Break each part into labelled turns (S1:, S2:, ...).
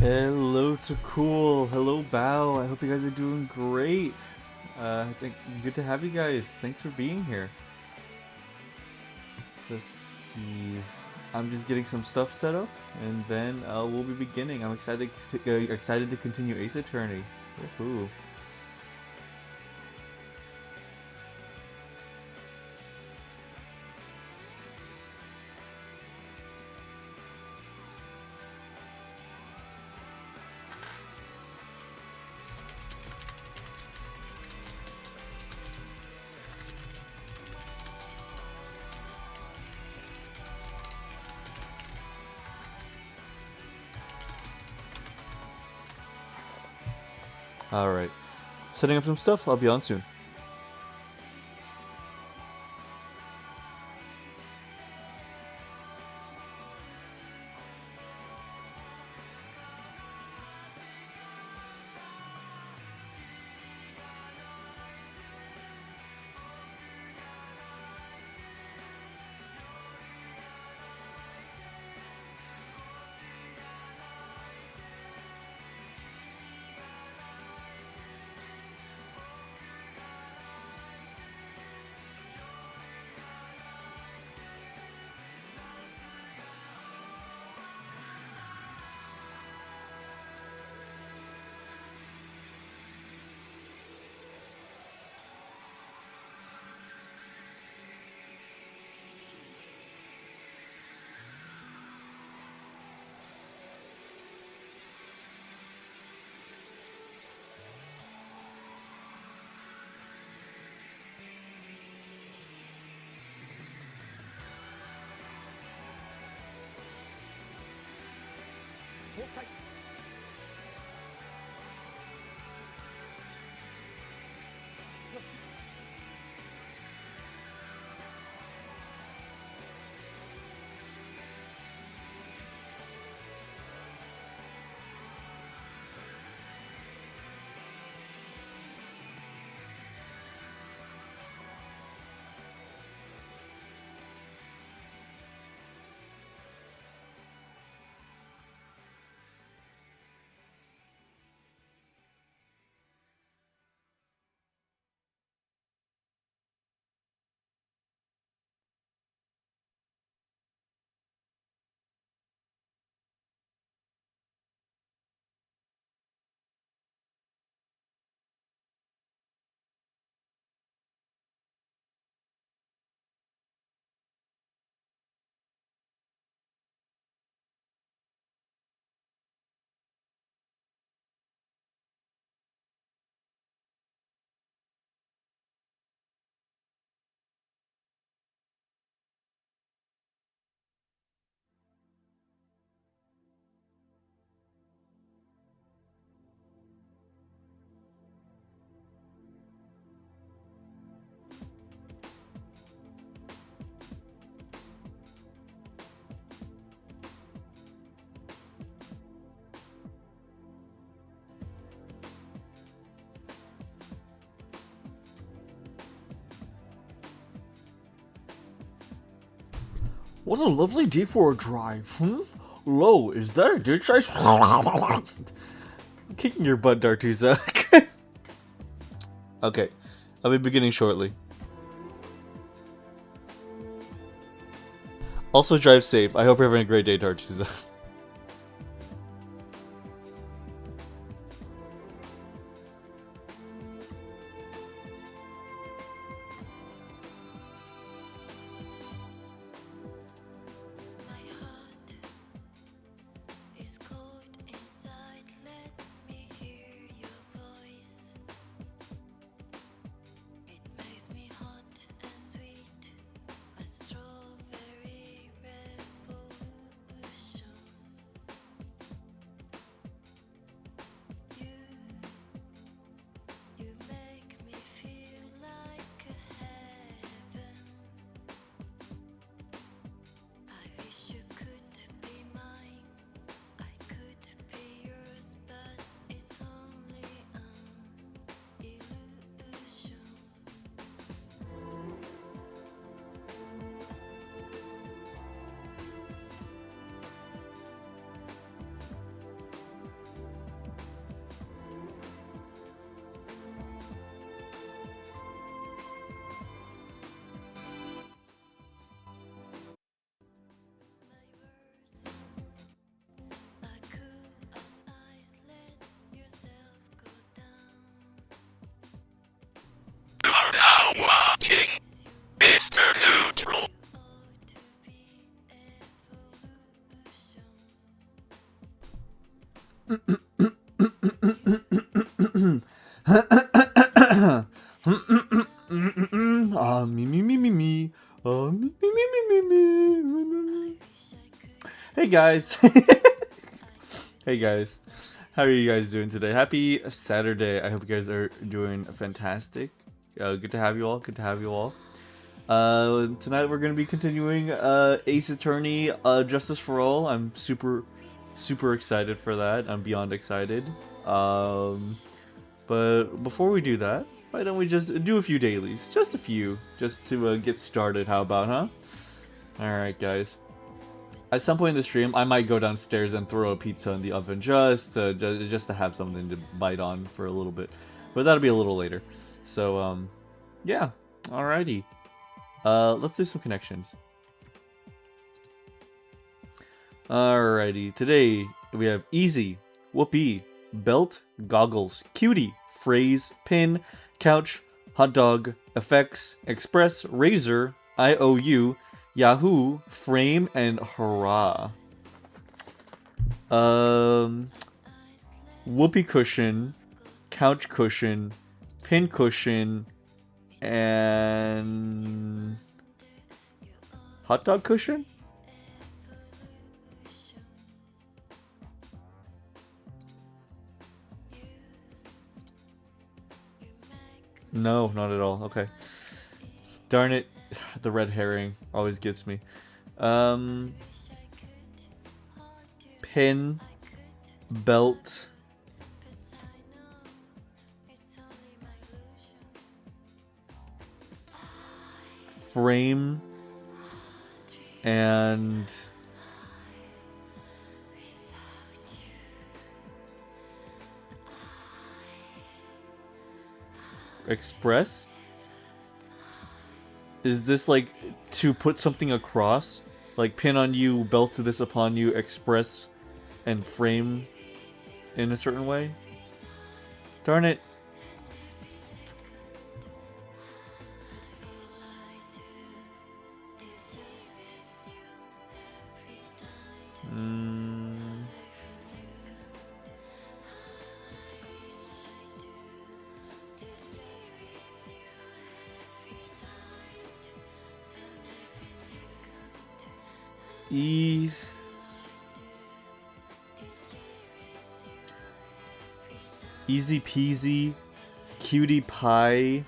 S1: Hello to Cool. Hello Bao. I hope you guys are doing great. Good to have you guys. Thanks for being here. Let's see. I'm just getting some stuff set up, and then we'll be beginning. I'm excited to continue Ace Attorney. Woohoo! All right, setting up some stuff. I'll be on soon.
S2: Hold tight. Look.
S1: What a lovely day for a drive. Lo, is that a ditch ice? Kicking your butt, Dartuza. Okay, I'll be beginning shortly. Also, drive safe. I hope you're having a great day, Dartuza.
S3: My heart is cold inside. Let me hear your voice. It makes me hot and sweet, a strawberry revolution.
S1: Ah, me, me, me, me, me. Ah, me, me, me, me, me, me. Hey guys. Hey guys. How are you guys doing today? Happy Saturday. I hope you guys are doing fantastic. Good to have you all. Good to have you all. Tonight we're going to be continuing Ace Attorney Justice for All. I'm super excited for that. I'm beyond excited. But before we do that, why don't we just do a few dailies? Just a few. Just to get started. How about, huh? Alright, guys. At some point in the stream, I might go downstairs and throw a pizza in the oven just to have something to bite on for a little bit. But that'll be a little later. So, yeah. Alrighty. Let's do some connections. Alrighty. Today, we have Easy, Whoopee, Belt, Goggles, Cutie, Phrase, Pin, Couch, Hot Dog, Effects, Express, Razor, IOU, Yahoo, Frame, and Hurrah. Whoopee Cushion, Couch Cushion, Pin Cushion, and Hot Dog Cushion? No, not at all. Okay. Darn it. The red herring always gets me. Pin, belt, frame, and express? Is this like to put something across? Like pin on you, belt this upon you, express and frame in a certain way? Darn it. Ease. Easy peasy. Cutie pie.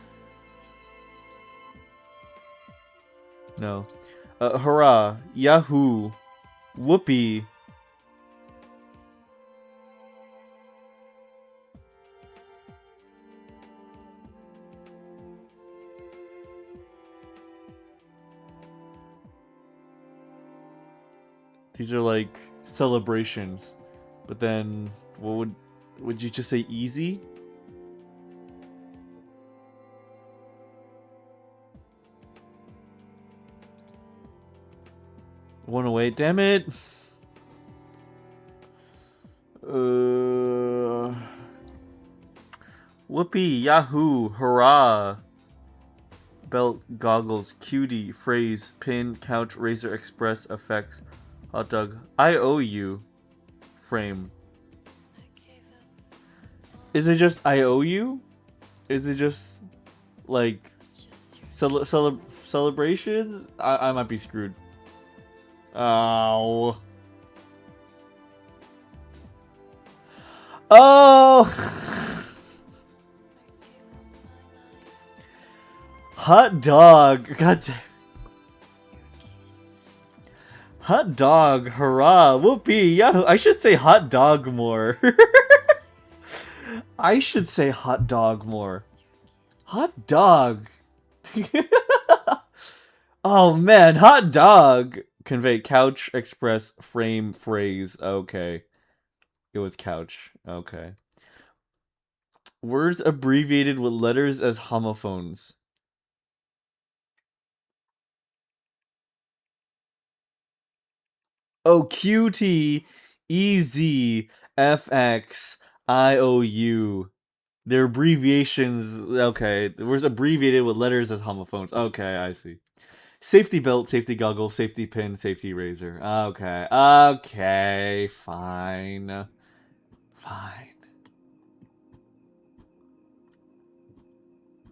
S1: No. Hurrah. Yahoo. Whoopee. These are like celebrations. But then what would you just say easy? One away, damn it. Whoopee, Yahoo, hurrah. Belt, goggles, cutie, phrase, pin, couch, razor, express, effects, hot dog, IOU, frame. Is it just IOU? Is it just like celebrations? I might be screwed. Oh. Oh. Hot dog. God damn. Hot dog. Hurrah. Whoopee. Yahoo. I should say hot dog more. I should say hot dog more. Hot dog. Oh man, hot dog. Convey couch, express, frame, phrase. Okay. It was couch. Okay. Words abbreviated with letters as homophones. Oh, QT, EZ, FX, IOU. They're abbreviations. Okay. Words abbreviated with letters as homophones. Okay, I see. Safety belt, safety goggles, safety pin, safety razor. Okay. Okay, fine. Fine.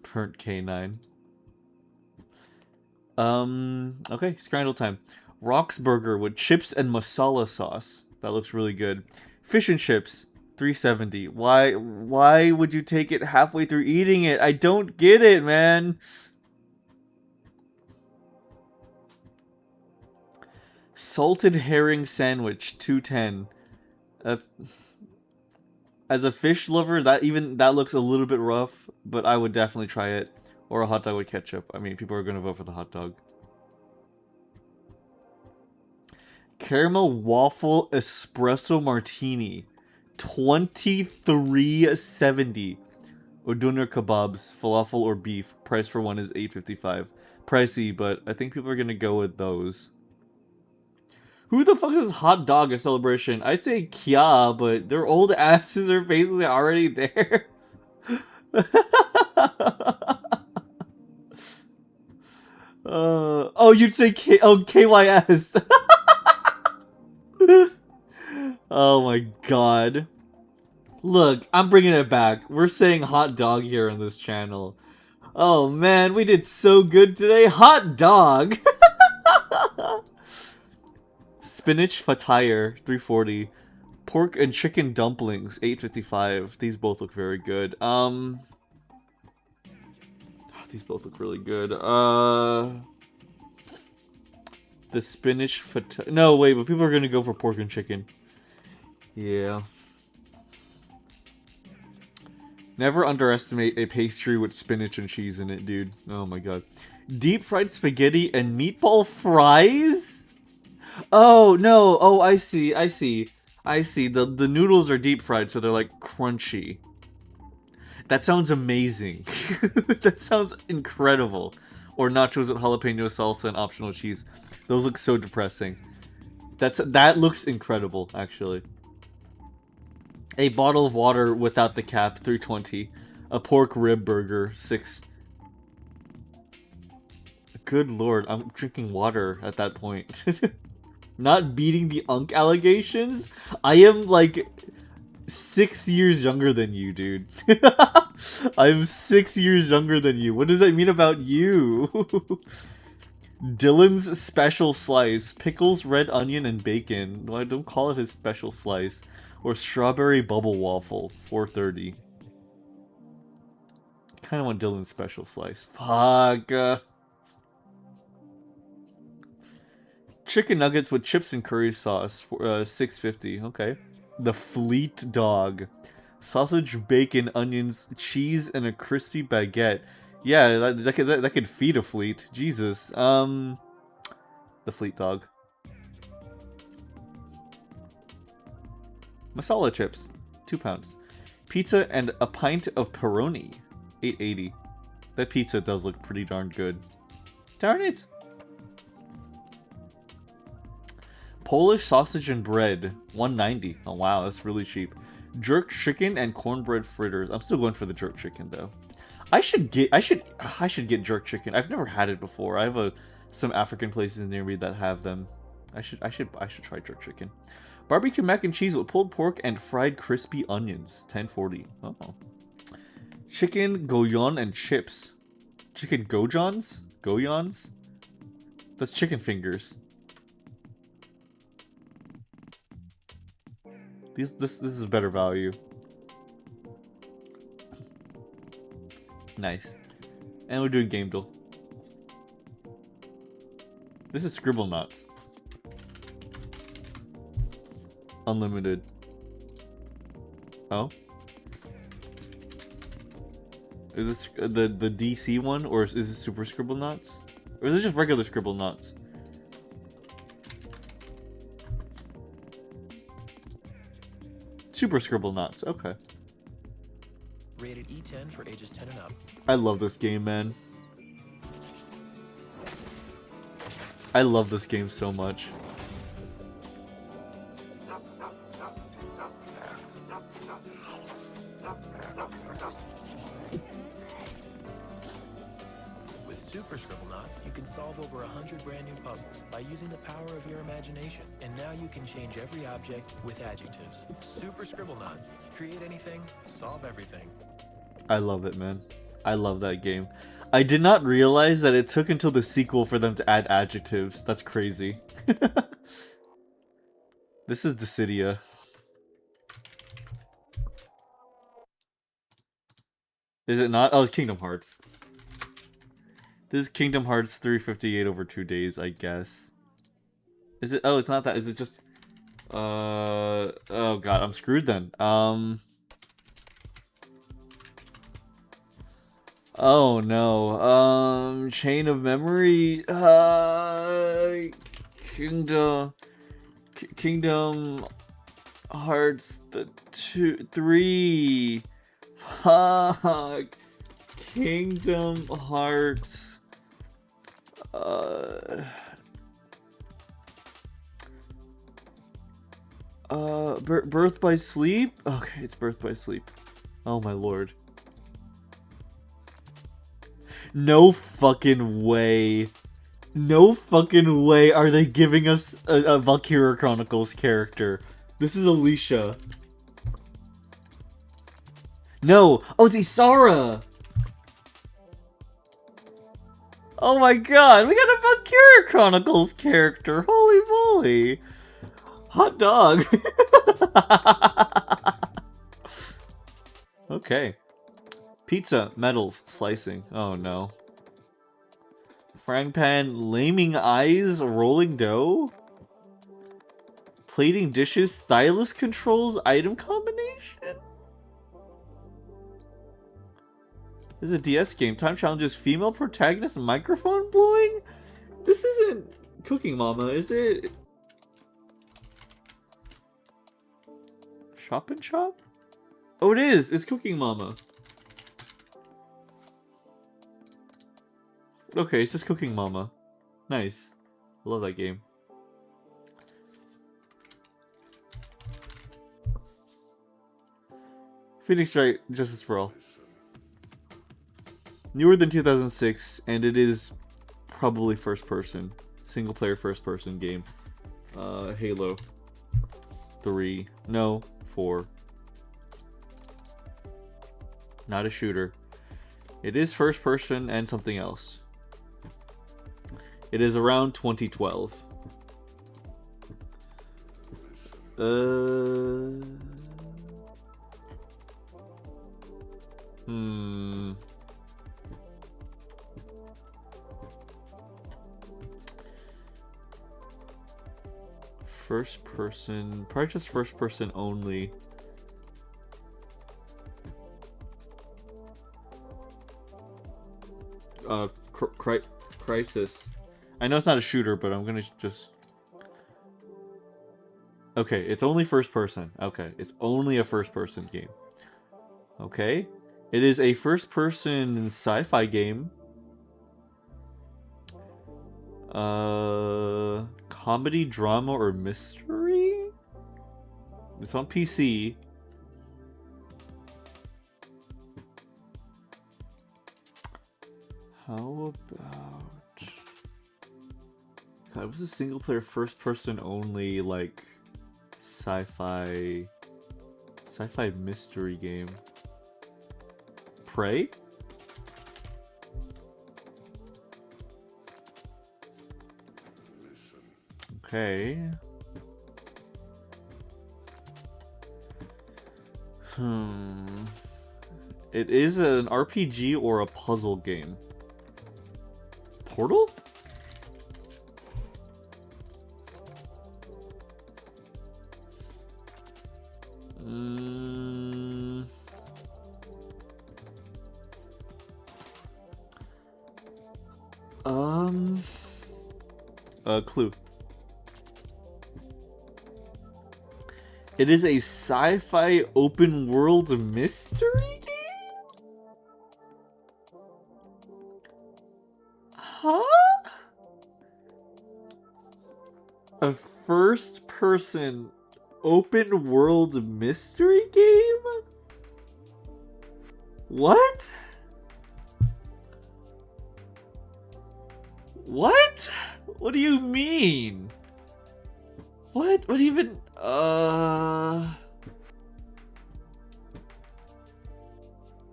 S1: Burnt canine. Okay, scramble time. Rox burger with chips and masala sauce. That looks really good. Fish and chips, 370. Why would you take it halfway through eating it? I don't get it, man. Salted herring sandwich, 210. That's, as a fish lover, that looks a little bit rough, but I would definitely try it. Or a hot dog with ketchup. I mean, people are going to vote for the hot dog. Caramel waffle espresso martini, 23.70. Udunur kebabs, falafel or beef. Price for one is $8.55. Pricey, but I think people are gonna go with those. Who the fuck is hot dog a celebration? I'd say Kia, but their old asses are basically already there. Oh, you'd say KYS. Oh my god. Look, I'm bringing it back. We're saying hot dog here on this channel. Oh man, we did so good today. Hot dog! Spinach fatire, 340. Pork and chicken dumplings, 8.55. These both look very good. These both look really good. The spinach fatire. No, wait, but people are gonna go for pork and chicken. Yeah. Never underestimate a pastry with spinach and cheese in it, dude. Oh my god. Deep fried spaghetti and meatball fries? Oh, no. Oh, I see. The noodles are deep fried, so they're like crunchy. That sounds amazing. That sounds incredible. Or nachos with jalapeno salsa and optional cheese. Those look so depressing. That looks incredible, actually. A bottle of water without the cap, 320. A pork rib burger, 6. Good lord, I'm drinking water at that point. Not beating the Unk allegations? I am like 6 years younger than you, dude. I'm 6 years younger than you. What does that mean about you? Dylan's special slice. Pickles, red onion, and bacon. No, I don't call it his special slice. Or strawberry bubble waffle, 430. Kind of want Dylan's special slice. Fuck. Chicken nuggets with chips and curry sauce, for, 650. Okay. The Fleet Dog. Sausage, bacon, onions, cheese, and a crispy baguette. Yeah, that could feed a fleet. Jesus. The Fleet Dog. Masala chips, 2 pounds. Pizza and a pint of Peroni, 880. That pizza does look pretty darn good. Darn it! Polish sausage and bread, 190. Oh wow, that's really cheap. Jerk chicken and cornbread fritters. I'm still going for the jerk chicken though. I should get jerk chicken. I've never had it before. I have some African places near me that have them. I should try jerk chicken. Barbecue mac and cheese with pulled pork and fried crispy onions, 1040. Oh. Chicken goyon and chips. Chicken gojons? Goyons? That's chicken fingers. This is a better value. Nice. And we're doing game duel. This is Scribble Knots. Unlimited. Oh? Is this the DC one, or is this Super Scribble Knots? Or is it just regular Scribble Knots? Super Scribble Knots, okay.
S4: Rated E10 for ages 10 and up.
S1: I love this game, man. I love this game so much.
S4: Super Scribblenauts, you can solve over 100 brand new puzzles by using the power of your imagination. And now you can change every object with adjectives. Super Scribblenauts. Create anything, solve everything.
S1: I love it, man. I love that game. I did not realize that it took until the sequel for them to add adjectives. That's crazy. This is Dissidia. Is it not? Oh, it's Kingdom Hearts. This is Kingdom Hearts 358 over 2 days, I guess. Is it? Oh, it's not that. Is it just... Oh god, I'm screwed then. Oh no. Chain of Memory. Kingdom Hearts 3. Fuck. Kingdom Hearts. Birth by Sleep? Okay, it's Birth by Sleep. Oh my lord. No fucking way. No fucking way are they giving us a Valkyria Chronicles character. This is Alicia. No! Oh, it's Isara! Oh my god, we got a Valkyria Chronicles character! Holy moly! Hot dog! Okay. Pizza, metals, slicing. Oh no. Frying pan, laming eyes, rolling dough? Plating dishes, stylus controls, item combination? This is a DS game. Time challenges, female protagonist, microphone blowing? This isn't Cooking Mama, is it? Shop and Shop? Oh, it is! It's Cooking Mama. Okay, it's just Cooking Mama. Nice. I love that game. Phoenix Wright, Justice for All. Newer than 2006, and it is probably first person. Single player first person game. Halo 3. No, 4. Not a shooter. It is first person and something else. It is around 2012. First person, probably just first person only. Crisis. I know it's not a shooter, but I'm gonna just... Okay, it's only first person. Okay, it's only a first person game. Okay. It is a first person sci-fi game. Comedy, drama, or mystery? It's on PC. How about... God, it was a single player first person only, like, sci-fi mystery game. Prey? Okay. It is an RPG or a puzzle game. Portal? Clue. It is a sci-fi open world mystery game? Huh? A first person open world mystery game? What? What? What do you mean? What? What even? Oh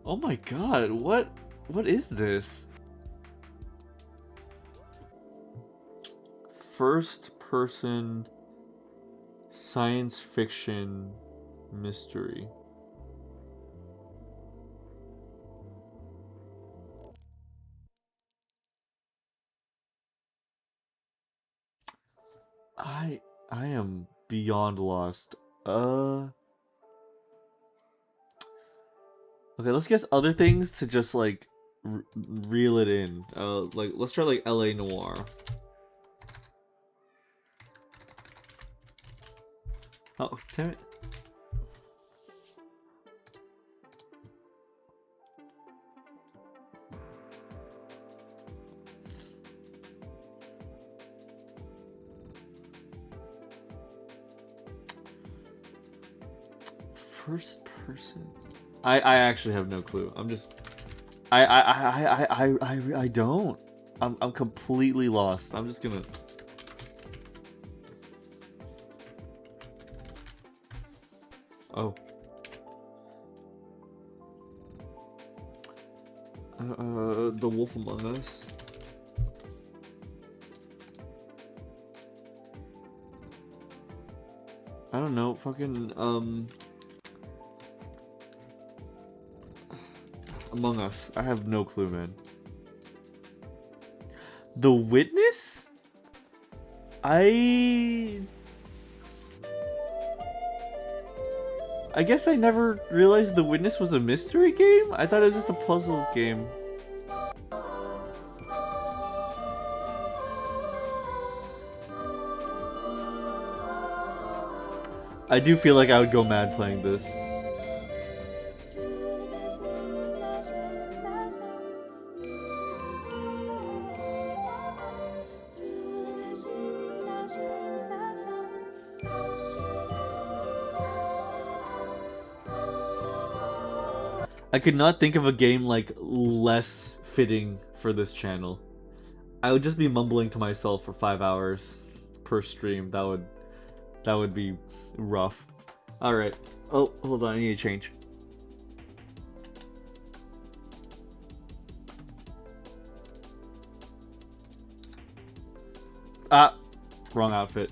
S1: my god, what is this? First person science fiction mystery. I am beyond lost. Okay, let's guess other things to just like reel it in. Like let's try like LA Noir. Oh, damn it. First person. I actually have no clue. I'm just I don't. I'm completely lost. I'm just gonna Oh. The Wolf Among Us. I don't know, fucking Among Us. I have no clue, man. The Witness? I guess I never realized The Witness was a mystery game? I thought it was just a puzzle game. I do feel like I would go mad playing this. I could not think of a game like less fitting for this channel. I would just be mumbling to myself for 5 hours per stream. That would be rough. All right. Oh, hold on. I need to change. Ah, wrong outfit.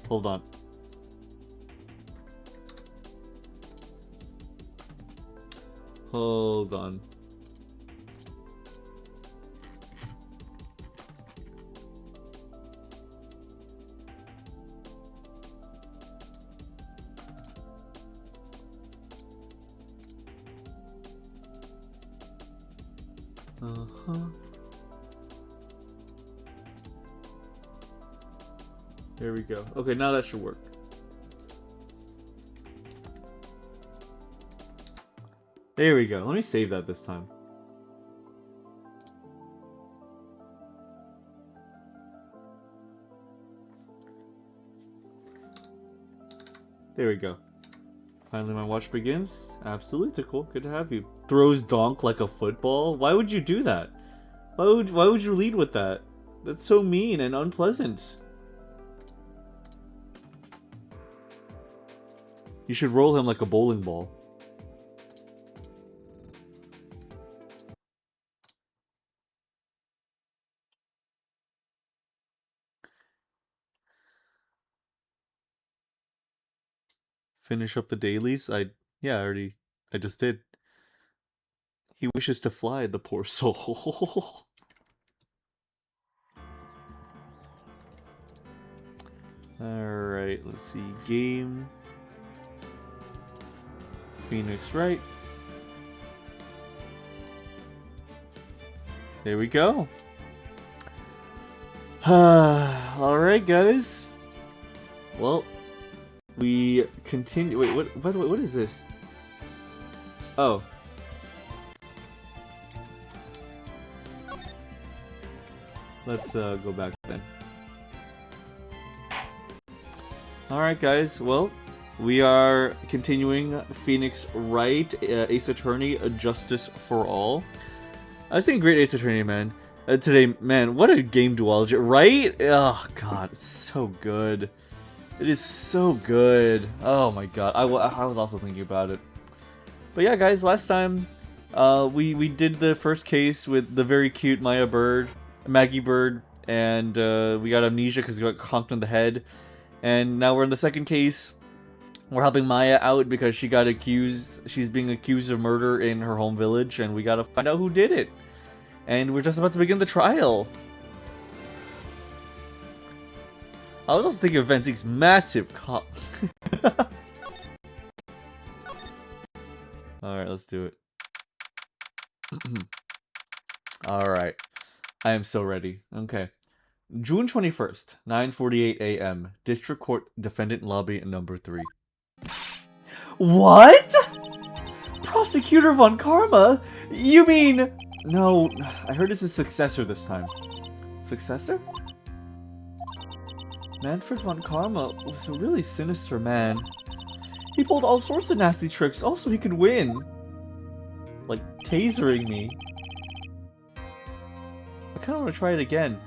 S1: Hold on. Hold on. There we go. Okay, now that should work. There we go. Let me save that this time. There we go. Finally my watch begins. Absolutely cool. Good to have you. Throws donk like a football? Why would you do that? Why would you lead with that? That's so mean and unpleasant. You should roll him like a bowling ball. Finish up the dailies? I just did. He wishes to fly, the poor soul. Alright, let's see. Game. Phoenix Wright. There we go. Alright, guys. Well, we continue. Wait, what? By the way, what is this? Oh. Let's go back then. Alright, guys. Well, we are continuing Phoenix Wright, Ace Attorney Justice for All. I was thinking great Ace Attorney, man. today, man, what a game duology, right? Oh god, it's so good. It is so good. Oh my god, I was also thinking about it. But yeah, guys, last time we did the first case with the very cute Maggie Bird, and we got amnesia because we got conked on the head. And now we're in the second case. We're helping Maya out because she got accused. She's being accused of murder in her home village, and we gotta find out who did it. And we're just about to begin the trial. I was also thinking of Venzi's massive cop. Alright, let's do it. Alright. I am so ready. Okay. June 21st, 9:48 a.m. District Court Defendant Lobby number 3. What? Prosecutor Von Karma? You mean... No, I heard it's a successor this time. Successor? Manfred Von Karma was a really sinister man. He pulled all sorts of nasty tricks, also he could win. Like, tasering me. I kinda wanna try it again.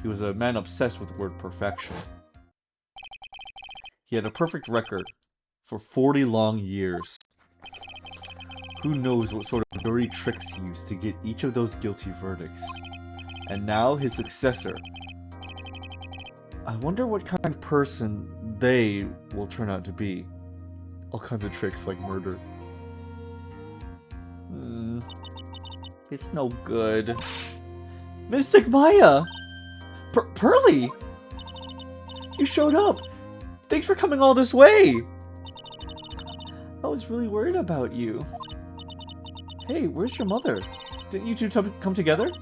S1: He was a man obsessed with the word perfection. He had a perfect record for 40 long years. Who knows what sort of dirty tricks he used to get each of those guilty verdicts. And now his successor. I wonder what kind of person they will turn out to be. All kinds of tricks like murder. It's no good. Mystic Maya! Pearly! You showed up! Thanks for coming all this way! I was really worried about you. Hey, where's your mother? Didn't you two come together?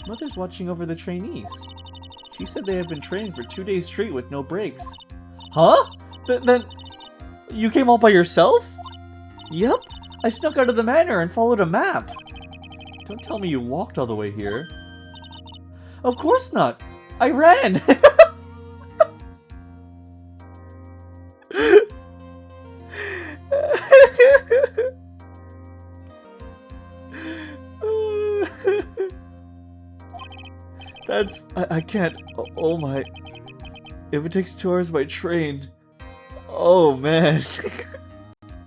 S1: Mother's watching over the trainees. She said they have been training for 2 days straight with no breaks. Huh? Then... You came all by yourself? Yep. I snuck out of the manor and followed a map. Don't tell me you walked all the way here. Of course not. I ran. I can't. Oh my. If it takes 2 hours by train. Oh man.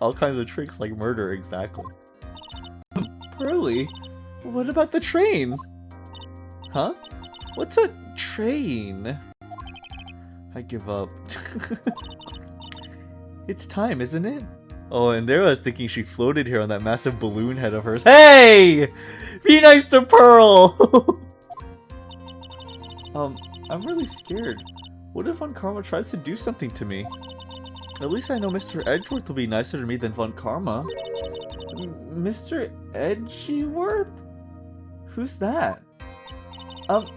S1: All kinds of tricks like murder, exactly. Pearly, what about the train? Huh? What's a train? I give up. It's time, isn't it? Oh, and there I was thinking she floated here on that massive balloon head of hers. Hey! Be nice to Pearl! I'm really scared. What if Von Karma tries to do something to me? At least I know Mr. Edgeworth will be nicer to me than Von Karma. Mr. Edgeworth? Who's that?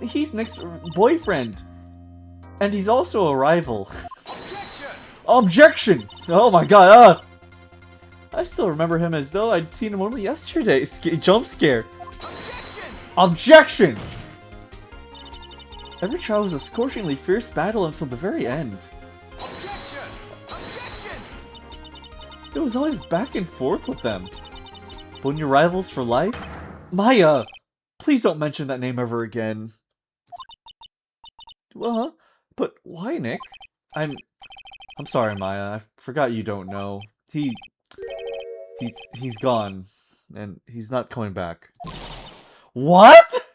S1: He's Nick's boyfriend. And he's also a rival. Objection! Oh my god, I still remember him as though I'd seen him only yesterday. Jump scare. Objection! Every trial was a scorchingly fierce battle until the very end. It was always back and forth with them. But when you're rivals for life... Maya! Please don't mention that name ever again. Well, but why, Nick? I'm sorry, Maya. I forgot you don't know. He's gone. And he's not coming back. What?!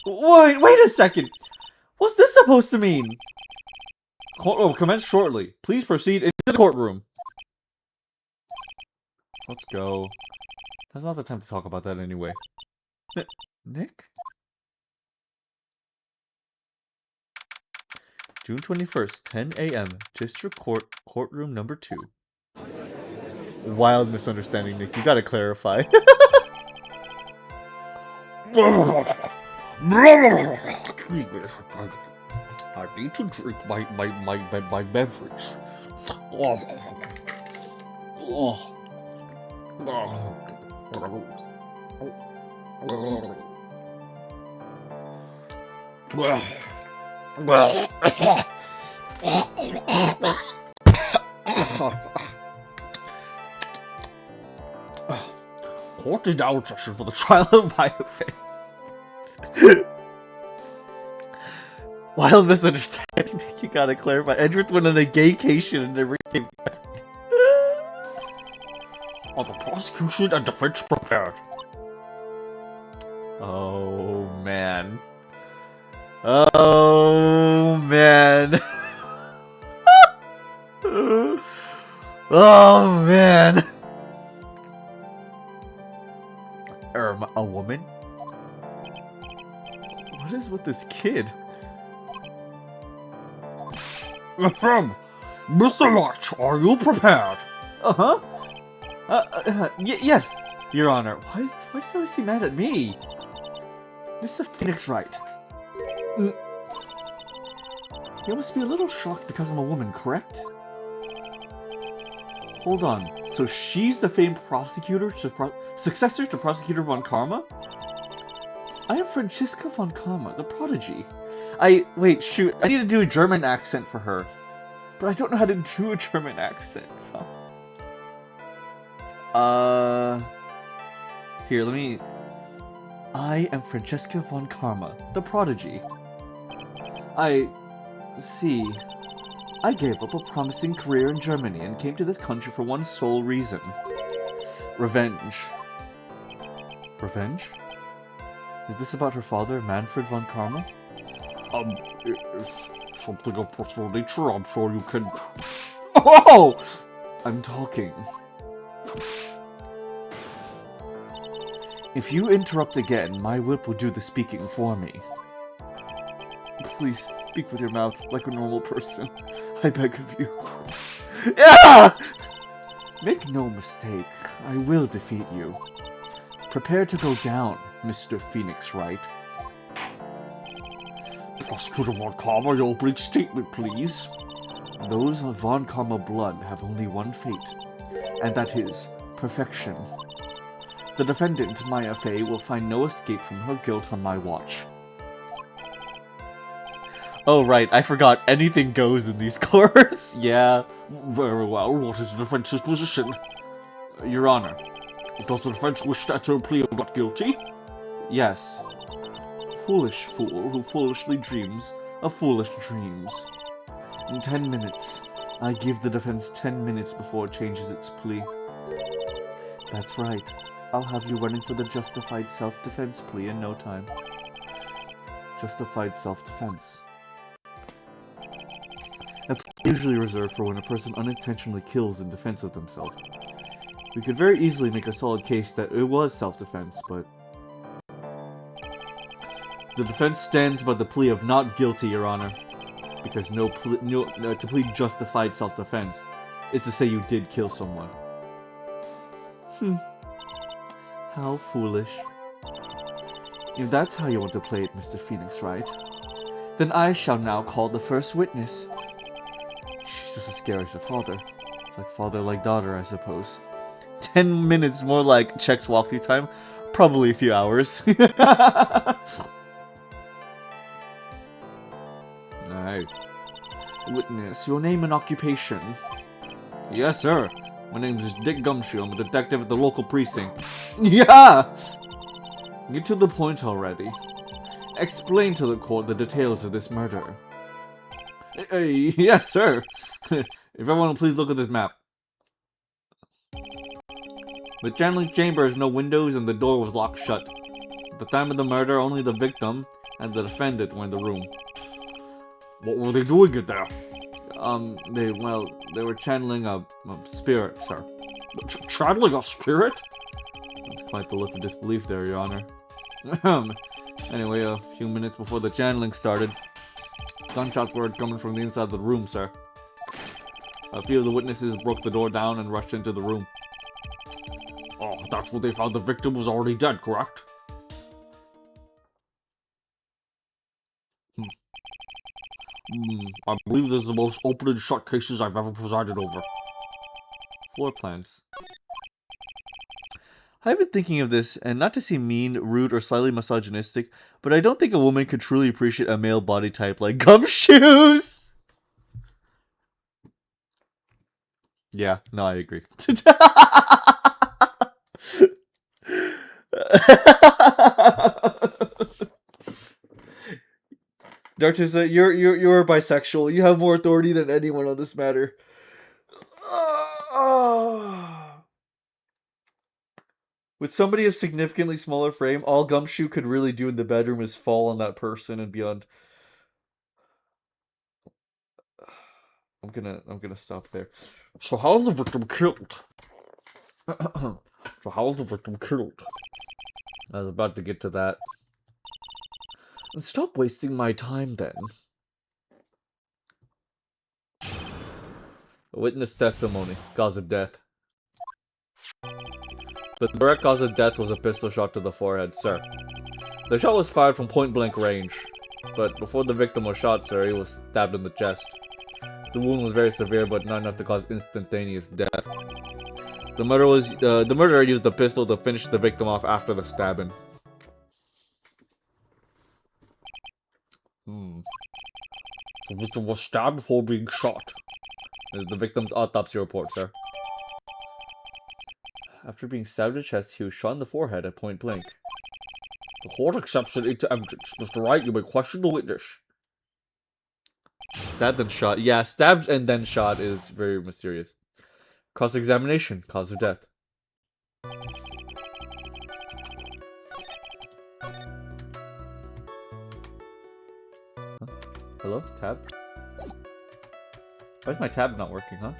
S1: Wait a second! What's this supposed to mean? Commence shortly. Please proceed into the courtroom. Let's go. That's not the time to talk about that anyway. Nick? June 21st, 10 a.m. District Court, courtroom number 2. Wild misunderstanding, Nick. You gotta clarify. I need to drink my beverage. Court is now adjusted for the trial of my affair. Wild misunderstanding. You gotta clarify. Edward went on a gaycation and never came back. Are the prosecution and defense prepared? Oh man. Oh man. Oh man. A woman? What is with this kid? Mr. March, are you prepared? Uh-huh. Yes, Your Honor. Why did you always seem mad at me? Mr. Phoenix Wright. You must be a little shocked because I'm a woman, correct? Hold on. So she's the famed prosecutor successor to Prosecutor Von Karma? I am Franziska Von Karma, the prodigy. Wait, shoot. I need to do a German accent for her. But I don't know how to do a German accent. Fuck. Here, let me... I am Franziska Von Karma, the prodigy. See. I gave up a promising career in Germany and came to this country for one sole reason. Revenge. Revenge? Is this about her father, Manfred von Karma? It's something of personal nature, I'm sure you can... Oh! I'm talking. If you interrupt again, my whip will do the speaking for me. Please speak with your mouth like a normal person. I beg of you. Yeah! Make no mistake, I will defeat you. Prepare to go down, Mr. Phoenix Wright. Prosecutor Von Karma, your opening statement, please. Those of Von Karma blood have only one fate, and that is perfection. The defendant, Maya Fey, will find no escape from her guilt on my watch. Oh right, I forgot. Anything goes in these courts. Yeah. Very well. What is the defense's position? Your Honor, does the defense wish to enter a plea of not guilty? Yes. Foolish fool who foolishly dreams of foolish dreams. In 10 minutes. I give the defense 10 minutes before it changes its plea. That's right. I'll have you running for the justified self-defense plea in no time. Justified self-defense. A plea is usually reserved for when a person unintentionally kills in defense of themselves. We could very easily make a solid case that it was self-defense, but... The defense stands by the plea of not guilty, Your Honor. Because to plead justified self-defense is to say you did kill someone. How foolish. If that's how you want to play it, Mr. Phoenix, right? Then I shall now call the first witness. She's just as scary as her father. Like father, like daughter, I suppose. 10 minutes more like Check's walkthrough time. Probably a few hours. Alright. Witness, your name and occupation. Yes, sir. My name is Dick Gumshoe. I'm a detective at the local precinct. Yeah! Get to the point already. Explain to the court the details of this murder. Yes, sir. If everyone will please look at this map. The channeling chamber has no windows and the door was locked shut. At the time of the murder, only the victim and the defendant were in the room. What were they doing in there? They were channeling a spirit, sir. Channeling a spirit? That's quite the look of disbelief there, Your Honor. Anyway, a few minutes before the channeling started, gunshots were coming from the inside of the room, sir. A few of the witnesses broke the door down and rushed into the room. Oh, that's where they found the victim was already dead, correct? I believe this is the most open and shut cases I've ever presided over. Floor plans. I've been thinking of this, and not to seem mean, rude, or slightly misogynistic, but I don't think a woman could truly appreciate a male body type like gumshoes! Yeah, no, I agree. Dartissa, you're bisexual. You have more authority than anyone on this matter. With somebody of significantly smaller frame, all Gumshoe could really do in the bedroom is fall on that person and beyond. I'm gonna stop there. So how's the victim killed? So how's the victim killed? I was about to get to that. Stop wasting my time then. Witness testimony. Cause of death. The direct cause of death was a pistol shot to the forehead, sir. The shot was fired from point-blank range, but before the victim was shot, sir, he was stabbed in the chest. The wound was very severe, but not enough to cause instantaneous death. The murderer used the pistol to finish the victim off after the stabbing. The victim was stabbed before being shot. This is the victim's autopsy report, sir. After being stabbed in the chest, he was shot in the forehead at point blank. The court accepts it into evidence. Mr. Wright, you may question the witness. Stabbed and shot. Yeah, stabbed and then shot is very mysterious. Cross-examination. Cause of death. Huh? Hello? Tab? Why is my tab not working, huh?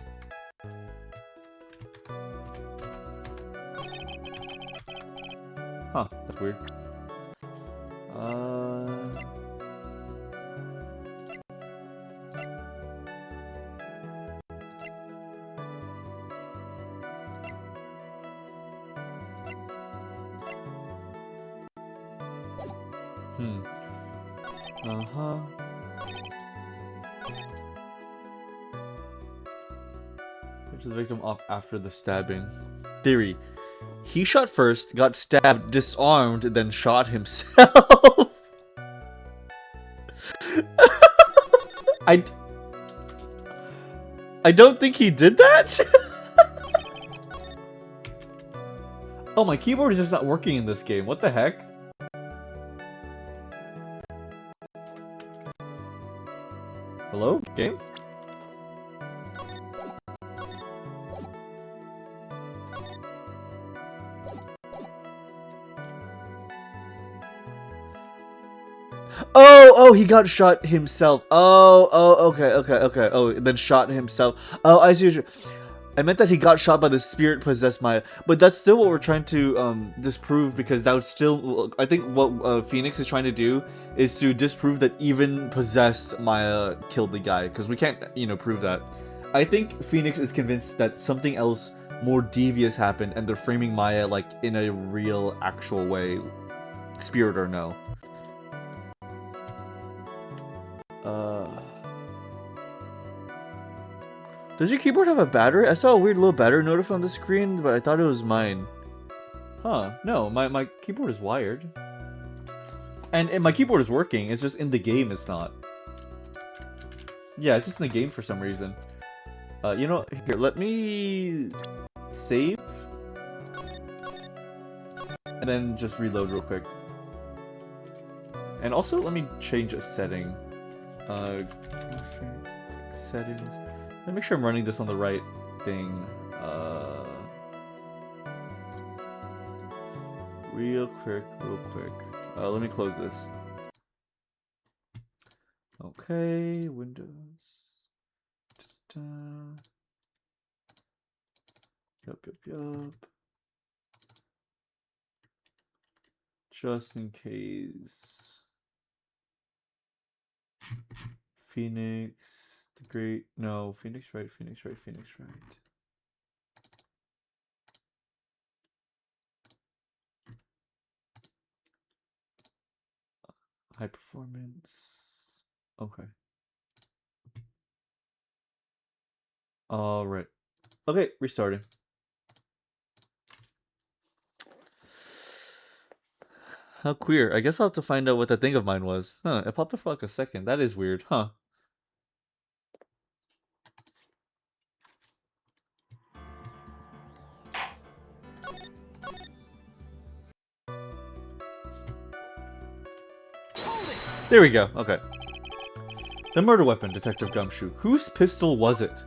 S1: Huh, that's weird. Get the victim off after the stabbing. Theory. He shot first, got stabbed, disarmed, then shot himself. I don't think he did that. Oh, my keyboard is just not working in this game. What the heck? Hello? Game? Oh, he got shot himself. Okay. Oh, then shot himself. Oh, I see what I meant that he got shot by the spirit possessed Maya. But that's still what we're trying to disprove, because that would still... I think what Phoenix is trying to do is to disprove that even possessed Maya killed the guy. Because we can't, prove that. I think Phoenix is convinced that something else more devious happened, and they're framing Maya, like, in a real, actual way. Spirit or no. Does your keyboard have a battery? I saw a weird little battery notif on the screen, but I thought it was mine. Huh, no, my keyboard is wired. And my keyboard is working, it's just in the game it's not. Yeah, it's just in the game for some reason. Here, let me save. And then just reload real quick. And also, let me change a setting. Settings. Let me make sure I'm running this on the right thing. Real quick. Let me close this. Okay, Windows. Yup. Just in case. Phoenix. Great. No, Phoenix right. High performance. Okay. Alright. Okay, restarting. How queer. I guess I'll have to find out what that thing of mine was. Huh, it popped up for like a second. That is weird, huh? There we go. Okay. The murder weapon, Detective Gumshoe. Whose pistol was it?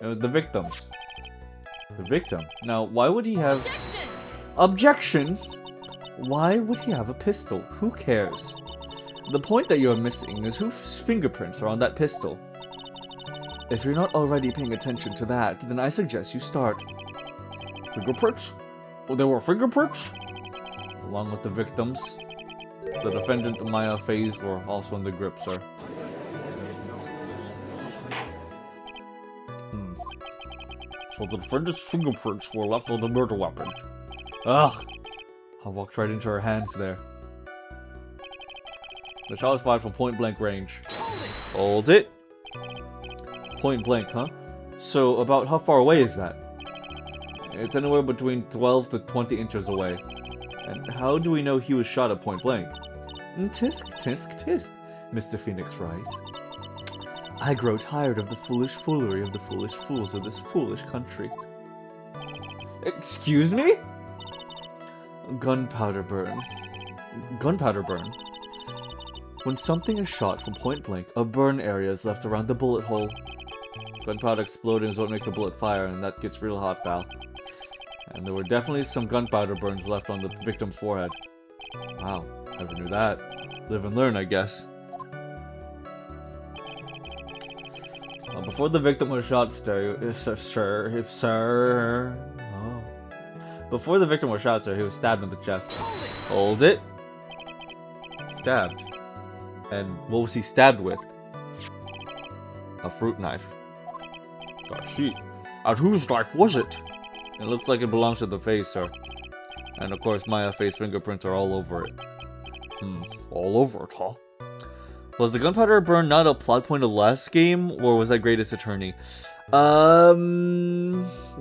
S1: It was the victim's. The victim. Now, why would he have... Objection! Why would he have a pistol? Who cares? The point that you're missing is whose fingerprints are on that pistol. If you're not already paying attention to that, then I suggest you start. Fingerprints? Oh, there were fingerprints? Along with the victims. The defendant, Maya, Faze were also in the grip, sir. So the defendant's fingerprints were left on the murder weapon. Ugh! I walked right into her hands there. The shot was fired from point blank range. Hold it! Point blank, huh? So about how far away is that? It's anywhere between 12 to 20 inches away. And how do we know he was shot at point blank? Tisk, tisk, tisk, Mr. Phoenix Wright. I grow tired of the foolish foolery of the foolish fools of this foolish country. Excuse me? Gunpowder burn. Gunpowder burn. When something is shot from point blank, a burn area is left around the bullet hole. Gunpowder exploding is what makes a bullet fire, and that gets real hot, pal. And there were definitely some gunpowder burns left on the victim's forehead. Wow, never knew that. Live and learn, I guess. Before the victim was shot, Before the victim was shot, sir, he was stabbed in the chest. Hold it. Stabbed. And what was he stabbed with? A fruit knife. I see. And whose knife was it? It looks like it belongs to the face, sir. And of course, Maya face fingerprints are all over it. All over it, huh? Was the gunpowder burn not a plot point of the last game, or was that Greatest Attorney?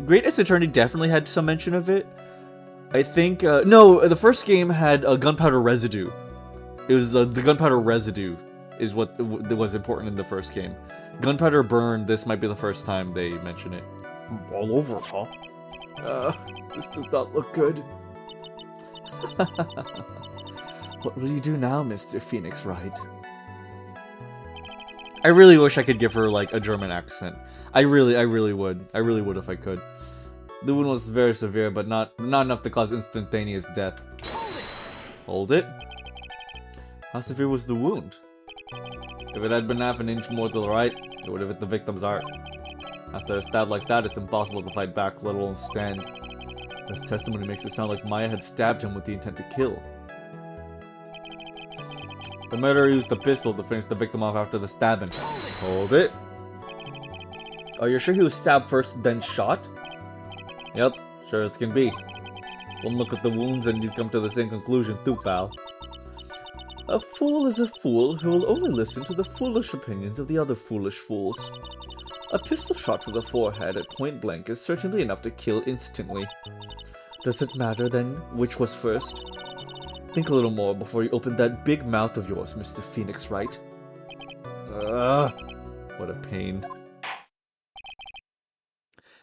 S1: Greatest Attorney definitely had some mention of it. I think, no, the first game had a gunpowder residue. It was the gunpowder residue is what was important in the first game. Gunpowder burn, this might be the first time they mention it. All over it, huh? This does not look good. What will you do now, Mr. Phoenix Wright? I really wish I could give her, like, a German accent. I really would. I really would if I could. The wound was very severe, but not enough to cause instantaneous death. Hold it. How severe was the wound? If it had been half an inch more to the right, it would have hit the victim's heart. After a stab like that, it's impossible to fight back, let alone stand. This testimony makes it sound like Maya had stabbed him with the intent to kill. The murderer used the pistol to finish the victim off after the stabbing. Hold it. Are you sure he was stabbed first, then shot? Yep, sure as can be. One look at the wounds and you'd come to the same conclusion too, pal. A fool is a fool who will only listen to the foolish opinions of the other foolish fools. A pistol shot to the forehead at point blank is certainly enough to kill instantly. Does it matter, then, which was first? Think a little more before you open that big mouth of yours, Mr. Phoenix Wright. What a pain.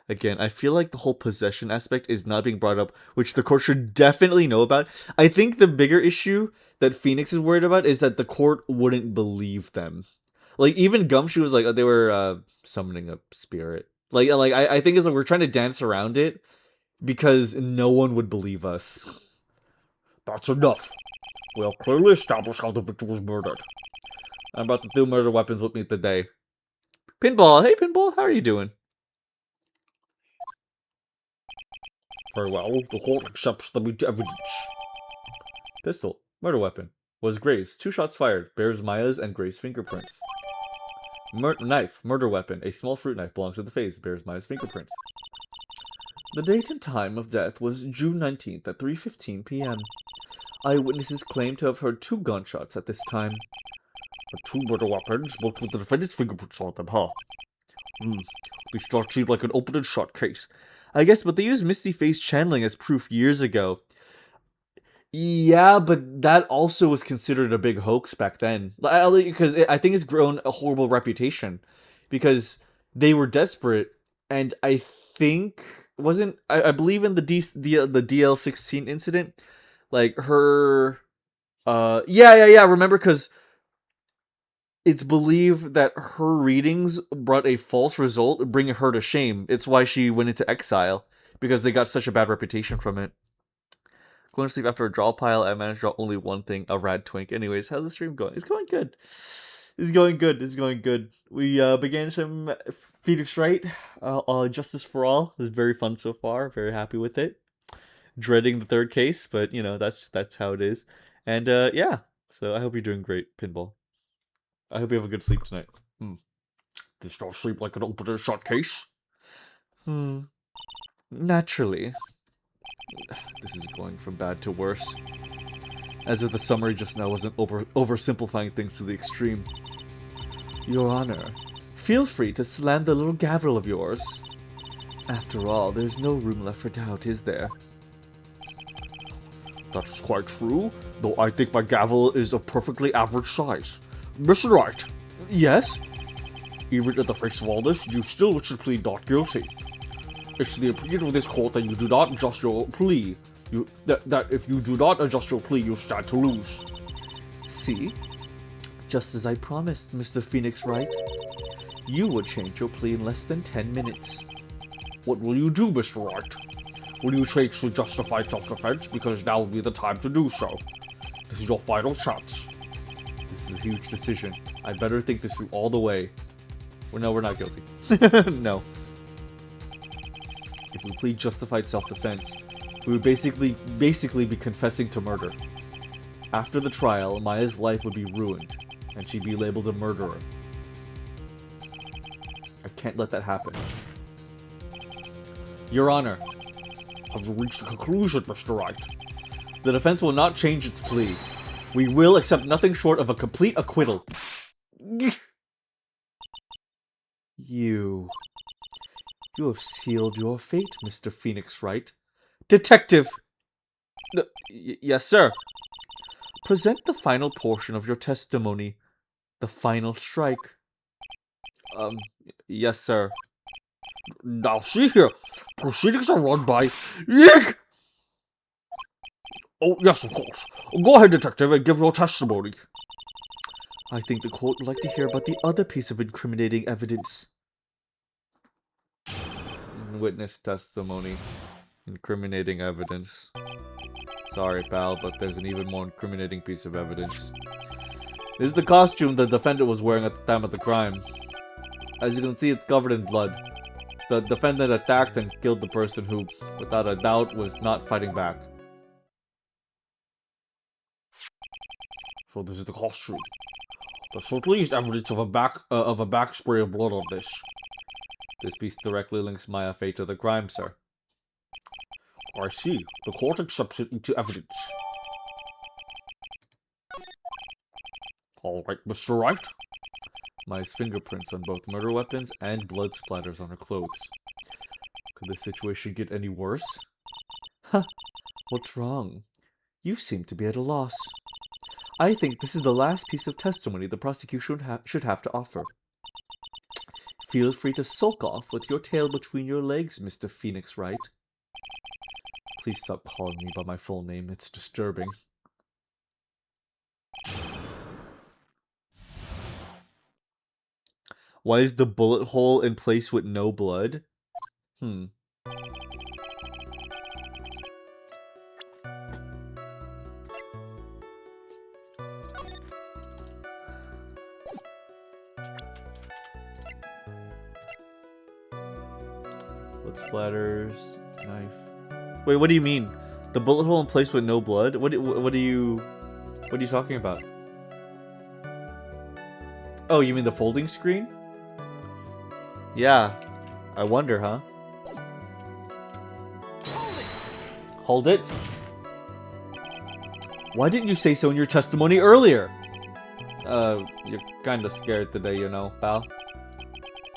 S1: Again, I feel like the whole possession aspect is not being brought up, which the court should definitely know about. I think the bigger issue that Phoenix is worried about is that the court wouldn't believe them. Like, even Gumshoe was like, they were summoning a spirit. I think it's like we're trying to dance around it because no one would believe us. That's enough. We have clearly established how the victim was murdered. I'm about to do murder weapons with me today. Pinball, hey Pinball, how are you doing? Very well, the court accepts the evidence. Pistol, murder weapon. Was Gray's. 2 shots fired. Bears Maya's and Gray's fingerprints. Knife, murder weapon. A small fruit knife belongs to the face. Bears Maya's fingerprints. The date and time of death was June 19th at 3:15 p.m. Eyewitnesses claim to have heard 2 gunshots at this time. The 2 murder weapons, both with the defendant's fingerprints on them, huh? These shots seem like an open and shut case. I guess, but they used Misty Face channeling as proof years ago. Yeah, but that also was considered a big hoax back then. Because I think it's grown a horrible reputation. Because they were desperate, and I think... I believe in the DL16 incident, like her... Yeah, remember, because... it's believed that her readings brought a false result, bringing her to shame. It's why she went into exile, because they got such a bad reputation from it. Going to sleep after a draw pile, I managed to draw only one thing, a rad twink. Anyways, how's the stream going? It's going good. It's going good. It's going good. We began some Phoenix Wright, Justice for All. It's very fun so far. Very happy with it. Dreading the third case, but you know that's how it is. And yeah, so I hope you're doing great, Pinball. I hope you have a good sleep tonight. Does not sleep like an open and shut case? Naturally. This is going from bad to worse. As if the summary just now wasn't oversimplifying things to the extreme. Your Honor, feel free to slam the little gavel of yours. After all, there's no room left for doubt, is there? That's quite true, though I think my gavel is of perfectly average size. Mr. Wright. Yes? Even in the face of all this, you still should plead not guilty. It's the opinion of this court that you do not adjust your plea. That if you do not adjust your plea, you stand to lose. See? Just as I promised, Mr. Phoenix Wright. You would change your plea in less than 10 minutes. What will you do, Mr. Wright? Will you change to justified self-defense? Because now would be the time to do so. This is your final chance. This is a huge decision. I better think this through all the way. Well, no, we're not guilty. No. If we plead justified self-defense, we would basically be confessing to murder. After the trial, Maya's life would be ruined, and she'd be labeled a murderer. I can't let that happen. Your Honor, have you reached a conclusion, Mr. Wright? The defense will not change its plea. We will accept nothing short of a complete acquittal. You have sealed your fate, Mr. Phoenix Wright. Detective! Yes, sir. Present the final portion of your testimony. The final strike. Yes, sir. Now see here, proceedings are run by... Yeek! Oh, yes, of course. Go ahead, detective, and give your testimony. I think the court would like to hear about the other piece of incriminating evidence. Witness testimony. Incriminating evidence. Sorry, pal, but there's an even more incriminating piece of evidence. This is the costume the defendant was wearing at the time of the crime. As you can see, it's covered in blood. The defendant attacked and killed the person who, without a doubt, was not fighting back. So this is the costume. There's certainly is evidence of a back spray of blood on this. This piece directly links Maya Fey to the crime, sir. I see. The court accepts it into evidence. Alright, Mr. Wright. Maya's fingerprints on both murder weapons and blood splatters on her clothes. Could the situation get any worse? Huh. What's wrong? You seem to be at a loss. I think this is the last piece of testimony the prosecution should have to offer. Feel free to sulk off with your tail between your legs, Mr. Phoenix Wright. Please stop calling me by my full name. It's disturbing. Why is the bullet hole in place with no blood? Blood splatters, knife. Wait, what do you mean? The bullet hole in place with no blood? What are you talking about? Oh, you mean the folding screen? Yeah. I wonder, huh? Hold it? Why didn't you say so in your testimony earlier? You're kinda scared today, you know, pal.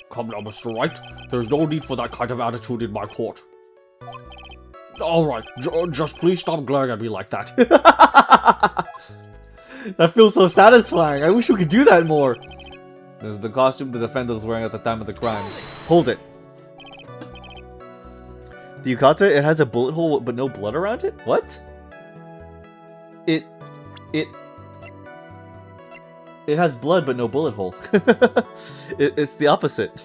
S1: Come now, Mr. Wright. There's no need for that kind of attitude in my court. Alright, just please stop glaring at me like that. That feels so satisfying. I wish we could do that more. This is the costume the defendant was wearing at the time of the crime. Hold it. The yukata, it has a bullet hole but no blood around it? What? It It has blood but no bullet hole. It's the opposite.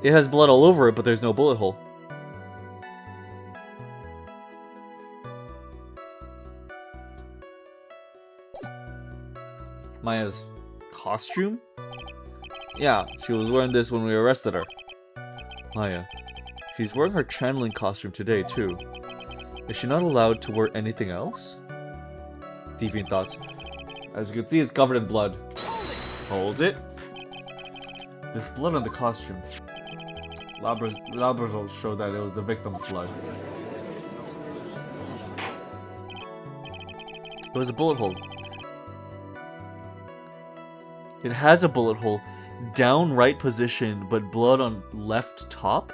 S1: It has blood all over it, but there's no bullet hole. Maya's costume? Yeah, she was wearing this when we arrested her. Maya. She's wearing her channeling costume today, too. Is she not allowed to wear anything else? Deviant thoughts. As you can see, it's covered in blood. Hold it. There's blood on the costume. Lab results show that it was the victim's blood. It was a bullet hole. It has a bullet hole. Down right position, but blood on left top?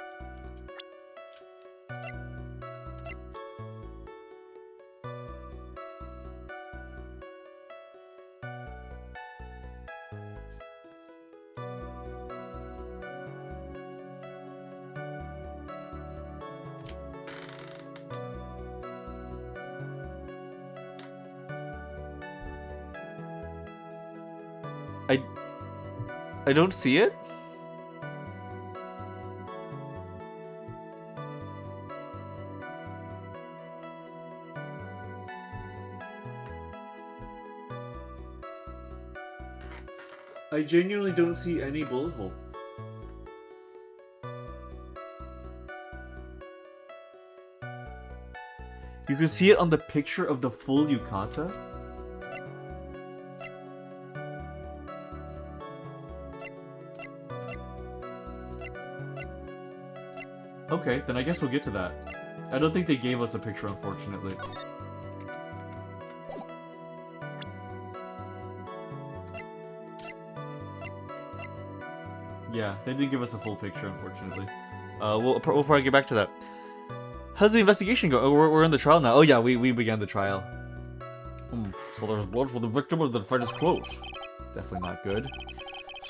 S1: I don't see it? I genuinely don't see any bullet hole. You can see it on the picture of the full yukata. Okay, then I guess we'll get to that. I don't think they gave us a picture, unfortunately. Yeah, they didn't give us a full picture, unfortunately. We'll probably get back to that. How's the investigation go? Oh, we're in the trial now. Oh yeah, we began the trial. So there's blood for the victim, or the fight is close. Definitely not good.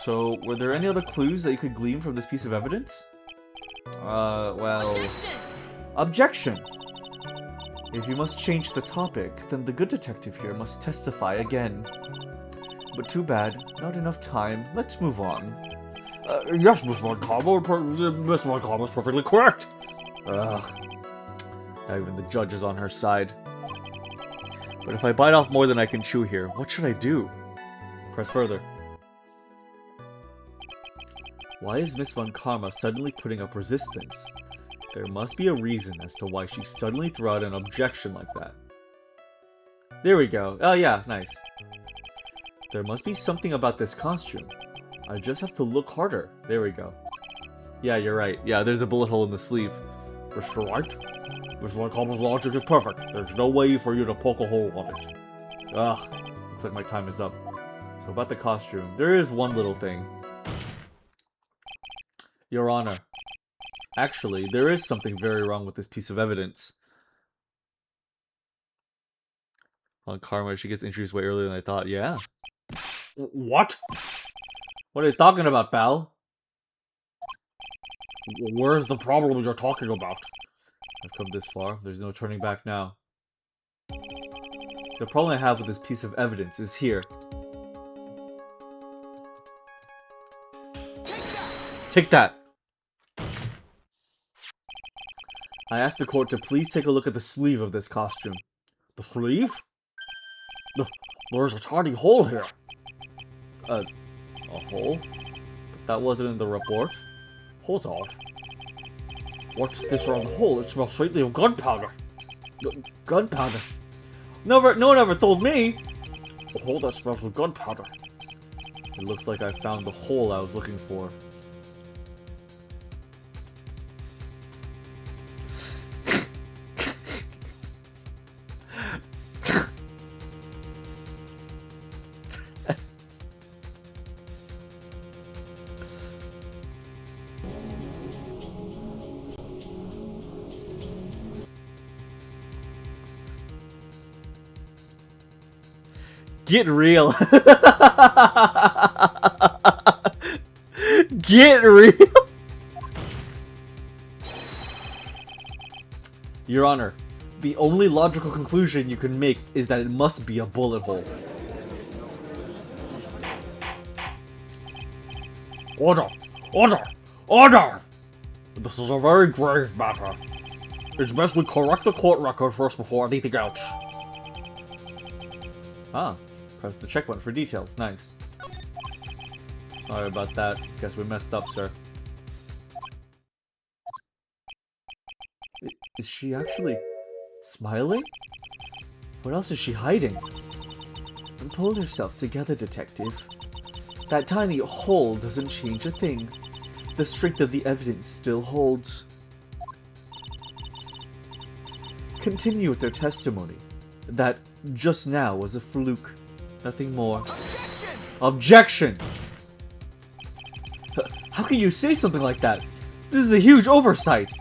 S1: So, were there any other clues that you could glean from this piece of evidence? Well... Objection! If you must change the topic, then the good detective here must testify again. But too bad, not enough time. Let's move on. Yes, Miss Von Combo, Miss Von Combo is perfectly correct! Ugh. Now even the judge is on her side. But if I bite off more than I can chew here, what should I do? Press further. Why is Miss Von Karma suddenly putting up resistance? There must be a reason as to why she suddenly threw out an objection like that. There we go. Oh yeah, nice. There must be something about this costume. I just have to look harder. There we go. Yeah, you're right. Yeah, there's a bullet hole in the sleeve. Mr. White, Miss Von Karma's logic is perfect. There's no way for you to poke a hole on it. Ugh, looks like my time is up. So about the costume, there is one little thing. Your Honor, actually, there is something very wrong with this piece of evidence. On Karma, she gets introduced way earlier than I thought. Yeah. What? What are you talking about, pal? Where's the problem you're talking about? I've come this far. There's no turning back now. The problem I have with this piece of evidence is here. Take that! I asked the court to please take a look at the sleeve of this costume. The sleeve? There's a tiny hole here. A hole? But that wasn't in the report. Hold on. What's this round hole? It smells slightly of gunpowder. Gunpowder? No one ever told me! A hole that smells of gunpowder. It looks like I found the hole I was looking for. Get real. Get real. Your Honor, the only logical conclusion you can make is that it must be a bullet hole. Order! Order! Order! This is a very grave matter. It's best we correct the court record first before anything else. Ah, press the check button for details. Nice. Sorry about that. Guess we messed up, sir. Is she actually smiling? What else is she hiding? Pull yourself together, detective. That tiny hole doesn't change a thing. The strength of the evidence still holds. Continue with their testimony. That just now was a fluke. Nothing more.
S4: Objection!
S1: Objection! How can you say something like that? This is a huge oversight.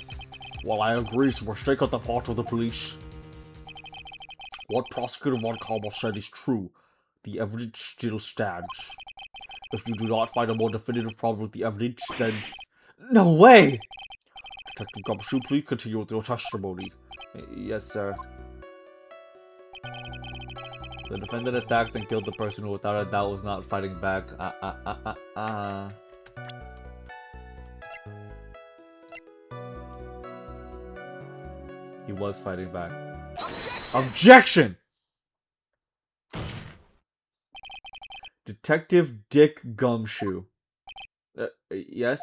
S1: Well, I agree to mistake on the part of the police. What Prosecutor Von Kalber said is true. The evidence still stands. If you do not find a more definitive problem with the evidence, then... No way! Detective Gumshoe, please continue with your testimony. Yes, sir. The defendant attacked and killed the person who without a doubt was not fighting back. He was fighting back. Objection! Detective Dick Gumshoe. Yes?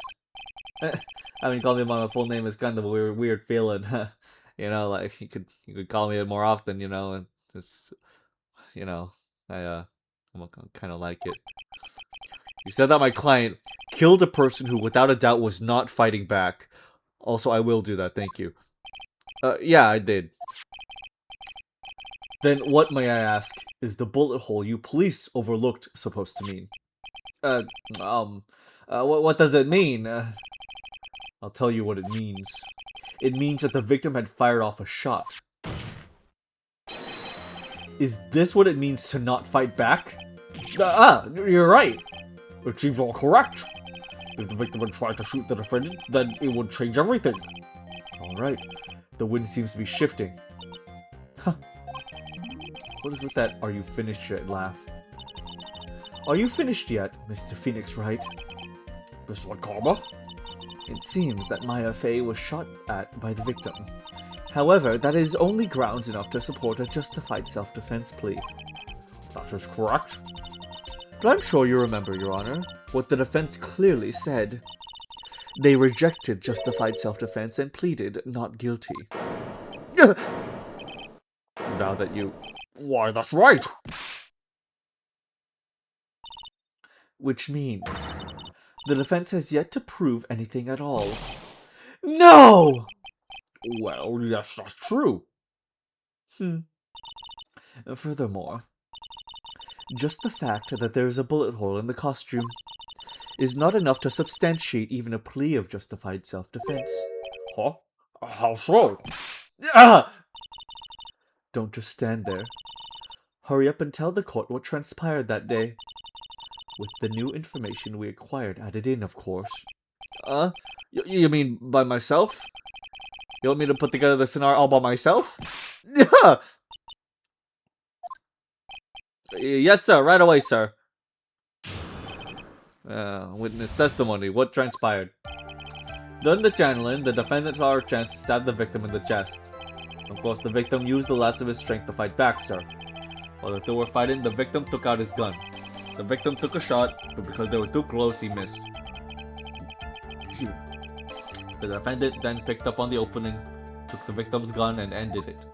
S1: Having called me by my full name is kind of a weird feeling. You know, like, you could call me it more often, you know, and just, you know, I'm kind of like it. You said that my client killed a person who without a doubt was not fighting back. Also, I will do that, thank you. Yeah, I did. Then what, may I ask, is the bullet hole you police overlooked supposed to mean? What does it mean? I'll tell you what it means. It means that the victim had fired off a shot. Is this what it means to not fight back? You're right. It seems all correct. If the victim had tried to shoot the defendant, then it would change everything. Alright. The wind seems to be shifting. Huh. What is with that "are you finished yet" laugh? Are you finished yet, Mr. Phoenix Wright? This one, Karma? It seems that Maya Fey was shot at by the victim. However, that is only grounds enough to support a justified self-defense plea. That is correct. But I'm sure you remember, Your Honor, what the defense clearly said. They rejected justified self-defense and pleaded not guilty. Now that you... Why, that's right! Which means... the defense has yet to prove anything at all. No! Well, yes, that's true. Furthermore, just the fact that there's a bullet hole in the costume is not enough to substantiate even a plea of justified self-defense. Huh? How so? Ah! Don't just stand there. Hurry up and tell the court what transpired that day. With the new information we acquired added in, of course. You mean by myself? You want me to put together the scenario all by myself? Yeah! Yes, sir. Right away, sir. Witness testimony. What transpired? During the channeling, the defendant saw her chance to stab the victim in the chest. Of course, the victim used the last of his strength to fight back, sir. While the two were fighting, the victim took out his gun. The victim took a shot, but because they were too close, he missed. The defendant then picked up on the opening, took the victim's gun, and ended it.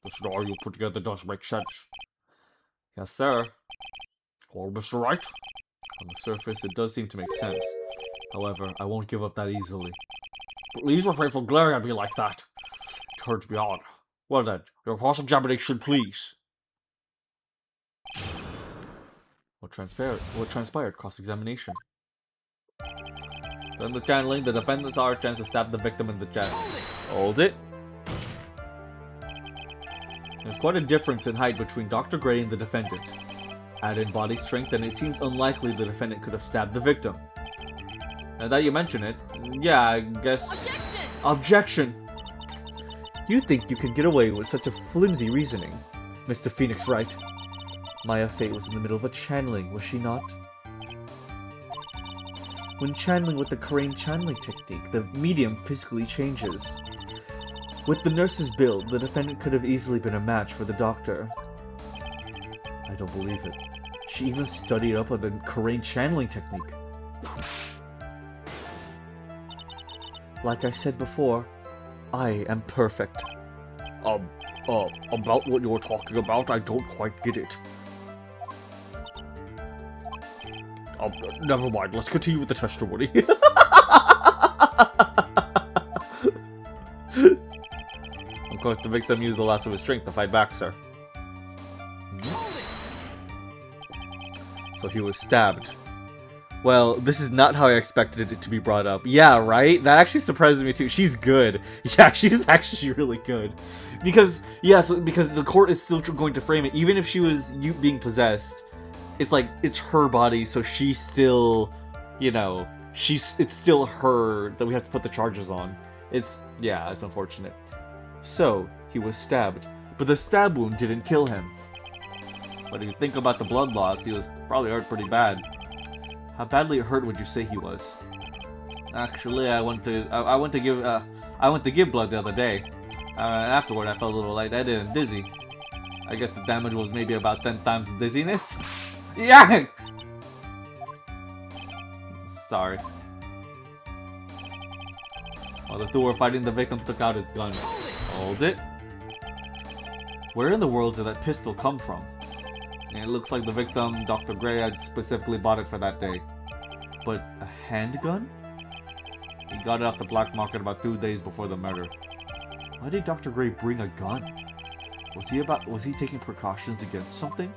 S1: The scenario you put together does make sense. Yes, sir. Well, Mr. Wright? On the surface, it does seem to make sense. However, I won't give up that easily. Please refrain from glaring at me like that. It hurts me on. Well then, your cross-examination, please. What transpired? Cross-examination. During the channeling, the defendant saw her chance to stab the victim in the chest. Hold it. There's quite a difference in height between Dr. Gray and the defendant. Add in body strength, and it seems unlikely the defendant could have stabbed the victim. Now that you mention it, yeah, I guess... Objection! You think you can get away with such a flimsy reasoning, Mr. Phoenix Wright? Maya Fate was in the middle of a channeling, was she not? When channeling with the Crane channeling technique, the medium physically changes. With the nurse's build, the defendant could have easily been a match for the doctor. I don't believe it. She even studied up on the Crane channeling technique. Like I said before, I am perfect. About what you're talking about, I don't quite get it. Never mind, let's continue with the testimony. Of course, the victim used the last of his strength to fight back, sir. So he was stabbed. Well, this is not how I expected it to be brought up. Yeah, right? That actually surprises me too. She's good. Yeah, she's actually really good. Because, yeah, because the court is still going to frame it. Even if she was being possessed, it's like, it's her body, so she's still, you know, it's still her that we have to put the charges on. It's unfortunate. So, he was stabbed. But the stab wound didn't kill him. But if you think about the blood loss, he was probably hurt pretty bad. How badly hurt would you say he was? Actually, I went to give blood the other day. Afterward, I felt a little lightheaded and dizzy. I guess the damage was maybe about 10 times the dizziness. Yeah. Sorry. While the two were fighting, the victim took out his gun. Hold it. Where in the world did that pistol come from? And it looks like the victim, Dr. Gray, had specifically bought it for that day. But a handgun? He got it off the black market about 2 days before the murder. Why did Dr. Gray bring a gun? Was he taking precautions against something?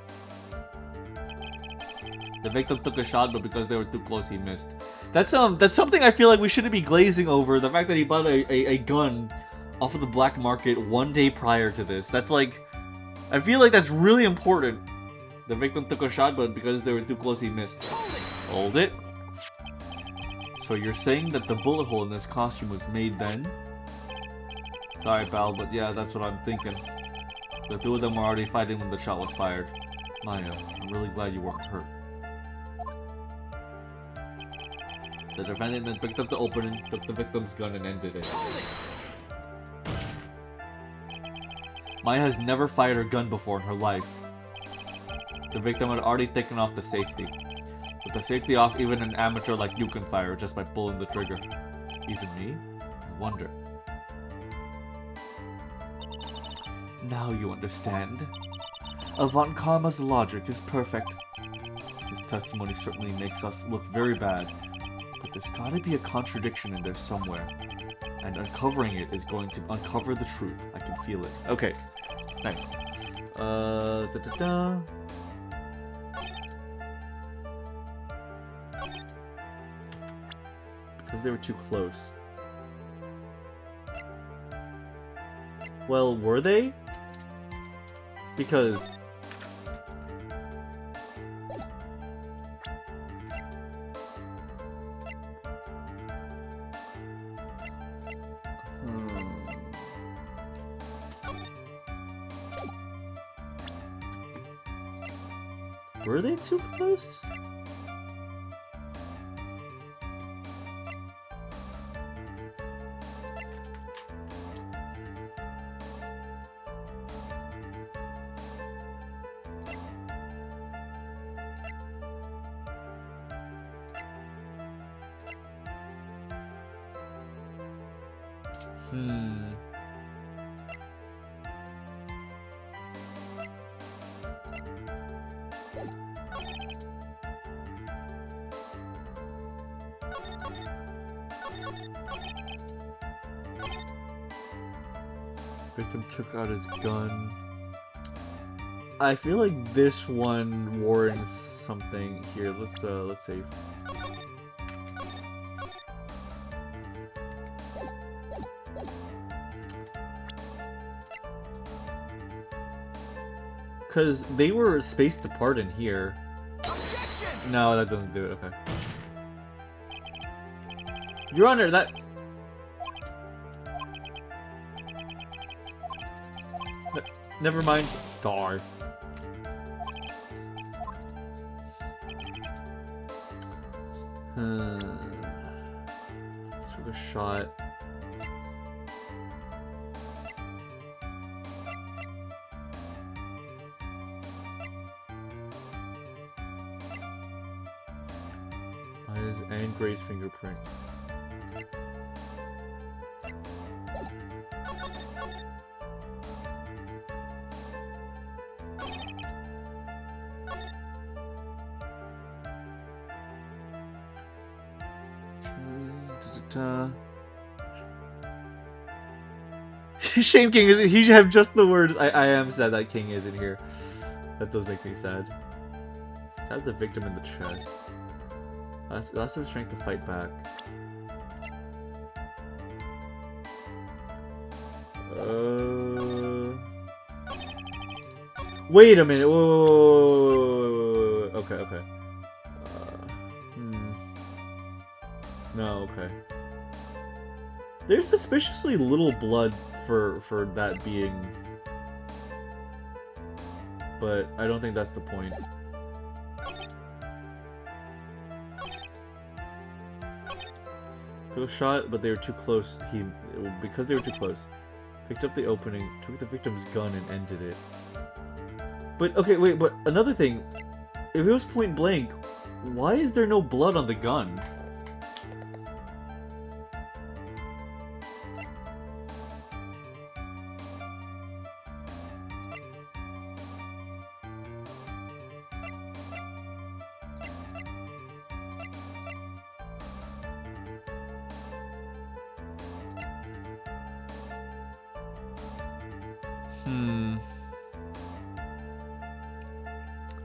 S1: The victim took a shot, but because they were too close, he missed. That's something I feel like we shouldn't be glazing over. The fact that he bought a gun off of the black market 1 day prior to this. That's like, I feel like that's really important. The victim took a shot, but because they were too close, he missed. Hold it. So you're saying that the bullet hole in this costume was made then? Sorry, pal, but yeah, that's what I'm thinking. The two of them were already fighting when the shot was fired. Maya, I'm really glad you weren't hurt. The defendant then picked up the opening, took the victim's gun, and ended it. Maya has never fired her gun before in her life. The victim had already taken off the safety. With the safety off, even an amateur like you can fire just by pulling the trigger. Even me? I wonder. Now you understand. Avant Karma's logic is perfect. His testimony certainly makes us look very bad. But there's gotta be a contradiction in there somewhere. And uncovering it is going to uncover the truth. I can feel it. Okay. Nice. Because they were too close. Well, were they? Because... Were they too close? Victim took out his gun. I feel like this one warrants something here. Let's save. Because they were spaced apart in here. Objection! No, that doesn't do it. Okay. Your Honor, that... Never mind. Dar. Took a shot. Eyes and Gray's fingerprints. Shame King isn't. He should have just the words. I am sad that King isn't here. That does make me sad. Stab the victim in the chest. That's some strength to fight back. Wait a minute. Whoa. Okay. No. Okay. There's suspiciously little blood for that being, but I don't think that's the point. Took a shot, but they were too close. Because they were too close, picked up the opening, took the victim's gun, and ended it. But okay, wait. But another thing, if it was point blank, why is there no blood on the gun?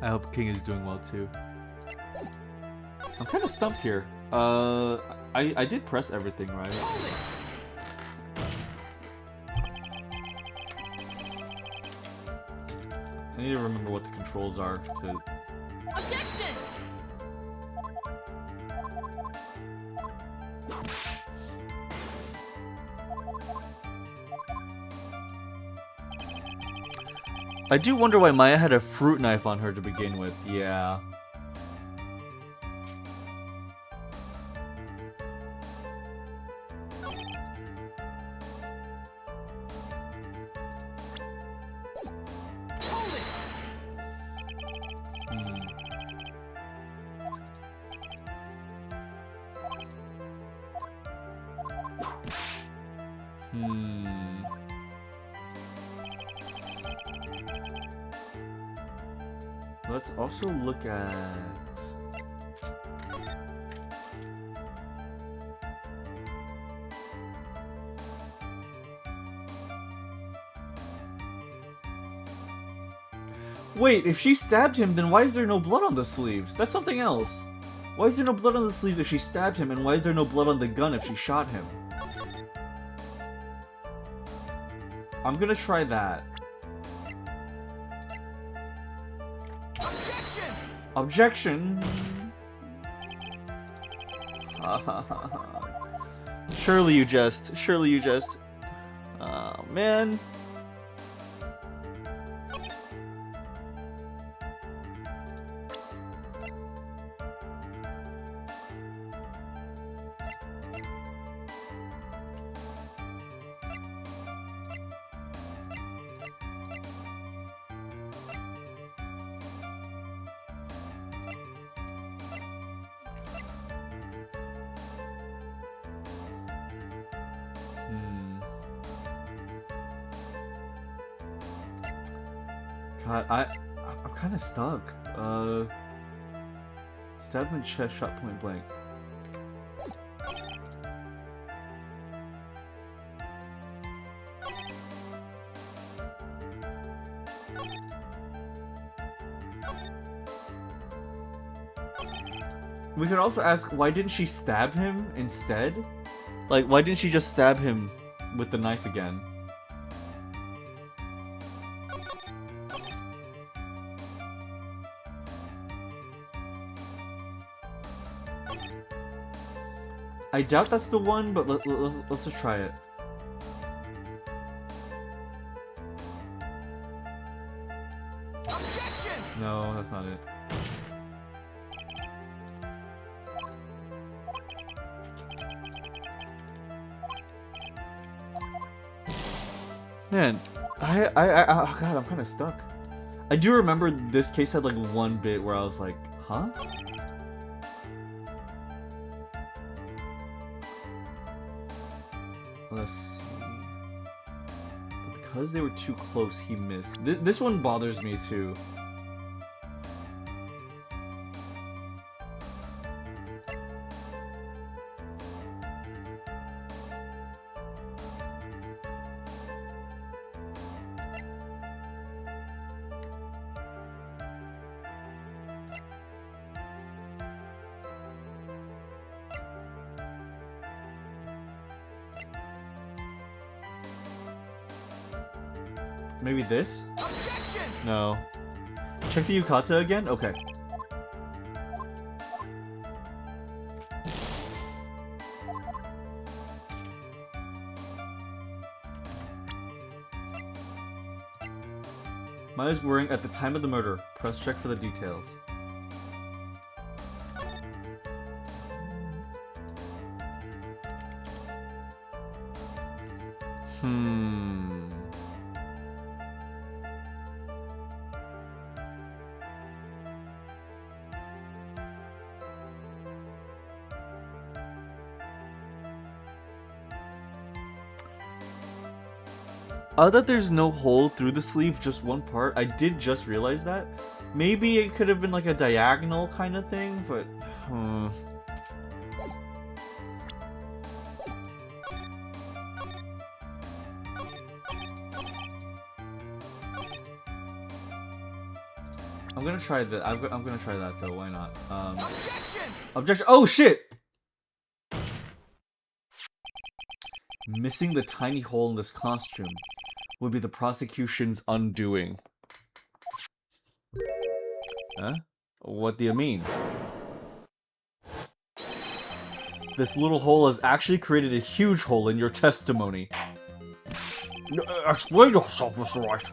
S1: I hope King is doing well too. I'm kind of stumped here. I did press everything, right? I need to remember what the controls are to...
S3: Objection!
S1: I do wonder why Maya had a fruit knife on her to begin with. Yeah. Let's also look at... Wait, if she stabbed him, then why is there no blood on the sleeves? That's something else. Why is there no blood on the sleeves if she stabbed him, and why is there no blood on the gun if she shot him? I'm gonna try that. Objection! Surely you jest. Oh, man. God, I'm kind of stuck. Stabbed in the chest, shot point blank. We could also ask, why didn't she stab him instead? Like, why didn't she just stab him with the knife again? I doubt that's the one, but let's just try it.
S4: Objection!
S1: No, that's not it. Man, oh god, I'm kind of stuck. I do remember this case had like one bit where I was like, huh? Let's see. But because they were too close, he missed. This one bothers me too. Maybe this?
S4: Objection!
S1: No. Check the yukata again? Okay. Maya's wearing at the time of the murder. Press check for the details. That there's no hole through the sleeve, just one part. I did just realize that. Maybe it could have been like a diagonal kind of thing, but... I'm gonna try that. I'm gonna try that though. Why not?
S4: Objection!
S1: Objection! Oh shit! Missing the tiny hole in this costume would be the prosecution's undoing. Huh? What do you mean? This little hole has actually created a huge hole in your testimony. Explain yourself, Mr. Wright.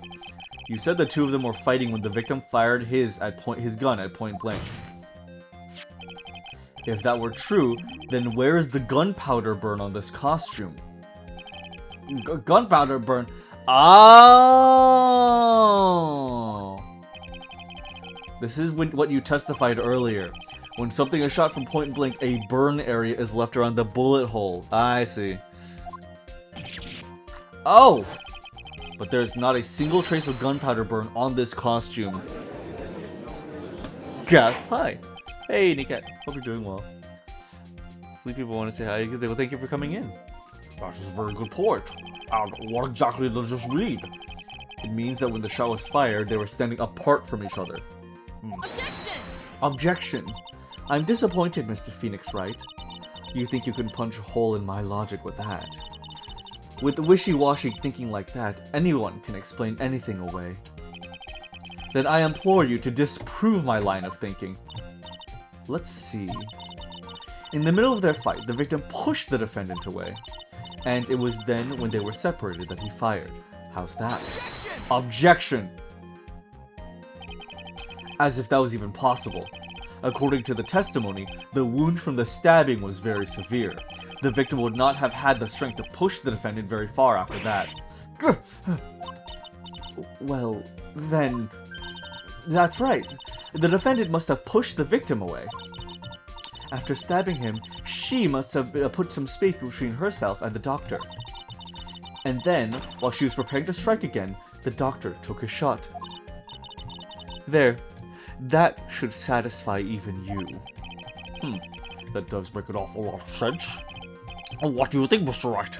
S1: You said the two of them were fighting when the victim fired his gun at point blank. If that were true, then where is the gunpowder burn on this costume? Gunpowder burn? Oh! This is what you testified earlier. When something is shot from point blank, a burn area is left around the bullet hole. I see. Oh! But there's not a single trace of gunpowder burn on this costume. Gasp, hi. Hey, Niket. Hope you're doing well. Sleep people want to say hi. Well, thank you for coming in. That is a very good point. What exactly does this read? It means that when the shot was fired, they were standing apart from each other.
S3: Objection!
S1: Objection. I'm disappointed, Mr. Phoenix Wright. You think you can punch a hole in my logic with that? With wishy-washy thinking like that, anyone can explain anything away. Then I implore you to disprove my line of thinking. Let's see. In the middle of their fight, the victim pushed the defendant away. And it was then, when they were separated, that he fired. How's that? Objection! As if that was even possible. According to the testimony, the wound from the stabbing was very severe. The victim would not have had the strength to push the defendant very far after that. Well, then... That's right. The defendant must have pushed the victim away. After stabbing him, she must have put some space between herself and the doctor. And then, while she was preparing to strike again, the doctor took a shot. There. That should satisfy even you. That does make an awful lot of sense. What do you think, Mr. Wright?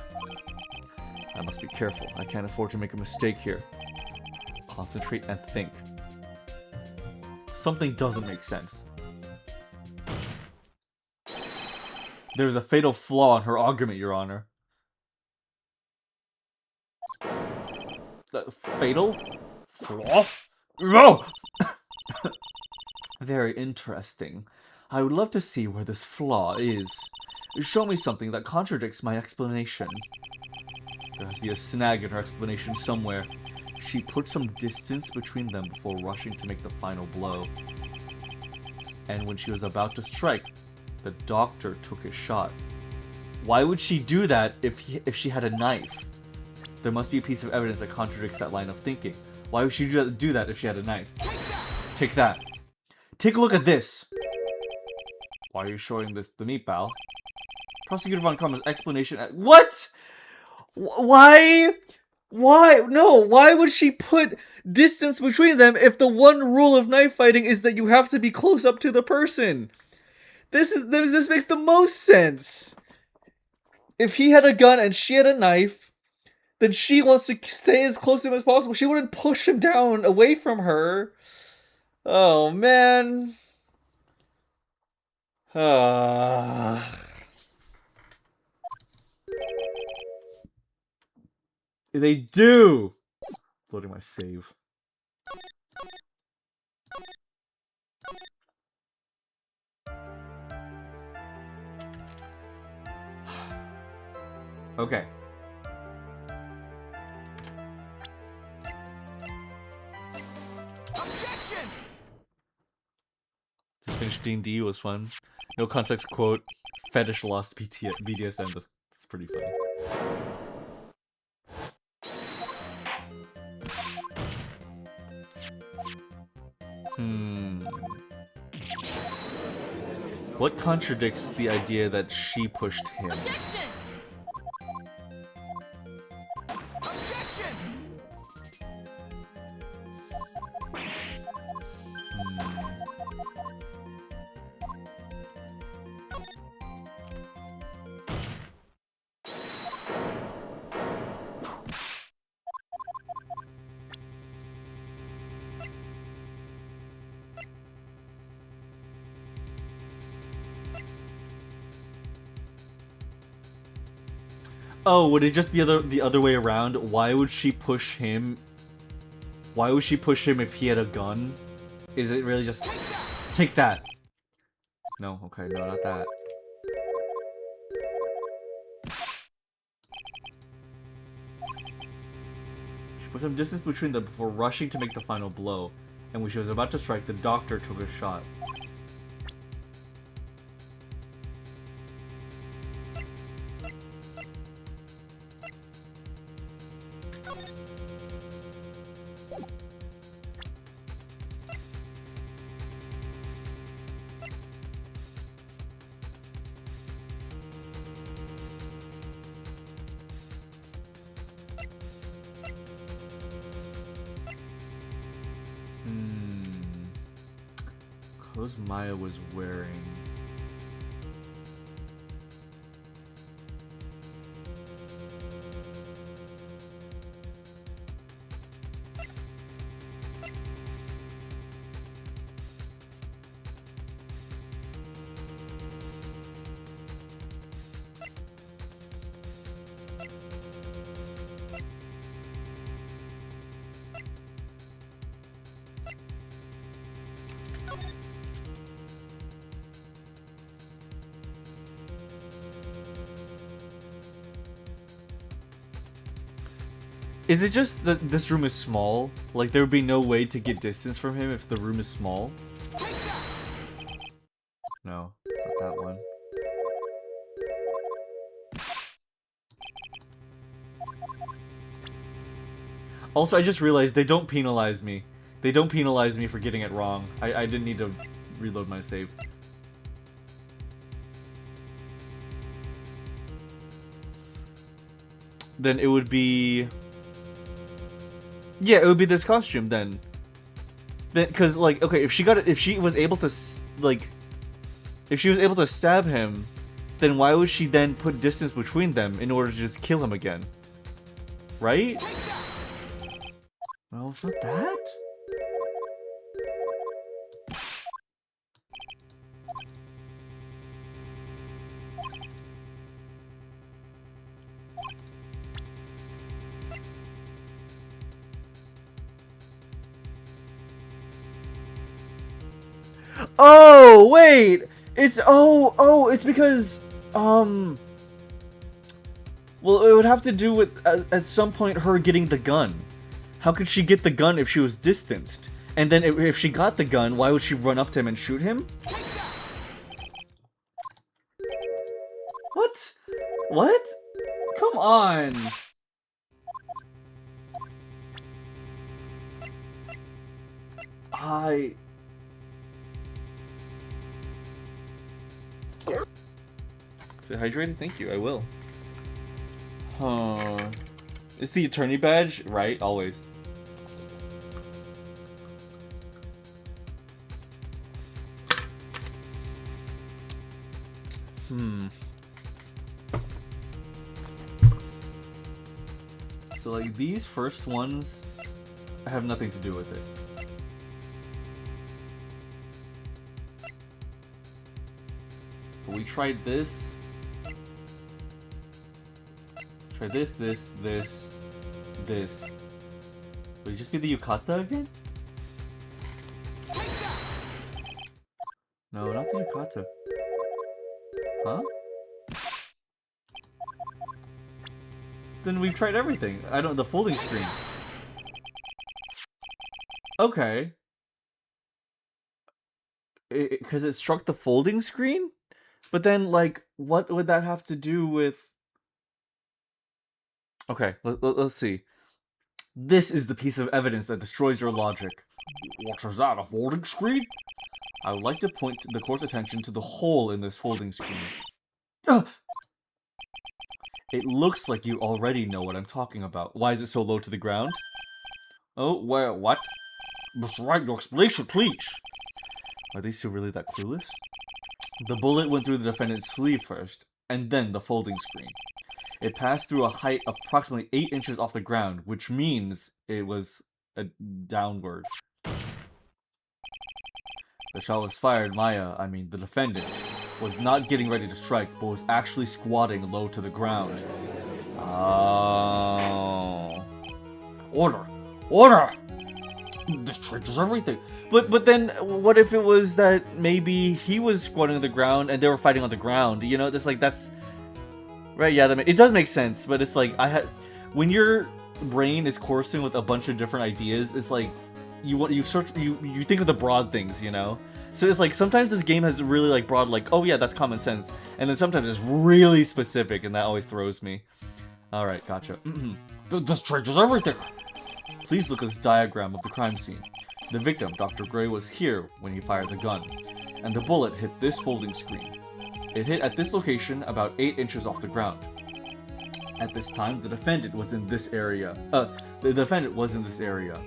S1: I must be careful. I can't afford to make a mistake here. Concentrate and think. Something doesn't make sense. There's a fatal flaw in her argument, Your Honor. Fatal? Flaw? No! Very interesting. I would love to see where this flaw is. Show me something that contradicts my explanation. There has to be a snag in her explanation somewhere. She put some distance between them before rushing to make the final blow. And when she was about to strike, the doctor took his shot. Why would she do that if she had a knife? There must be a piece of evidence that contradicts that line of thinking. Why would she do that if she had a knife? Take that. Take a look at this. Why are you showing this to me, pal? Prosecutor Von Krummer's explanation... What? Why? Why? No, why would she put distance between them if the one rule of knife fighting is that you have to be close up to the person? This makes the most sense. If he had a gun and she had a knife, then she wants to stay as close to him as possible. She wouldn't push him down away from her. Oh, man. They do! Loading my save. Okay.
S4: Objection!
S1: Just finished D&D, was fun. No context quote. Fetish lost BDSM. That's pretty funny. What contradicts the idea that she pushed him?
S3: Objection!
S4: Objection!
S1: Oh, would it just be the other way around? Why would she push him? Why would she push him if he had a gun? Is it really just... Take that! No, okay, no, not that. She put some distance between them before rushing to make the final blow. And when she was about to strike, the doctor took a shot. Clothes Maya was wearing. Is it just that this room is small? Like, there would be no way to get distance from him if the room is small? No, it's not that one. Also, I just realized they don't penalize me. They don't penalize me for getting it wrong. I didn't need to reload my save. Then it would be... Yeah, it would be this costume then. Because, like, okay, if she was able to, like, if she was able to stab him, then why would she then put distance between them in order to just kill him again? Right? No, it's not that. Oh, wait! It's, it's because, well, it would have to do with, at some point, her getting the gun. How could she get the gun if she was distanced? And then if she got the gun, why would she run up to him and shoot him? What? What? Come on! Stay hydrated? Thank you, I will. It's the attorney badge, right? Always. So, like, these first ones have nothing to do with it. But we tried this. Try this. Would it just be the yukata again? No, not the yukata. Huh? Then we've tried everything. The folding screen. Okay. Because it struck the folding screen? But then, like, what would that have to do with... Okay, let's see. This is the piece of evidence that destroys your logic. What is that, a folding screen? I would like to point the court's attention to the hole in this folding screen. Ugh! It looks like you already know what I'm talking about. Why is it so low to the ground? Oh, where, what? Mr. Wright, your explanation, please! Are these two really that clueless? The bullet went through the defendant's sleeve first, and then the folding screen. It passed through a height of approximately 8 inches off the ground, which means it was downward. The shot was fired, the defendant, was not getting ready to strike, but was actually squatting low to the ground. Oh. Order! Order! This changes everything. But then, what if it was that maybe he was squatting on the ground and they were fighting on the ground? You know, that's... Right, yeah, it does make sense, but it's like, when your brain is coursing with a bunch of different ideas, it's like, you think of the broad things, you know? So it's like, sometimes this game has really, like, broad, like, oh yeah, that's common sense. And then sometimes it's really specific, and that always throws me. Alright, gotcha. This changes everything! Please look at this diagram of the crime scene. The victim, Dr. Gray, was here when he fired the gun, and the bullet hit this folding screen. It hit at this location about 8 inches off the ground. At this time, the defendant was in this area. The defendant was in this area.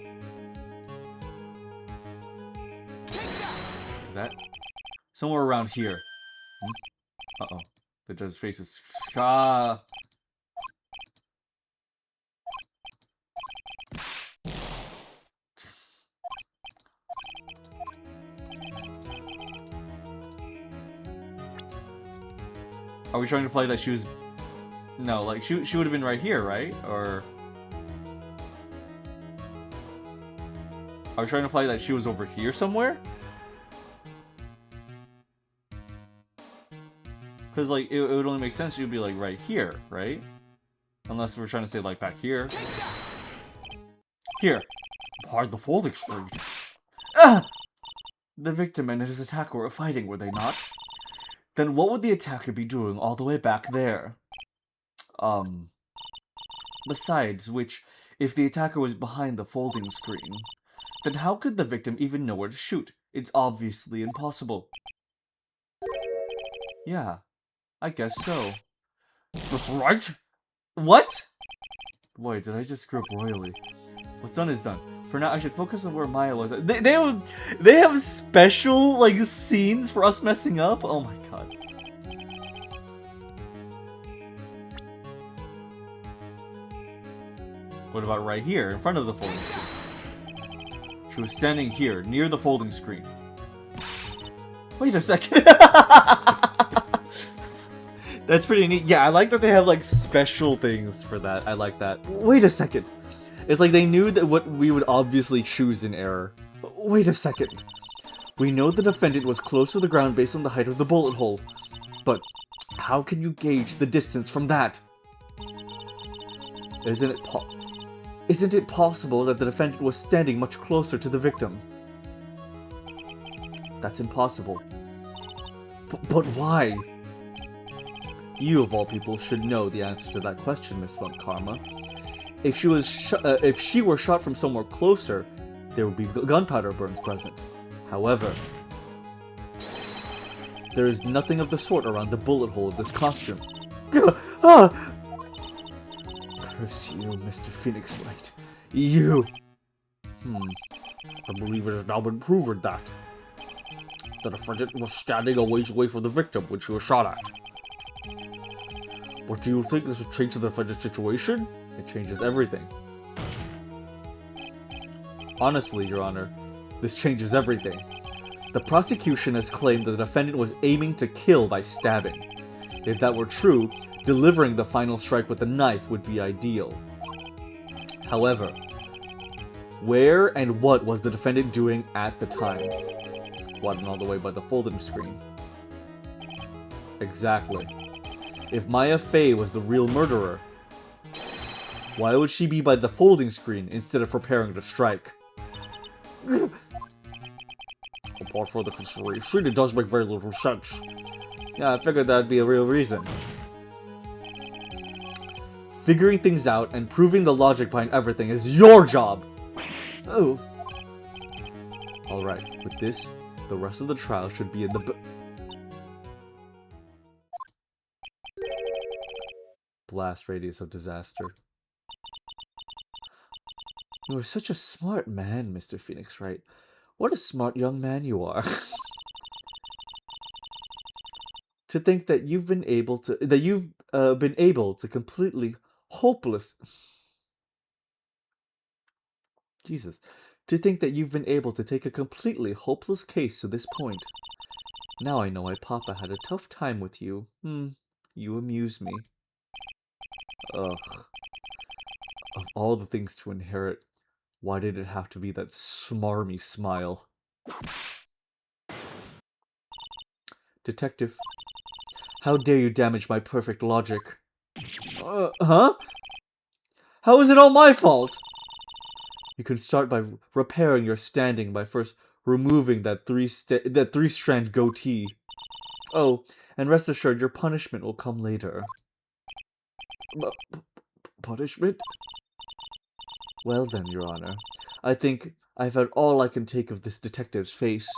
S1: That? Somewhere around here. Uh-oh. The judge's face is... Ah! Are we trying to play that she was... No, like, she would have been right here, right? Or... Are we trying to play that she was over here somewhere? Because, like, it would only make sense she would be, like, right here, right? Unless we're trying to say, like, back here. Here. Hard the folding screen. Ah! The victim and his attacker were fighting, were they not? Then what would the attacker be doing all the way back there? Besides which, if the attacker was behind the folding screen, then how could the victim even know where to shoot? It's obviously impossible. Yeah, I guess so. That's right! What? Boy, did I just screw up royally. What's done is done. For now, I should focus on where Maya was. They have special, like, scenes for us messing up? Oh my god. What about right here, in front of the folding screen? She was standing here, near the folding screen. Wait a second. That's pretty neat. Yeah, I like that they have, like, special things for that. I like that. Wait a second. It's like they knew that what we would obviously choose in error. Wait a second. We know the defendant was close to the ground based on the height of the bullet hole. But how can you gauge the distance from that? Isn't it possible that the defendant was standing much closer to the victim? That's impossible. But why? You, of all people, should know the answer to that question, Miss Von Karma. If she were shot from somewhere closer, there would be gunpowder burns present. However, there is nothing of the sort around the bullet hole of this costume. Ah! Curse you, Mr. Phoenix Wright. You! I believe it has now been proven that the defendant was standing a ways away from the victim when she was shot at. But do you think this would change the defendant's situation? It changes everything. Honestly, Your Honor, this changes everything. The prosecution has claimed that the defendant was aiming to kill by stabbing. If that were true, delivering the final strike with a knife would be ideal. However, where and what was the defendant doing at the time? Squatting all the way by the folding screen. Exactly. If Maya Fey was the real murderer, why would she be by the folding screen instead of preparing to strike? Upon further consideration, it does make very little sense. Yeah, I figured that'd be a real reason. Figuring things out and proving the logic behind everything is your job! Oh. Alright, with this, the rest of the trial should be in the blast radius of disaster. You are such a smart man, Mr. Phoenix Wright. What a smart young man you are. To think that you've been able to completely hopeless. Jesus. To think that you've been able to take a completely hopeless case to this point. Now I know why Papa had a tough time with you. You amuse me. Ugh. Of all the things to inherit, why did it have to be that smarmy smile? Detective, how dare you damage my perfect logic? Huh? How is it all my fault? You can start by repairing your standing by first removing that three-strand goatee. Oh, and rest assured your punishment will come later. Punishment? Well then, Your Honor. I think I've had all I can take of this detective's face.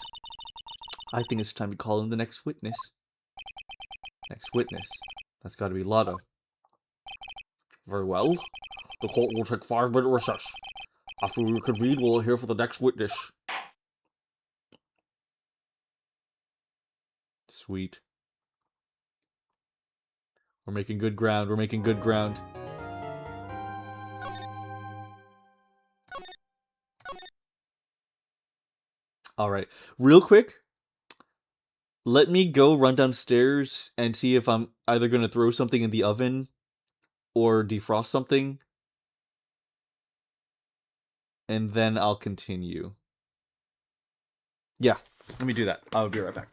S1: I think it's time to call in the next witness. Next witness? That's gotta be Lotta. Very well. The court will take 5-minute recess. After we reconvene, we'll hear for the next witness. Sweet. We're making good ground. We're making good ground. Alright. Real quick. Let me go run downstairs and see if I'm either going to throw something in the oven or defrost something. And then I'll continue. Yeah, let me do that. I'll be right back.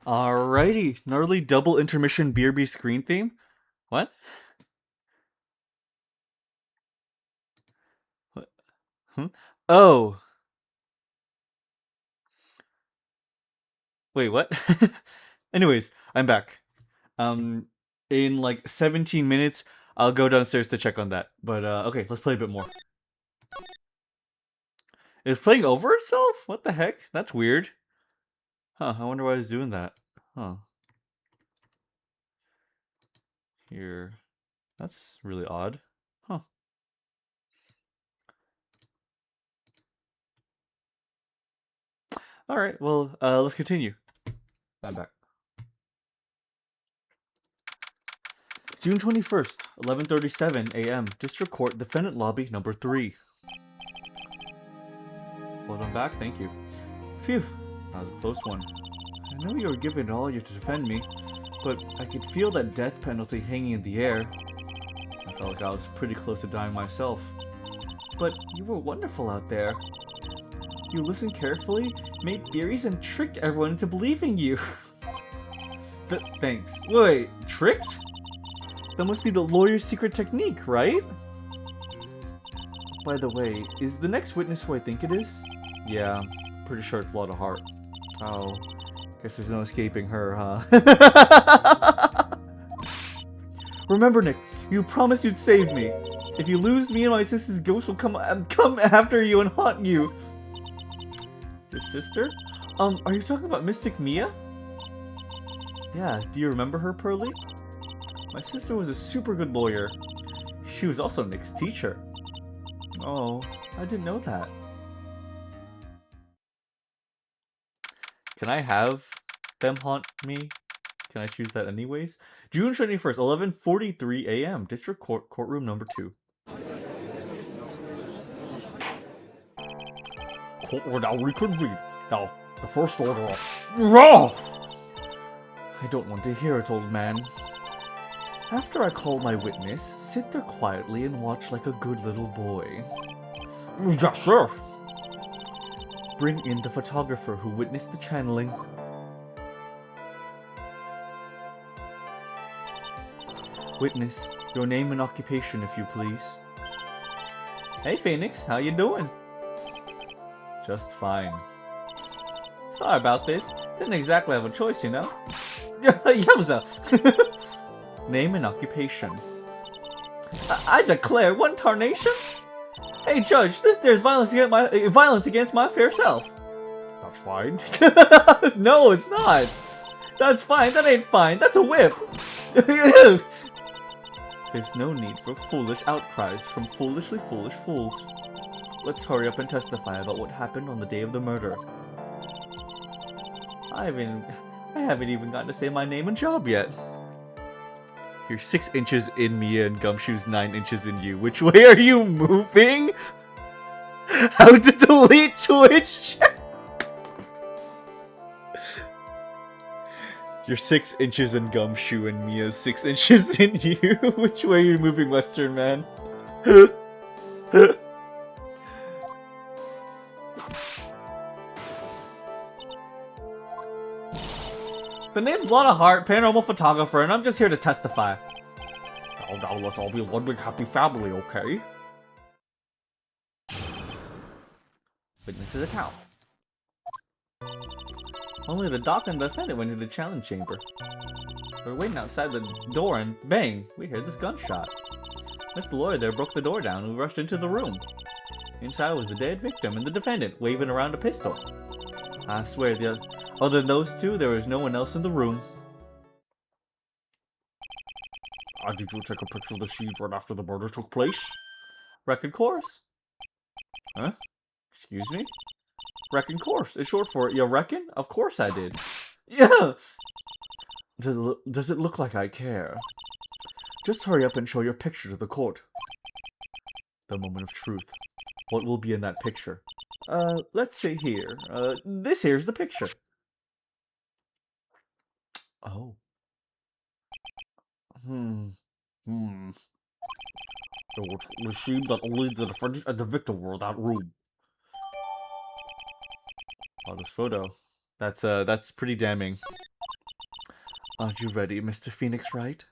S1: Alrighty, gnarly double intermission BRB screen theme. What? What? Oh. Wait, what? Anyways, I'm back. In like 17 minutes, I'll go downstairs to check on that. But okay, let's play a bit more. Is playing over itself? What the heck? That's weird. Huh, I wonder why it's doing that. Huh. Here. That's really odd. Huh. Alright, well, let's continue. I'm back. June 21st, 11:37 a.m. District Court Defendant Lobby number 3. Well done back, thank you. Phew, that was a close one. I know you were giving it all you to defend me, but I could feel that death penalty hanging in the air. I felt like I was pretty close to dying myself. But you were wonderful out there. You listened carefully, made theories, and tricked everyone into believing you. Thanks. Wait, tricked? That must be the lawyer's secret technique, right? By the way, is the next witness who I think it is? Yeah, pretty sure it's Lotta Hart. Oh, guess there's no escaping her, huh? Remember, Nick, you promised you'd save me. If you lose, me and my sister's ghost will come after you and haunt you. Your sister? Are you talking about Mystic Mia? Yeah, do you remember her, Pearly? My sister was a super good lawyer. She was also Nick's teacher. Oh, I didn't know that. Can I have them haunt me? Can I choose that anyways? June 21st, 11:43 a.m. District Court, courtroom number 2. Court will now reconvene. Now, the first order of... Raw! I don't want to hear it, old man. After I call my witness, sit there quietly and watch like a good little boy. Yes, sir! Bring in the photographer who witnessed the channeling. Witness, your name and occupation, if you please. Hey, Phoenix, how you doing? Just fine. Sorry about this. Didn't exactly have a choice, you know? Yowza! Name and occupation. I declare one tarnation? Hey, Judge, there's violence against my fair self. That's fine. No, it's not. That's fine. That ain't fine. That's a whip. There's no need for foolish outcries from foolishly foolish fools. Let's hurry up and testify about what happened on the day of the murder. I haven't even gotten to say my name and job yet. You're 6 inches in Mia and Gumshoe's 9 inches in you. Which way are you moving? How to delete Twitch chat? You're 6 inches in Gumshoe and Mia's 6 inches in you. Which way are you moving, Western man? The name's Lotta Hart, paranormal photographer, and I'm just here to testify. Now let's all be one big happy family, okay? Witness's account. Only the doc and the defendant went into the challenge chamber. We were waiting outside the door and bang, we heard this gunshot. Mr. Lawyer there broke the door down and we rushed into the room. Inside was the dead victim and the defendant, waving around a pistol. I swear, other than those two, there was no one else in the room. Did you take a picture of the sheet right after the murder took place? Reckon course. Huh? Excuse me? Reckon course. It's short for, you reckon? Of course I did. Yeah! Does it look like I care? Just hurry up and show your picture to the court. The moment of truth. What will be in that picture? Let's see here. This here's the picture. Oh. It would seem that only the defendant and the victim were in that room. Oh, this photo. That's pretty damning. Aren't you ready, Mr. Phoenix Wright?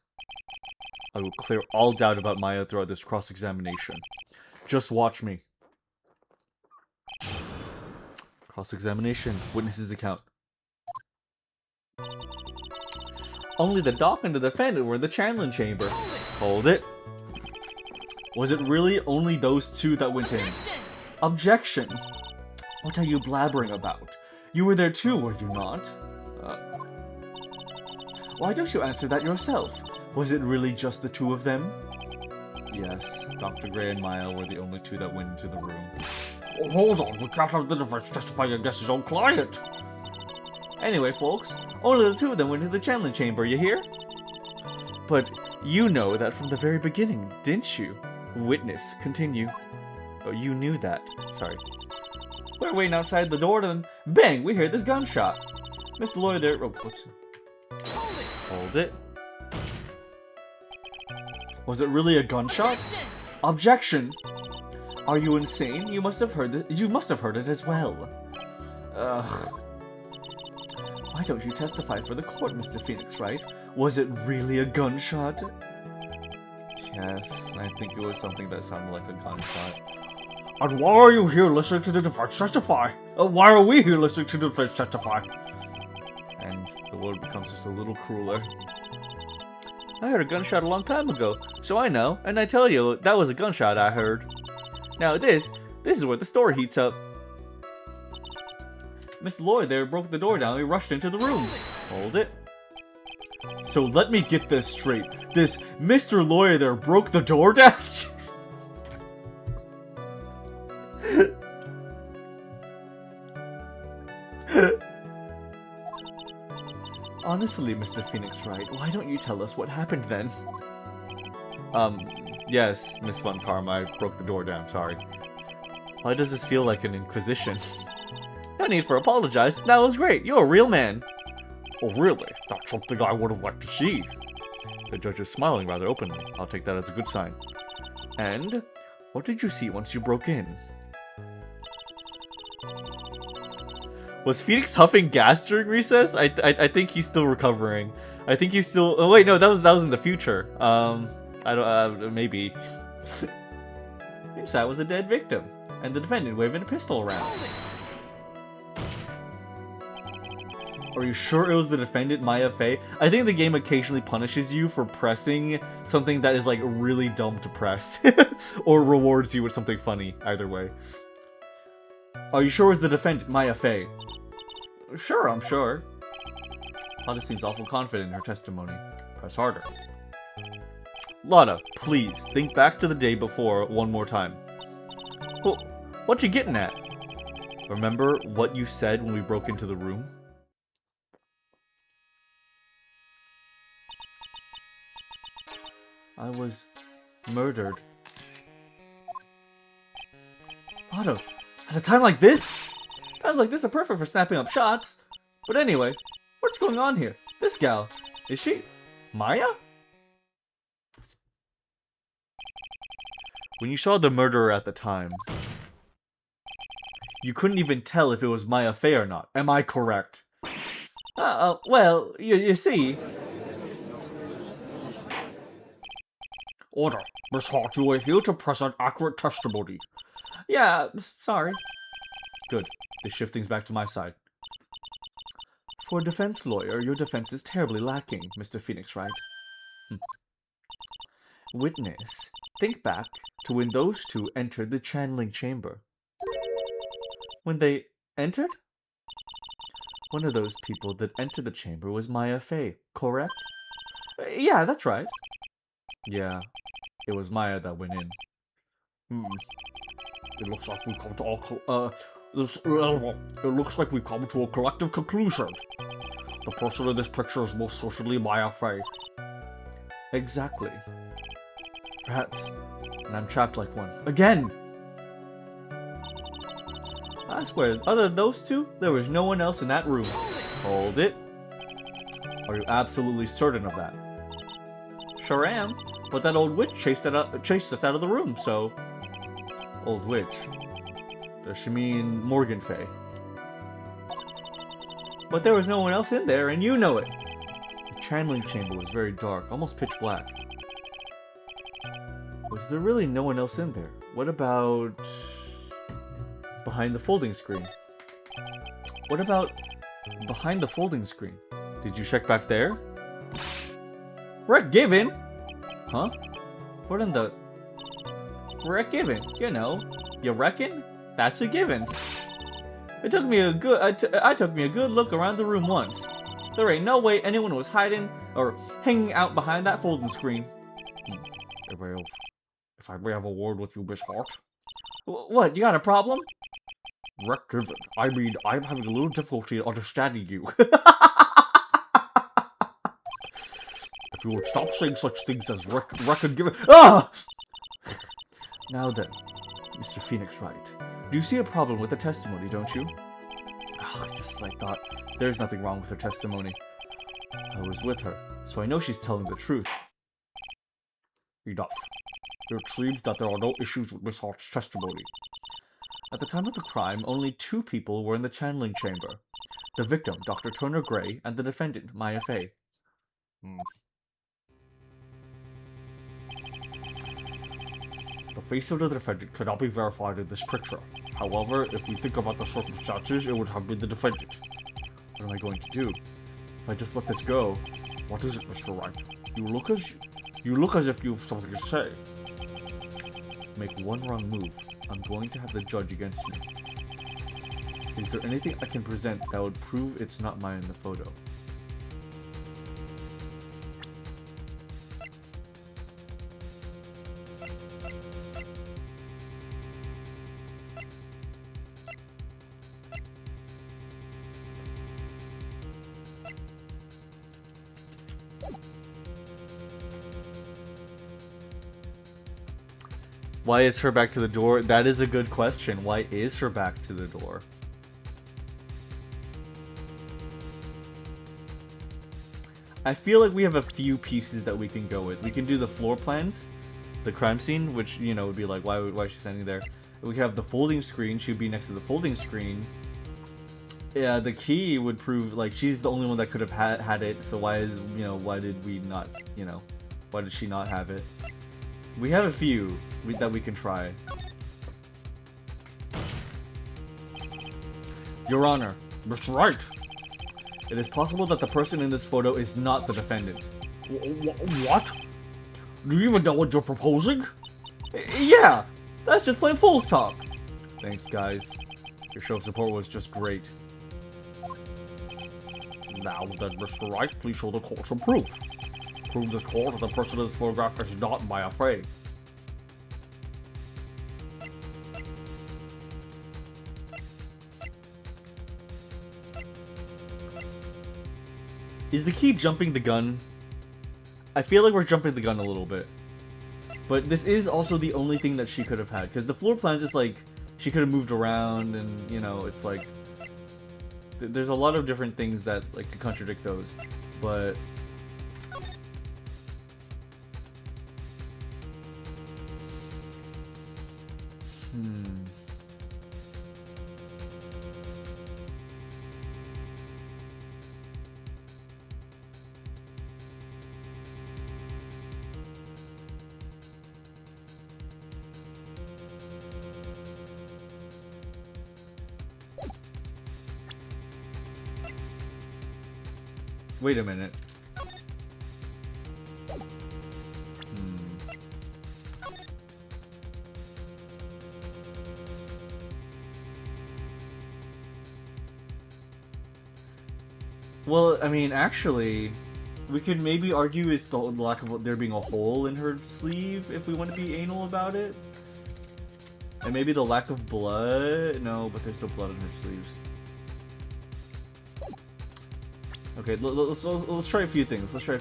S1: I will clear all doubt about Maya throughout this cross-examination. Just watch me. Cross-examination. Witness's account. Only the doc and the defendant were in the challenge chamber. Hold it. Was it really only those two that went in? Objection! What are you blabbering about? You were there too, were you not? Why don't you answer that yourself? Was it really just the two of them? Yes, Dr. Gray and Maya were the only two that went into the room. Oh, hold on, we can't have the defense testify against his own client! Anyway, folks, only the two of them went into the challenge chamber, you hear? But you know that from the very beginning, didn't you? Witness, continue. Oh, you knew that. Sorry. We're waiting outside the door, and bang! We hear this gunshot. Mr. Lawyer there. Oh, whoops. Hold it. Was it really a gunshot? Objection! Are you insane? You must have heard it. You must have heard it as well. Why don't you testify for the court, Mr. Phoenix Wright? Was it really a gunshot? Yes, I think it was something that sounded like a gunshot. And why are you here listening to the defense testify? Why are we here listening to the defense testify? And the world becomes just a little crueler. I heard a gunshot a long time ago, so I know, and I tell you, that was a gunshot I heard. Now this is where the story heats up. Mr. Lloyd there broke the door down and we rushed into the room. Hold it. So let me get this straight. This Mr. Lawyer there broke the door down? Honestly, Mr. Phoenix Wright, why don't you tell us what happened then? Yes, Miss Von Karma, I broke the door down, sorry. Why does this feel like an inquisition? No need for apologize, that was great, you're a real man. Oh really? That's something I would have liked to see. The judge is smiling rather openly, I'll take that as a good sign. And, what did you see once you broke in? Was Phoenix huffing gas during recess? I think he's still recovering. I think he's still. Oh wait, no, that was in the future. I don't. Maybe. Inside was a dead victim, and the defendant waving a pistol around. Are you sure it was the defendant, Maya Fey? I think the game occasionally punishes you for pressing something that is like really dumb to press, or rewards you with something funny. Either way. Are you sure it was the defendant, Maya Fey? Sure, I'm sure. Lotta seems awful confident in her testimony. Press harder. Lotta, please, think back to the day before one more time. Well, what you getting at? Remember what you said when we broke into the room? I was murdered. Lotta, at a time like this? Times like this are perfect for snapping up shots. But anyway, what's going on here? This gal, is she Maya? When you saw the murderer at the time, you couldn't even tell if it was Maya Fey or not. Am I correct? Well, you see. Order. Miss Hart, you are here to present accurate testimony. Yeah, sorry. Good. This shift things back to my side. For a defense lawyer, your defense is terribly lacking, Mr. Phoenix Wright. Witness, think back to when those two entered the channeling chamber. When they entered? One of those people that entered the chamber was Maya Fey, correct? Yeah, that's right. Yeah, it was Maya that went in. It looks like we come to it looks like we come to a collective conclusion. The person in this picture is most certainly Maya Fey. Exactly. Rats. And I'm trapped like one. Again! I swear, other than those two, there was no one else in that room. Hold it. Are you absolutely certain of that? Sure am. But that old witch chased us out of the room, so... Old witch. Does she mean Morgan Fey? But there was no one else in there, and you know it. The channeling chamber was very dark, almost pitch black. Was there really no one else in there? What about behind the folding screen? What about behind the folding screen? Did you check back there? Rick Given? Huh? What in the... Rick Given, you know. You reckon? That's a given. It took me a good... I took me a good look around the room once. There ain't no way anyone was hiding or hanging out behind that folding screen. If I may have a word with you, Miss Hart. What, you got a problem? Rick Given. I mean, I'm having a little difficulty understanding you. If you would stop saying such things as Rick Given. Ah! Now then, Mr. Phoenix Wright. Do you see a problem with the testimony, don't you? Oh, I thought, there's nothing wrong with her testimony. I was with her, so I know she's telling the truth. Enough. It seems that there are no issues with Miss Hart's testimony. At the time of the crime, only 2 people were in the channeling chamber. The victim, Dr. Turner Gray, and the defendant, Maya Fey. The face of the defendant cannot be verified in this picture. However, if we think about the circumstances, it would have been the defendant. What am I going to do? If I just let this go... What is it, Mr. Wright? You look as if you have something to say. Make one wrong move. I'm going to have the judge against me. Is there anything I can present that would prove it's not mine in the photo? Why is her back to the door? That is a good question. Why is her back to the door? I feel like we have a few pieces that we can go with. We can do the floor plans, the crime scene, which, you know, would be like, why is she standing there? We have the folding screen. She would be next to the folding screen. Yeah, the key would prove, like, she's the only one that could have had it, so why did we not, why did she not have it? We have a few that we can try. Your Honor, Mr. Wright, it is possible that the person in this photo is not the defendant. What? Do you even know what you're proposing? Yeah, that's just plain fool's talk. Thanks, guys. Your show of support was just great. Now then, Mr. Wright, please show the court some proof. Prove this court that the person in this photograph is not Maya Fey. Is the key jumping the gun? I feel like we're jumping the gun a little bit. But this is also the only thing that she could have had. Because the floor plans is like, she could have moved around and, it's like... There's a lot of different things that, like, could contradict those. But... Wait a minute. Well, I mean, actually, we could maybe argue it's the lack of there being a hole in her sleeve if we want to be anal about it. And maybe the lack of blood. No, but there's still blood in her sleeves. Okay, let's try a few things. Let's try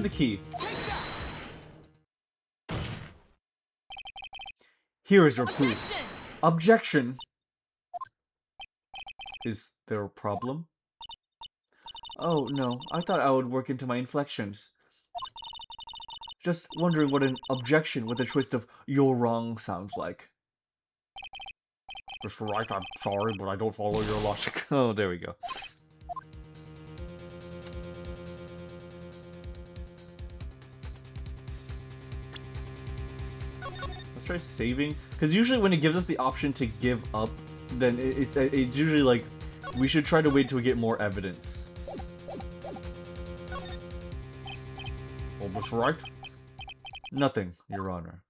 S1: the key. Here is your proof. Objection! Is there a problem? Oh, no. I thought I would work into my inflections. Just wondering what an objection with a twist of "you're wrong" sounds like. Mr. Right, I'm sorry, but I don't follow your logic. Oh, there we go. Let's try saving, because usually when it gives us the option to give up, then it's usually like we should try to wait till we get more evidence. Almost right. Nothing, Your Honor.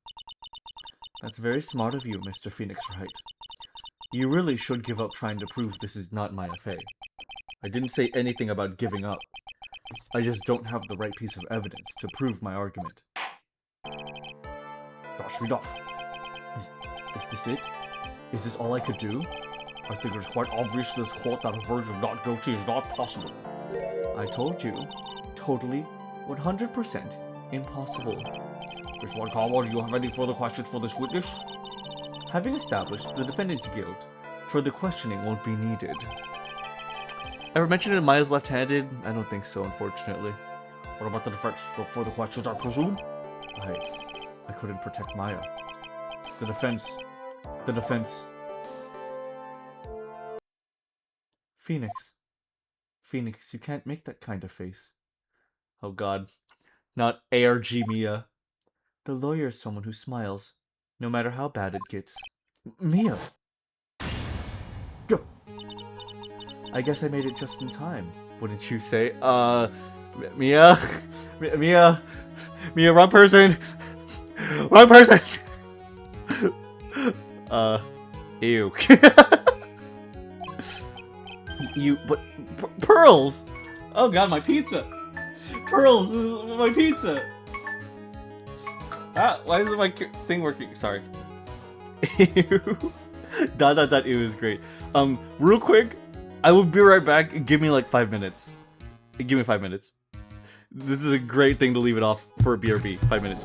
S1: That's very smart of you, Mr. Phoenix Wright. You really should give up trying to prove this is not my affair. I didn't say anything about giving up. I just don't have the right piece of evidence to prove my argument. Gosh, read off. Is this it? Is this all I could do? I think it's quite obvious to this court that a verdict of not guilty is not possible. I told you. Totally, 100% impossible. Ms. Wankawa, do you have any further questions for this witness? Having established the defendant's guilt, further questioning won't be needed. Ever mentioned in Maya's left-handed? I don't think so, unfortunately. What about the defense? No further questions, I presume? I couldn't protect Maya. The defense. Phoenix. Phoenix, you can't make that kind of face. Oh god. Not ARG Mia. The lawyer is someone who smiles, no matter how bad it gets. Mia! Go! I guess I made it just in time. Wouldn't you say? Mia? Mia, wrong person! Wrong person! Ew. But pearls! Oh god, my pizza! Pearls, my pizza! Ah, why isn't my thing working? Sorry. Ew. Ew is great. Real quick, I will be right back. Give me like 5 minutes. Give me 5 minutes. This is a great thing to leave it off for a BRB. 5 minutes.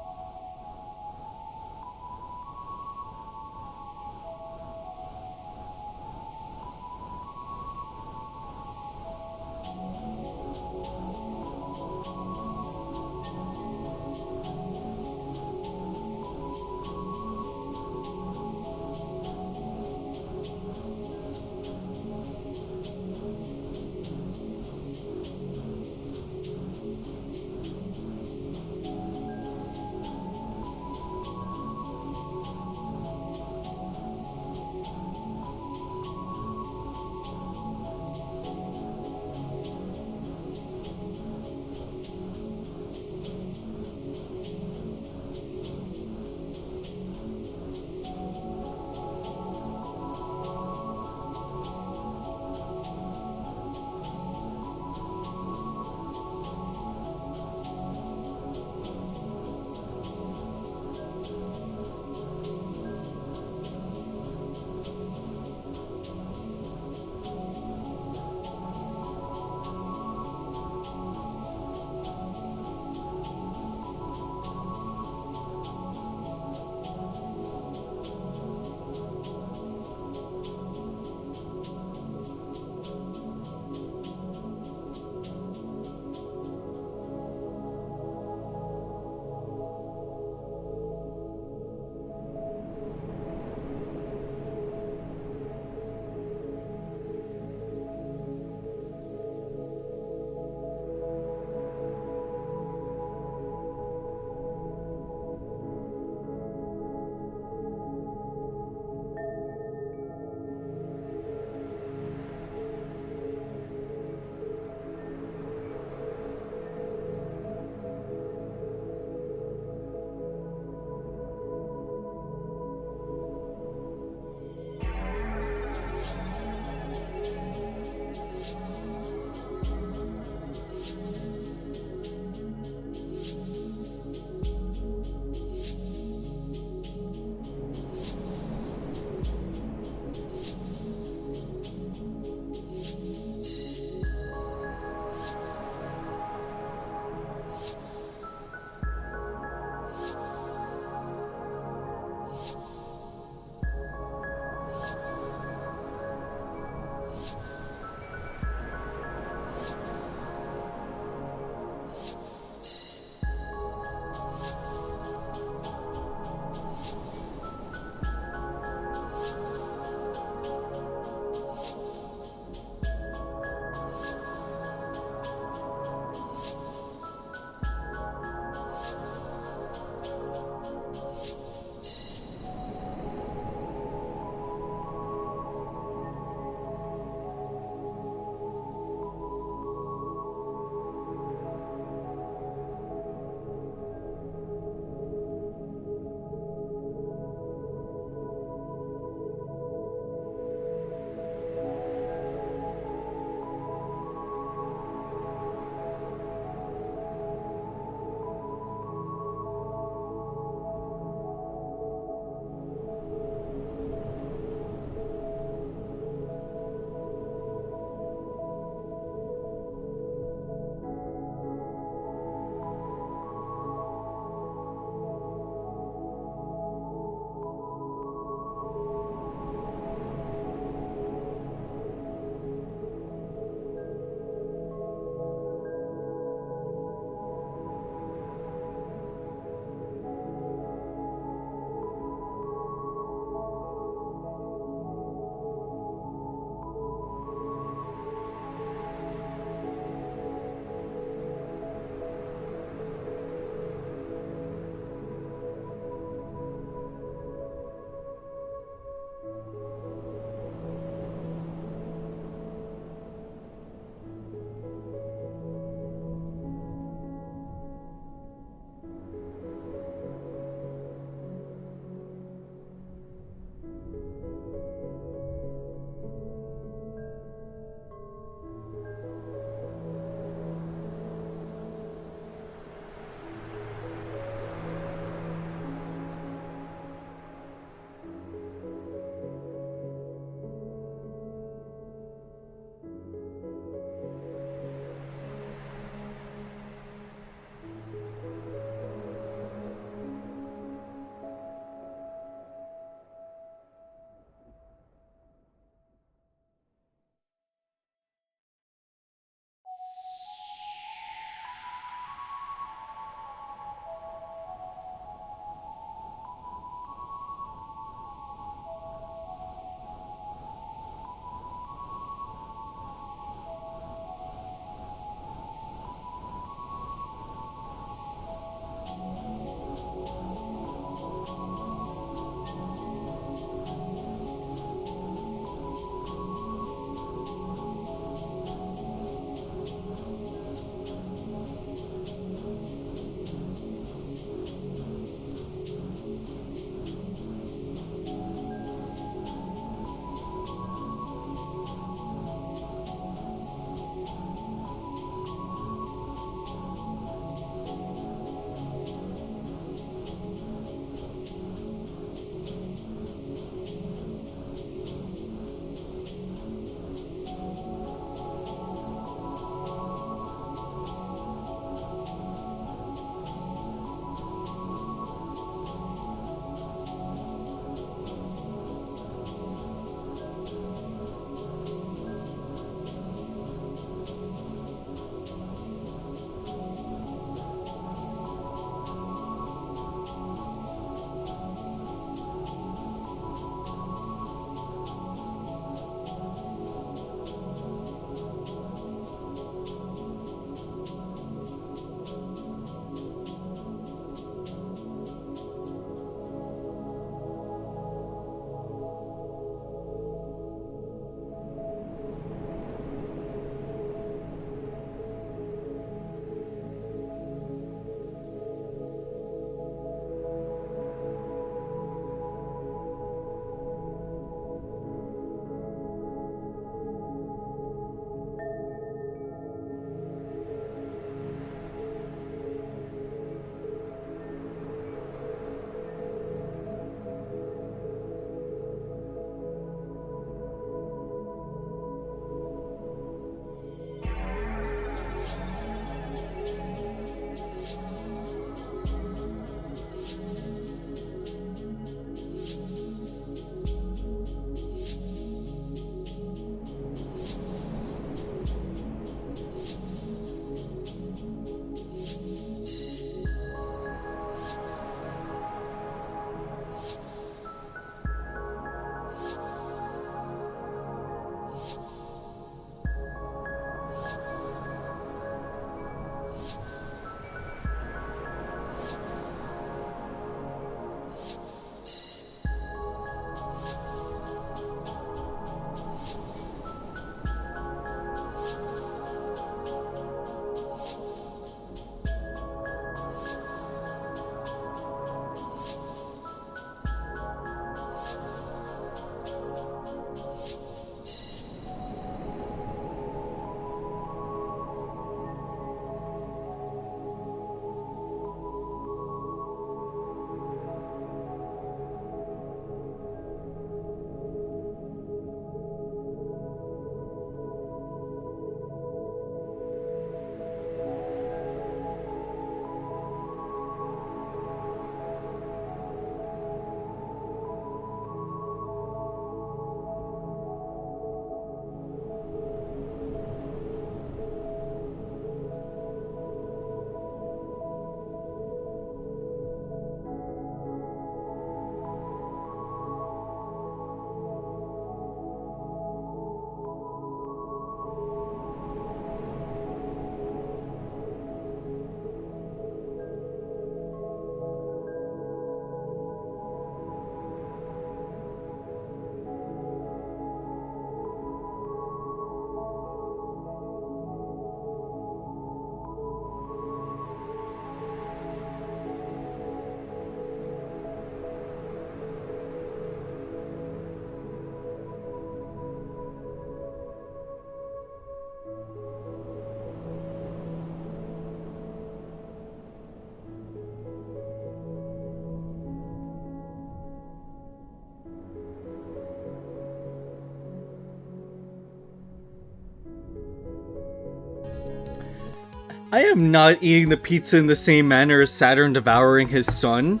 S1: I am not eating the pizza in the same manner as Saturn devouring his son.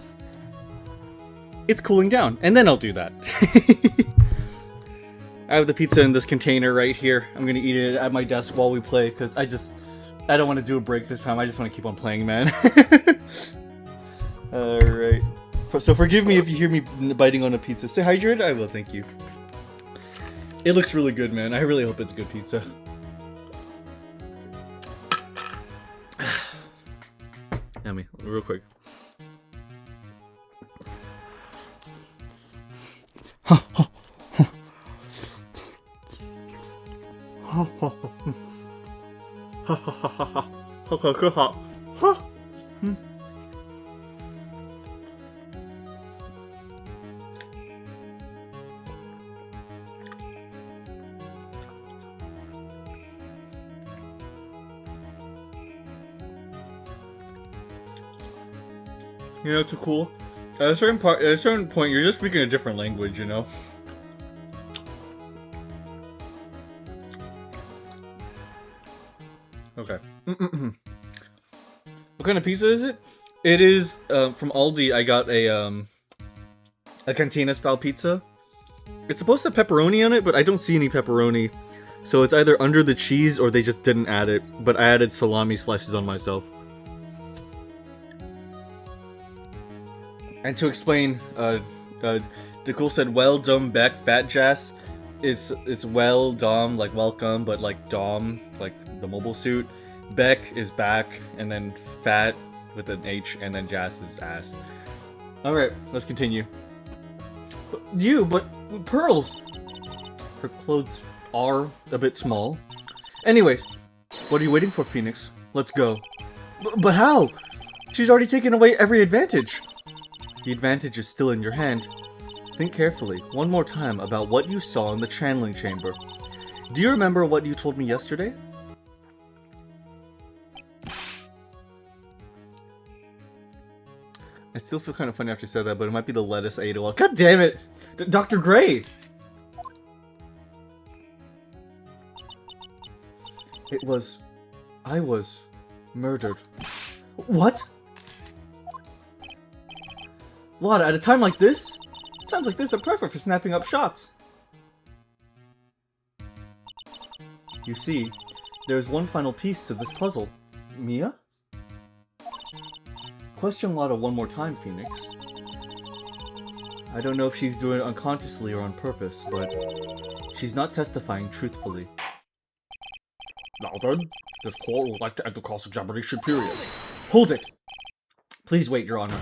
S1: It's cooling down, and then I'll do that. I have the pizza in this container right here. I'm gonna eat it at my desk while we play, because I don't want to do a break this time. I just want to keep on playing, man. Alright. So forgive me if you hear me biting on a pizza. Stay hydrated? I will, thank you. It looks really good, man. I really hope it's good pizza. Yummy. Real quick. You know, it's cool. At a certain point, you're just speaking a different language, you know. Okay. What kind of pizza is it? It is from Aldi. I got a cantina style pizza. It's supposed to have pepperoni on it, but I don't see any pepperoni. So it's either under the cheese or they just didn't add it. But I added salami slices on myself. And to explain, Decul said, "Well, dom Beck, fat jazz." It's well, dom, like welcome, but like dom, like the mobile suit. Beck is back, and then fat with an H, and then jazz is ass. Alright, let's continue. But Pearls! Her clothes are a bit small. Anyways, what are you waiting for, Phoenix? Let's go. But how? She's already taken away every advantage. The advantage is still in your hand. Think carefully, one more time, about what you saw in the channeling chamber. Do you remember what you told me yesterday? I still feel kind of funny after I said that, but it might be the lettuce I ate a while. God damn it! Dr. Gray! I was murdered. What? What, at a time like this? Sounds like this are perfect for snapping up shots. You see, there's one final piece to this puzzle. Mia? Question Lotta one more time, Phoenix. I don't know if she's doing it unconsciously or on purpose, but she's not testifying truthfully. Now then, this court would like to end the cross-examination period. Hold it! Please wait, Your Honor.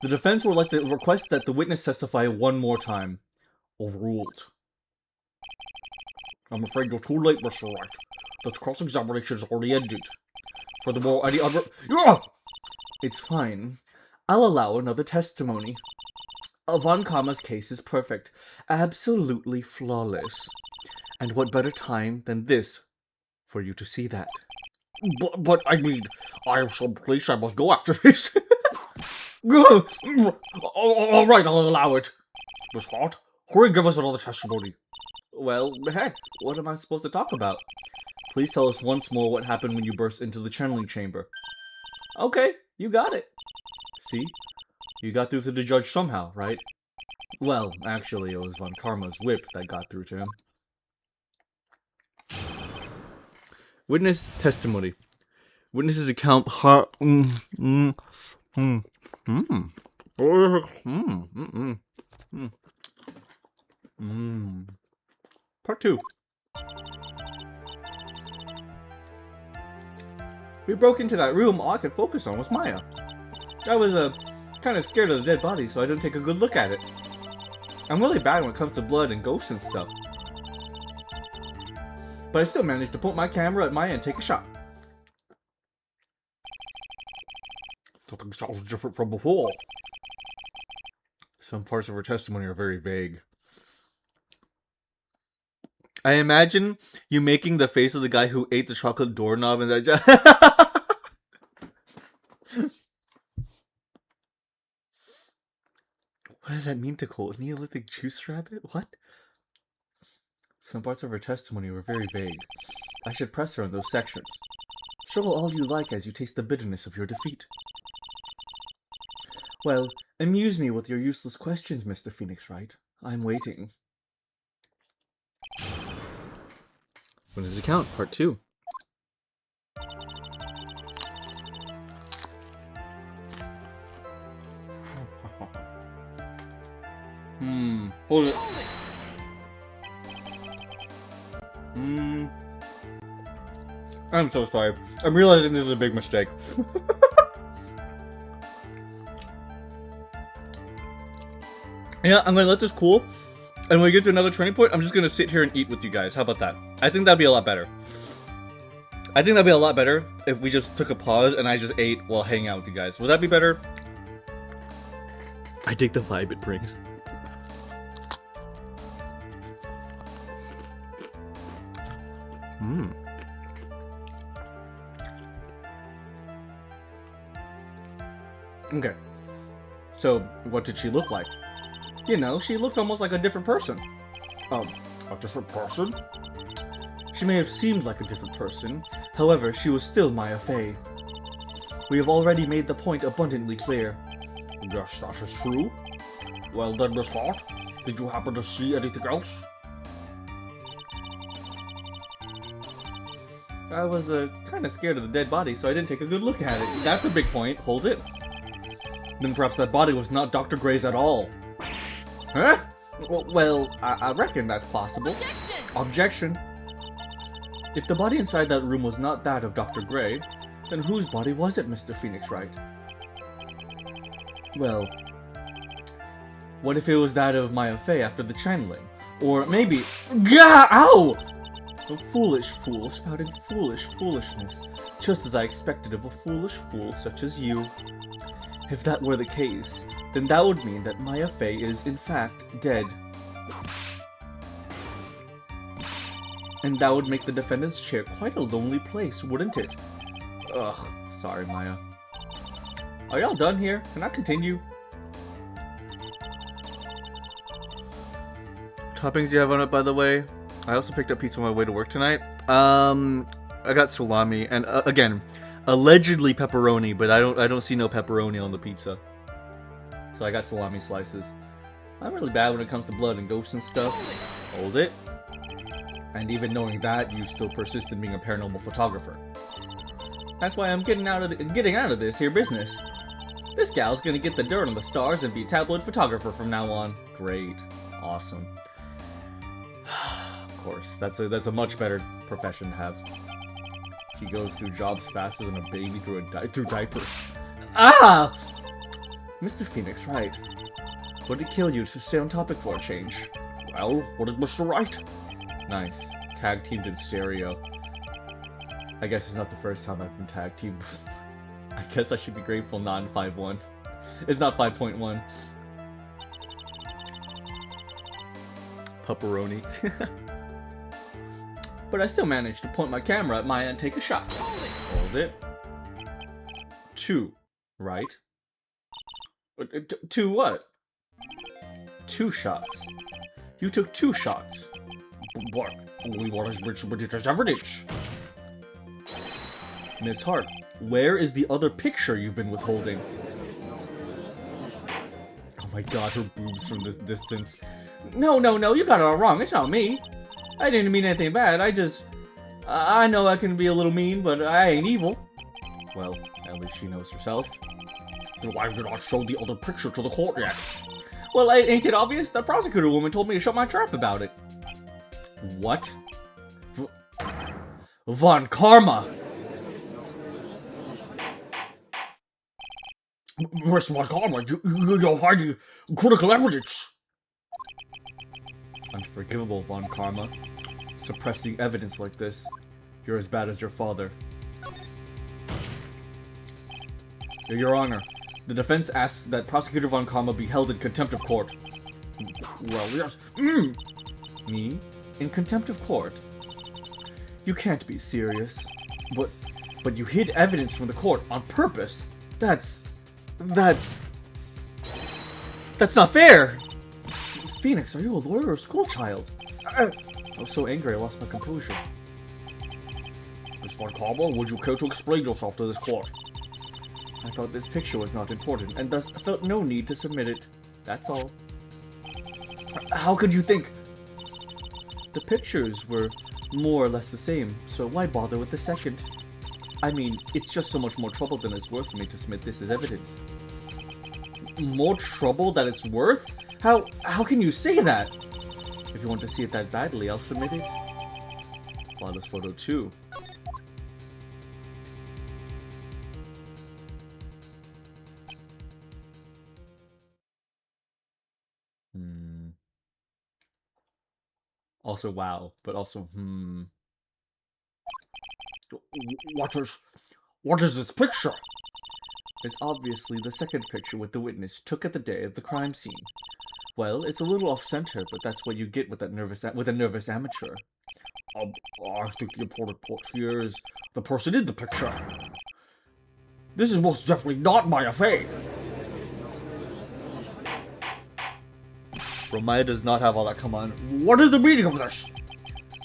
S1: The defense would like to request that the witness testify one more time. Overruled. I'm afraid you're too late, Mr. Wright. The cross-examination is already ended. Furthermore, any other... It's fine. I'll allow another testimony. Von Kama's case is perfect. Absolutely flawless. And what better time than this for you to see that? But I mean, I have some place I must go after this. Alright, I'll allow it. Miss Hart, hurry, give us another testimony. Well, heck, what am I supposed to talk about? Please tell us once more what happened when you burst into the channeling chamber. Okay, you got it. See? You got through to the judge somehow, right? Well, actually, it was Von Karma's whip that got through to him. Witness testimony. Witness's account... Part 2. We broke into that room. All I could focus on was Maya. I was kind of scared of the dead body, so I didn't take a good look at it. I'm really bad when it comes to blood and ghosts and stuff. But I still managed to point my camera at Maya and take a shot. Something sounds different from before. Some parts of her testimony are very vague. I imagine you making the face of the guy who ate the chocolate doorknob and that. What does that mean, Nicole? Neolithic juice rabbit? What? Some parts of her testimony were very vague. I should press her on those sections. Show all you like as you taste the bitterness of your defeat. Well, amuse me with your useless questions, Mr. Phoenix Wright. I'm waiting. When does it count? Part 2. Hold it. I'm so sorry. I'm realizing this is a big mistake. Yeah, I'm gonna let this cool. And when we get to another turning point, I'm just gonna sit here and eat with you guys. How about that? I think that'd be a lot better. I think that'd be a lot better if we just took a pause and I just ate while hanging out with you guys. Would that be better? I dig the vibe it brings. Okay. So, what did she look like? You know, she looked almost like a different person. A different person? She may have seemed like a different person. However, she was still Maya Fey. We have already made the point abundantly clear. Yes, that is true. Well then, Miss Hart, did you happen to see anything else? I was kind of scared of the dead body, so I didn't take a good look at it. That's a big point. Hold it. Then perhaps that body was not Dr. Gray's at all. Huh? Well, I reckon that's possible. Objection! If the body inside that room was not that of Dr. Gray, then whose body was it, Mr. Phoenix Wright? Well, what if it was that of Maya Fey after the channeling? Or maybe... Gah! Ow! A foolish fool spouting foolish foolishness, just as I expected of a foolish fool such as you. If that were the case, then that would mean that Maya Fey is, in fact, dead. And that would make the defendant's chair quite a lonely place, wouldn't it? Ugh, sorry, Maya. Are y'all done here? Can I continue? Toppings you have on it, by the way? I also picked up pizza on my way to work tonight. I got salami, and again, allegedly pepperoni, but I don't see no pepperoni on the pizza. So I got salami slices. I'm really bad when it comes to blood and ghosts and stuff. Hold it. And even knowing that, you still persist in being a paranormal photographer. That's why I'm getting out of this here business. This gal's gonna get the dirt on the stars and be a tabloid photographer from now on. Great. Awesome. Of course, that's a much better profession to have. She goes through jobs faster than a baby through diapers. Ah! Mr. Phoenix Wright. What did kill you to stay on topic for a change? Well, what did Mr. Wright? Nice. Tag teamed in stereo. I guess it's not the first time I've been tag teamed. I guess I should be grateful not in 5.1. It's not 5.1. Pepperoni. But I still managed to point my camera at Maya and take a shot. Hold it. 2, right? 2 what? 2 shots. You took 2 shots. What? Only one is British evidence. Miss Hart, where is the other picture you've been withholding? Oh my god, her boobs from this distance. No, you got it all wrong. It's not me. I didn't mean anything bad. I know I can be a little mean, but I ain't evil. Well, at least she knows herself. Then why have you not showed the other picture to the court yet? Well, ain't it obvious? The prosecutor woman told me to shut my trap about it. What? Von Karma! Mr. Von Karma, you're hiding critical evidence! Unforgivable, Von Karma. Suppressing evidence like this. You're as bad as your father. Your Honor, the defense asks that Prosecutor Von Karma be held in contempt of court. Well, yes. Me? In contempt of court? You can't be serious. But you hid evidence from the court on purpose. That's not fair! Phoenix, are you a lawyer or a schoolchild? I was so angry I lost my composure. Miss Von Carmel, would you care to explain yourself to this court? I thought this picture was not important, and thus felt no need to submit it. That's all. How could you think? The pictures were more or less the same, so why bother with the second? I mean, it's just so much more trouble than it's worth for me to submit this as evidence. More trouble than it's worth? How can you say that? If you want to see it that badly, I'll submit it. Flawless photo 2. Also, wow, but also, What is this picture? It's obviously the second picture with the witness took at the day of the crime scene. Well, it's a little off-center, but that's what you get with a nervous amateur. I think the important part here is the person in the picture. This is most definitely not my affair. Romaya does not have all that. Come on. What is the meaning of this?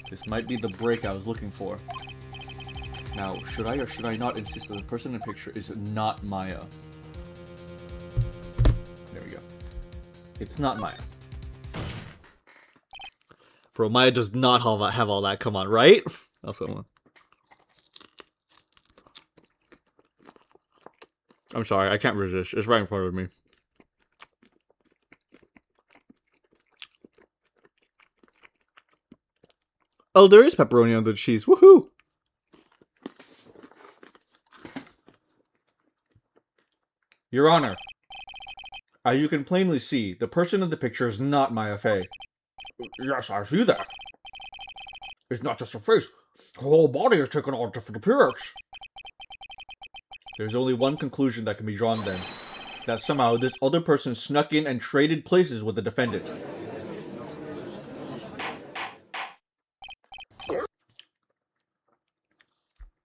S1: This might be the break I was looking for. Now, should I or should I not insist that the person in the picture is not Maya? There we go. It's not Maya. Bro, Maya does not have all that. Come on, right? That's what I want. I'm sorry, I can't resist. It's right in front of me. Oh, there is pepperoni on the cheese. Woohoo! Your Honor, as you can plainly see, the person in the picture is not Maya Fey. Yes, I see that. It's not just her face. Her whole body has taken on a different appearance. There's only one conclusion that can be drawn then. That somehow this other person snuck in and traded places with the defendant.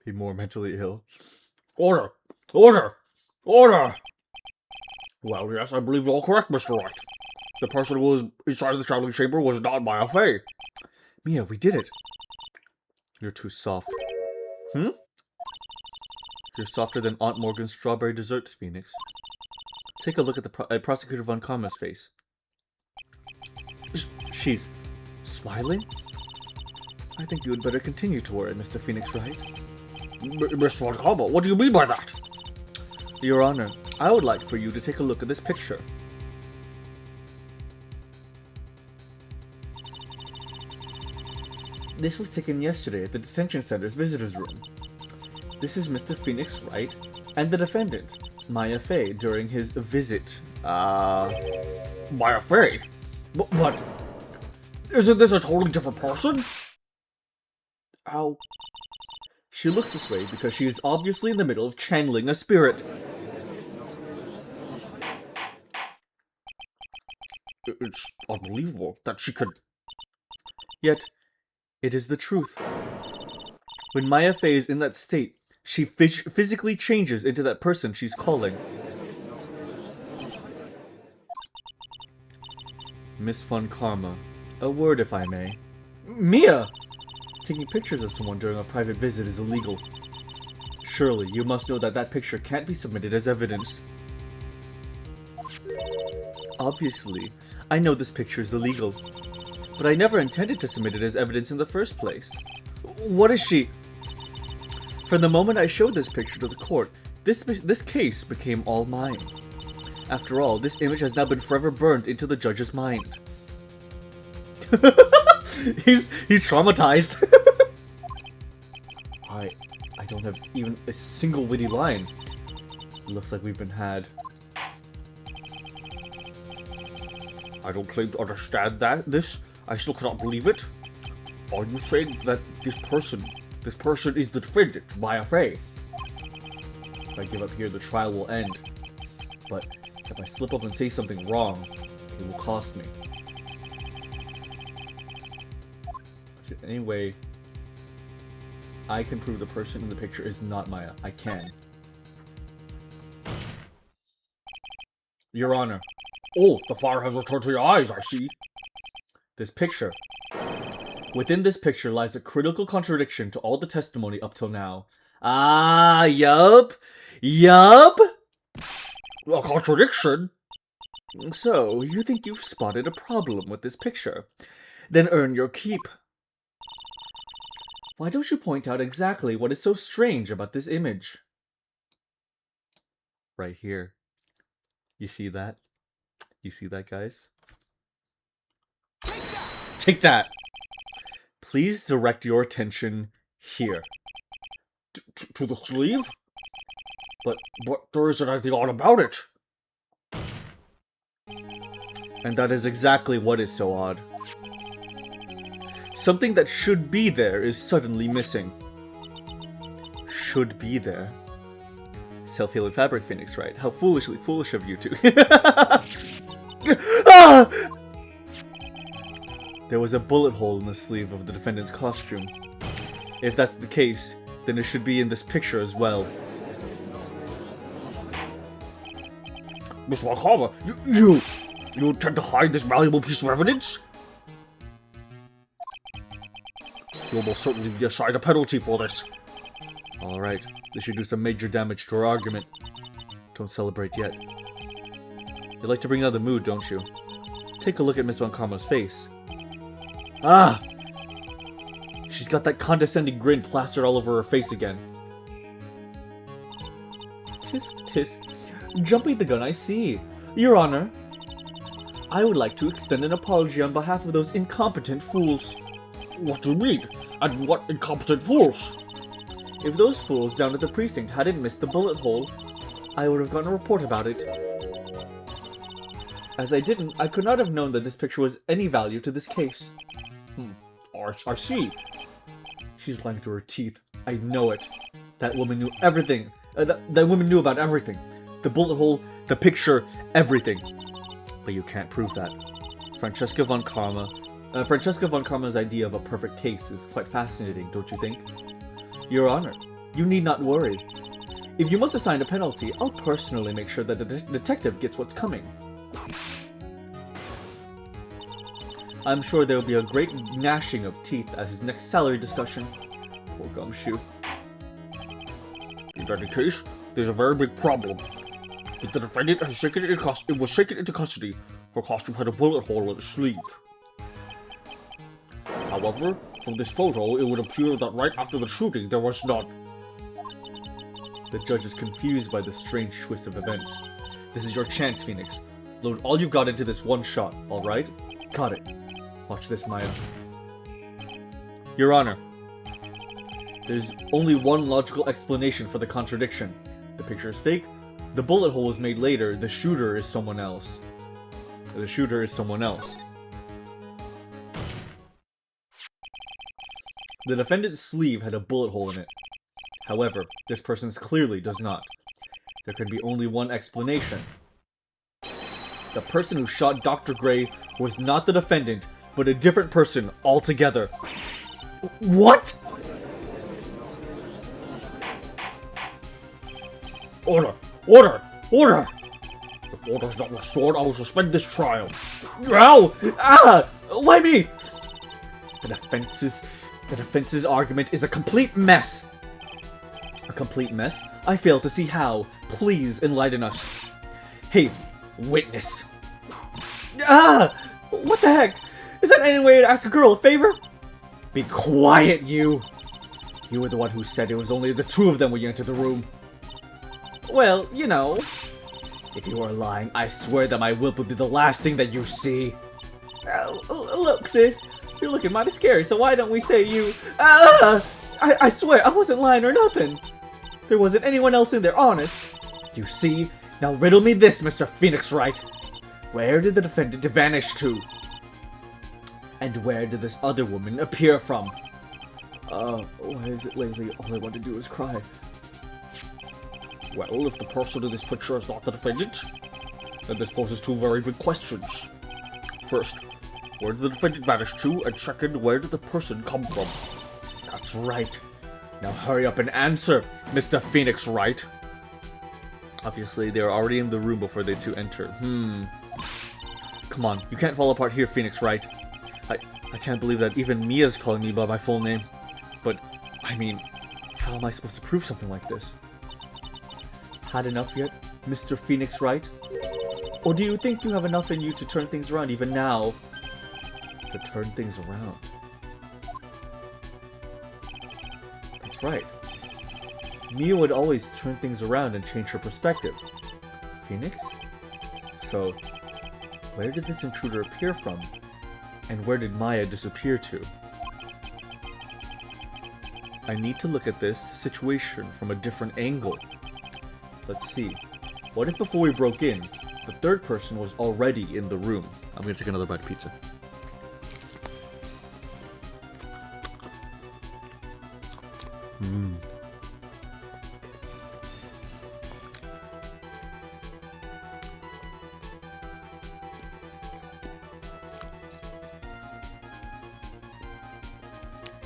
S1: Be more mentally ill. Order! Order! Order! Well, yes, I believe you're all correct, Mr. Wright. The person who was inside the traveling chamber was not Maya Fey. Mia, we did it. You're too soft. You're softer than Aunt Morgan's strawberry desserts, Phoenix. Take a look at the Prosecutor Von Karma's face. She's smiling? I think you would better continue to wear it, Mr. Phoenix Wright. Mr. Von Karma, what do you mean by that? Your Honor, I would like for you to take a look at this picture. This was taken yesterday at the detention center's visitor's room. This is Mr. Phoenix Wright and the defendant, Maya Fey, during his visit. Maya Fey? But isn't this a totally different person? How? She looks this way because she is obviously in the middle of channeling a spirit. It's unbelievable that she could... Yet, it is the truth. When Maya Fey is in that state, she physically changes into that person she's calling. Miss Von Karma, a word if I may. Mia! Taking pictures of someone during a private visit is illegal. Surely, you must know that that picture can't be submitted as evidence. Obviously, I know this picture is illegal, but I never intended to submit it as evidence in the first place. What is she? From the moment I showed this picture to the court, this case became all mine. After all, this image has now been forever burned into the judge's mind. He's traumatized. I don't have even a single witty line. It looks like we've been had. I don't claim to understand I still cannot believe it. Are you saying that this person is the defendant, Maya Fey? If I give up here, the trial will end. But if I slip up and say something wrong, it will cost me. Anyway, I can prove the person in the picture is not Maya. I can. Your Honor. Oh, the fire has returned to your eyes, I see. This picture. Within this picture lies a critical contradiction to all the testimony up till now. Ah, yup. Yup. A contradiction? So, you think you've spotted a problem with this picture? Then earn your keep. Why don't you point out exactly what is so strange about this image? Right here. You see that? You see that, guys? Take that! Please direct your attention here. To the sleeve? But there isn't anything odd about it. And that is exactly what is so odd. Something that should be there is suddenly missing. Should be there. Self-healing fabric, Phoenix, right? How foolishly foolish of you two. Ah! There was a bullet hole in the sleeve of the defendant's costume. If that's the case, then it should be in this picture as well. Miss Wakama, you intend to hide this valuable piece of evidence? You'll most certainly be assigned a penalty for this. Alright, this should do some major damage to our argument. Don't celebrate yet. You like to bring out the mood, don't you? Take a look at Miss Wakama's face. Ah! She's got that condescending grin plastered all over her face again. Tisk, tisk. Jumping the gun, I see. Your Honor, I would like to extend an apology on behalf of those incompetent fools. What do you mean? And what incompetent fools? If those fools down at the precinct hadn't missed the bullet hole, I would have gotten a report about it. As I didn't, I could not have known that this picture was any value to this case. I see. She's lying through her teeth. I know it. That woman knew everything. That woman knew about everything. The bullet hole, the picture, everything. But you can't prove that. Francesca von Karma's idea of a perfect case is quite fascinating, don't you think? Your Honor, you need not worry. If you must assign a penalty, I'll personally make sure that the detective gets what's coming. I'm sure there will be a great gnashing of teeth at his next salary discussion. Poor gumshoe. In any case, there's a very big problem. The defendant was taken into custody. Her costume had a bullet hole in its sleeve. However, from this photo, it would appear that right after the shooting, there was none. The judge is confused by this strange twist of events. This is your chance, Phoenix. Load all you've got into this one shot, alright? Got it. Watch this, Maya. Your Honor, there's only one logical explanation for the contradiction. The picture is fake, the bullet hole was made later, the shooter is someone else. The shooter is someone else. The defendant's sleeve had a bullet hole in it. However, this person's clearly does not. There can be only one explanation. The person who shot Dr. Gray was not the defendant, but a different person altogether. What? Order! Order! Order! If order's not restored, I will suspend this trial. Ow! Ah! Why me? The defense's argument is a complete mess. A complete mess? I fail to see how. Please enlighten us. Hey, witness. Ah! What the heck? Is that any way to ask a girl a favor? Be quiet, you. You were the one who said it was only the two of them when you entered the room. Well, you know. If you are lying, I swear that my whip will be the last thing that you see. Look, sis. You're looking mighty scary, so why don't we say you... I swear, I wasn't lying or nothing. There wasn't anyone else in there, honest. You see? Now riddle me this, Mr. Phoenix Wright. Where did the defendant vanish to? And where did this other woman appear from? Why is it lately all I want to do is cry? Well, if the person in this picture is not the defendant, then this poses two very big questions. First, where did the defendant vanish to? And second, where did the person come from? That's right. Now hurry up and answer, Mr. Phoenix Wright. Obviously, they were already in the room before they two entered. Come on, you can't fall apart here, Phoenix Wright. I can't believe that even Mia's calling me by my full name. But, I mean, how am I supposed to prove something like this? Had enough yet, Mr. Phoenix Wright? Or do you think you have enough in you to turn things around even now? To turn things around. That's right. Mia would always turn things around and change her perspective. Phoenix? So, where did this intruder appear from? And where did Maya disappear to? I need to look at this situation from a different angle. Let's see. What if before we broke in, the third person was already in the room? I'm gonna take another bite of pizza.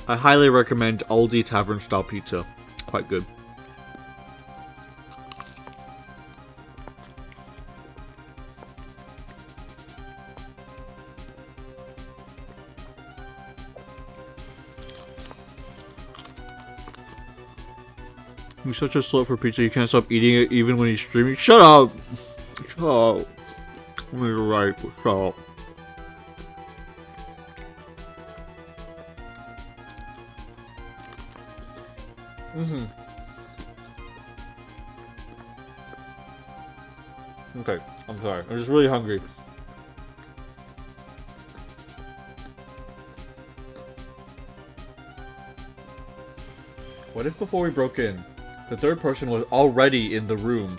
S1: I highly recommend Aldi Tavern style pizza. Quite good. You're such a slut for pizza, you can't stop eating it even when he's streaming. Shut up! Shut up. You're right, but shut up. Okay, I'm sorry. I'm just really hungry. What if before we broke in, the third person was already in the room?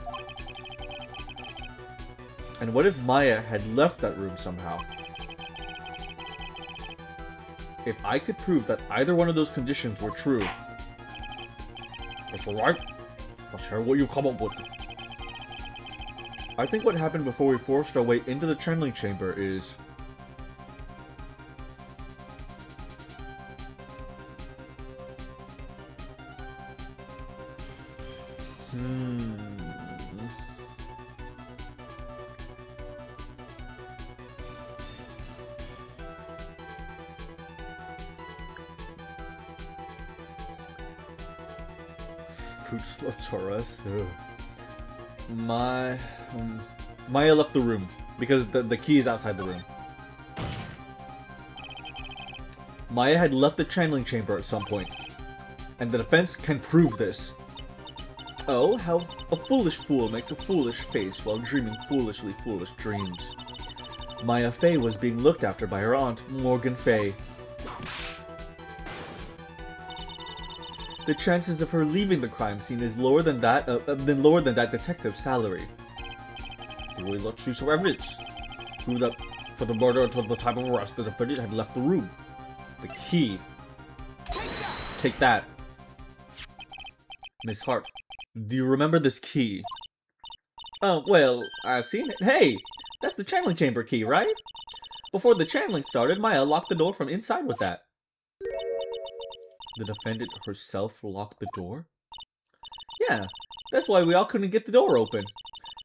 S1: And what if Maya had left that room somehow? If I could prove that either one of those conditions were true, that's alright. Let's hear what you come up with. I think what happened before we forced our way into the channeling chamber is... Food sluts are us. Maya left the room because the key is outside the room. Maya had left the channeling chamber at some point, and the defense can prove this. Oh, how a foolish fool makes a foolish face while dreaming foolishly foolish dreams. Maya Fey was being looked after by her aunt, Morgan Fey. The chances of her leaving the crime scene is lower than that detective's salary. Really, let's see some evidence. Prove that for the murder until the time of arrest, the defendant had left the room. The key. Take that. Miss Hart, do you remember this key? Oh, well, I've seen it. Hey, that's the channeling chamber key, right? Before the channeling started, Maya locked the door from inside with that. The defendant herself locked the door? Yeah, that's why we all couldn't get the door open.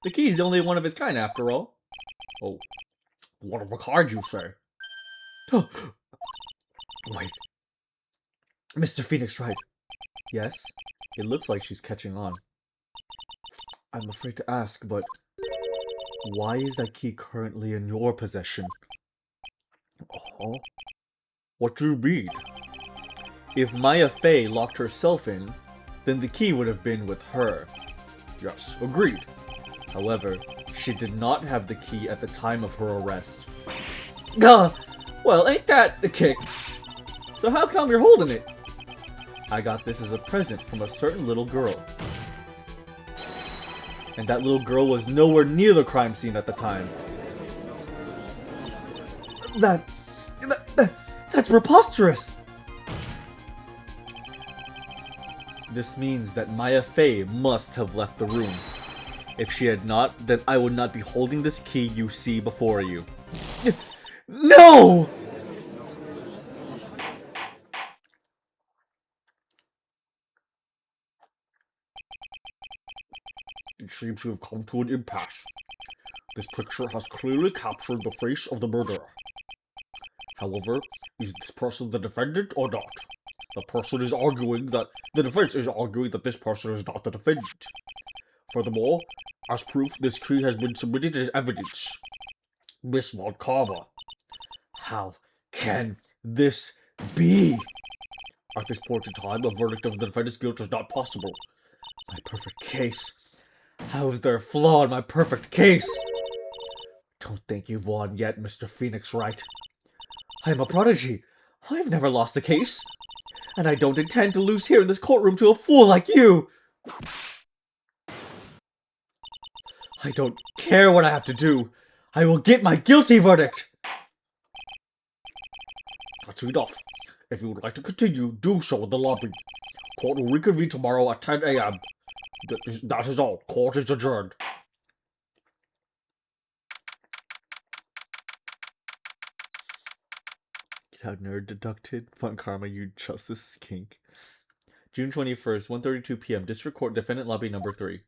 S1: The key's the only one of its kind, after all. Oh, one of a kind, you say? Wait. Mr. Phoenix Wright. Yes? It looks like she's catching on. I'm afraid to ask, but why is that key currently in your possession? Oh? What do you mean? If Maya Fey locked herself in, then the key would have been with her. Yes, agreed. However, she did not have the key at the time of her arrest. Well, ain't that a kick? So how come you're holding it? I got this as a present from a certain little girl. And that little girl was nowhere near the crime scene at the time. That's preposterous! This means that Maya Fey must have left the room. If she had not, then I would not be holding this key you see before you. No! It seems to have come to an impasse. This picture has clearly captured the face of the murderer. However, is this person the defendant or not? The person is arguing that the defense is arguing that this person is not the defendant. Furthermore, as proof, this key has been submitted as evidence. Miss Montcalm, how can this be? At this point in time, a verdict of the defendant's guilt is not possible. My perfect case. How is there a flaw in my perfect case? Don't think you've won yet, Mr. Phoenix Wright. I am a prodigy. I've never lost a case. And I don't intend to lose here in this courtroom to a fool like you. I don't care what I have to do. I will get my guilty verdict. That's enough. If you would like to continue, do so in the lobby. Court will reconvene tomorrow at 10 a.m. That is all. Court is adjourned. Get out, nerd deducted. Fun karma, you justice kink. June 21st, 1:32 p.m. District Court, defendant lobby number 3.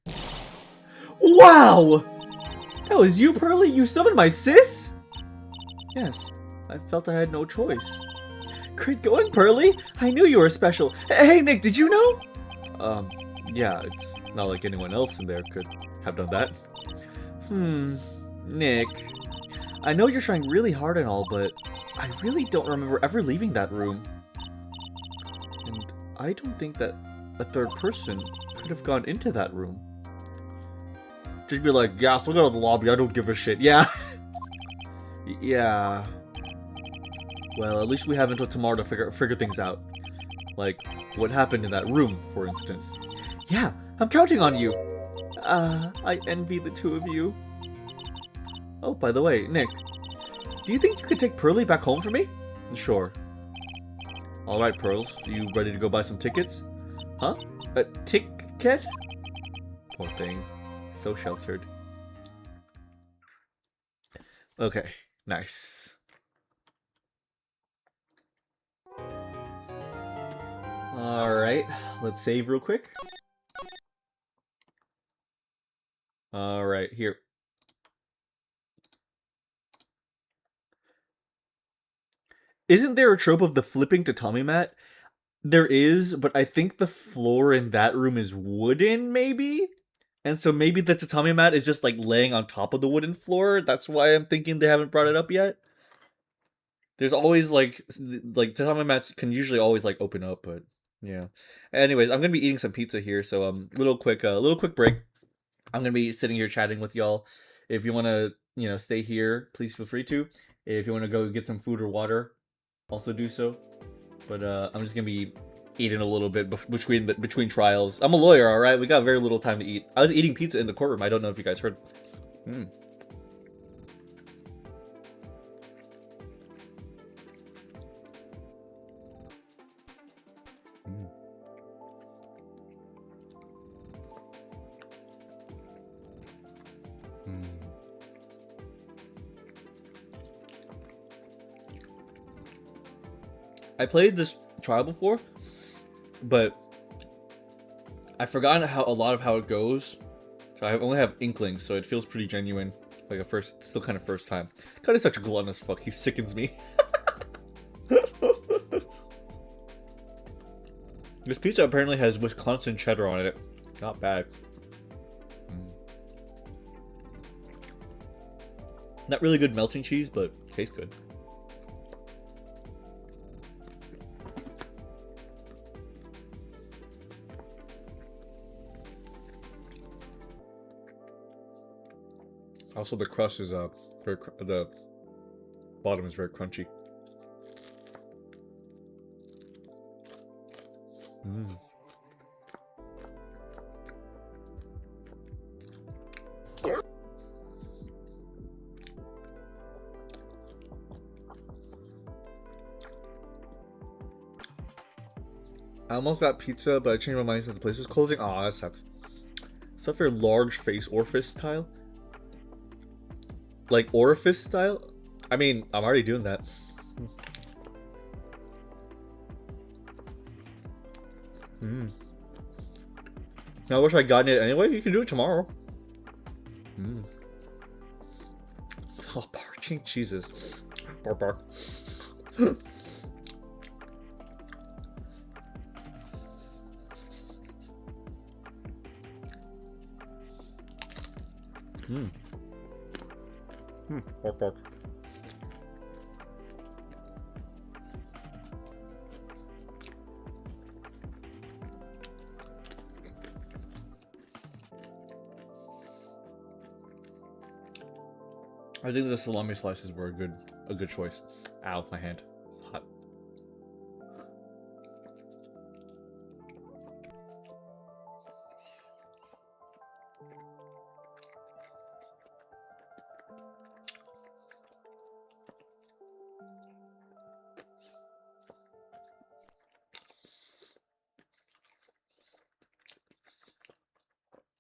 S1: Wow! That was you, Pearly? You summoned my sis? Yes. I felt I had no choice. Great going, Pearly! I knew you were special. Hey, Nick, did you know? Yeah, it's not like anyone else in there could have done that. Nick. I know you're trying really hard and all, but I really don't remember ever leaving that room. And I don't think that a third person could have gone into that room. Just be like, yeah, still go to the lobby, I don't give a shit. Yeah. Yeah. Well, at least we have until tomorrow to figure things out. Like, what happened in that room, for instance. Yeah, I'm counting on you. I envy the two of you. Oh, by the way, Nick, do you think you could take Pearly back home for me? Sure. Alright, Pearls, you ready to go buy some tickets? Huh? A ticket? Poor thing. So sheltered. Okay, nice. Alright, let's save real quick. Alright, here. Isn't there a trope of the flipping tatami mat? There is, but I think the floor in that room is wooden, maybe? And so maybe the tatami mat is just like laying on top of the wooden floor. That's why I'm thinking they haven't brought it up yet. There's always like tatami mats can usually always like open up, but yeah. Anyways, I'm gonna be eating some pizza here, so little quick break. I'm gonna be sitting here chatting with y'all. If you wanna, stay here, please feel free to. If you wanna go get some food or water, also do so. But I'm just gonna be eating a little bit between trials. I'm a lawyer, all right. We got very little time to eat. I was eating pizza in the courtroom. I don't know if you guys heard. I played this trial before, but I've forgotten a lot of how it goes. So I only have inklings, so it feels pretty genuine. Like still kind of first time. God is such a glutton as fuck. He sickens me. This pizza apparently has Wisconsin cheddar on it. Not bad. Not really good melting cheese, but tastes good. Also, the crust is the bottom is very crunchy. I almost got pizza, but I changed my mind since the place was closing. Aw, that sucks. Stuff for large face orifice style. Like orifice style? I mean, I'm already doing that. I wish I'd gotten it anyway. You can do it tomorrow. Oh, barking cheeses. Bark bark. Bark, bark. I think the salami slices were a good choice. Ow, my hand. It's hot.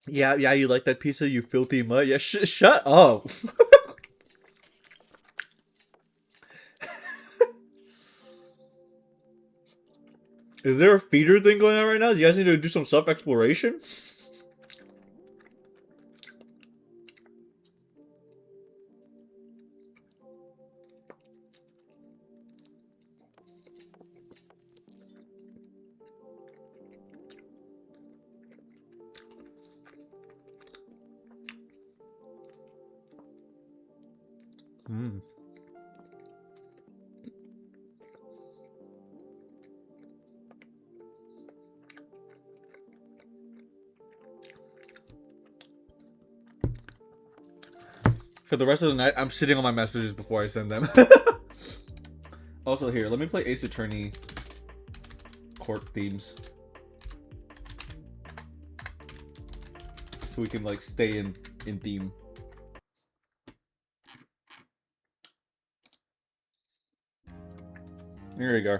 S1: Yeah, you like that pizza, you filthy mutt? Yeah, shut up. Is there a feeder thing going on right now? Do you guys need to do some self-exploration? For the rest of the night, I'm sitting on my messages before I send them. Also, here, let me play Ace Attorney court themes. So we can, like, stay in theme. Here we go.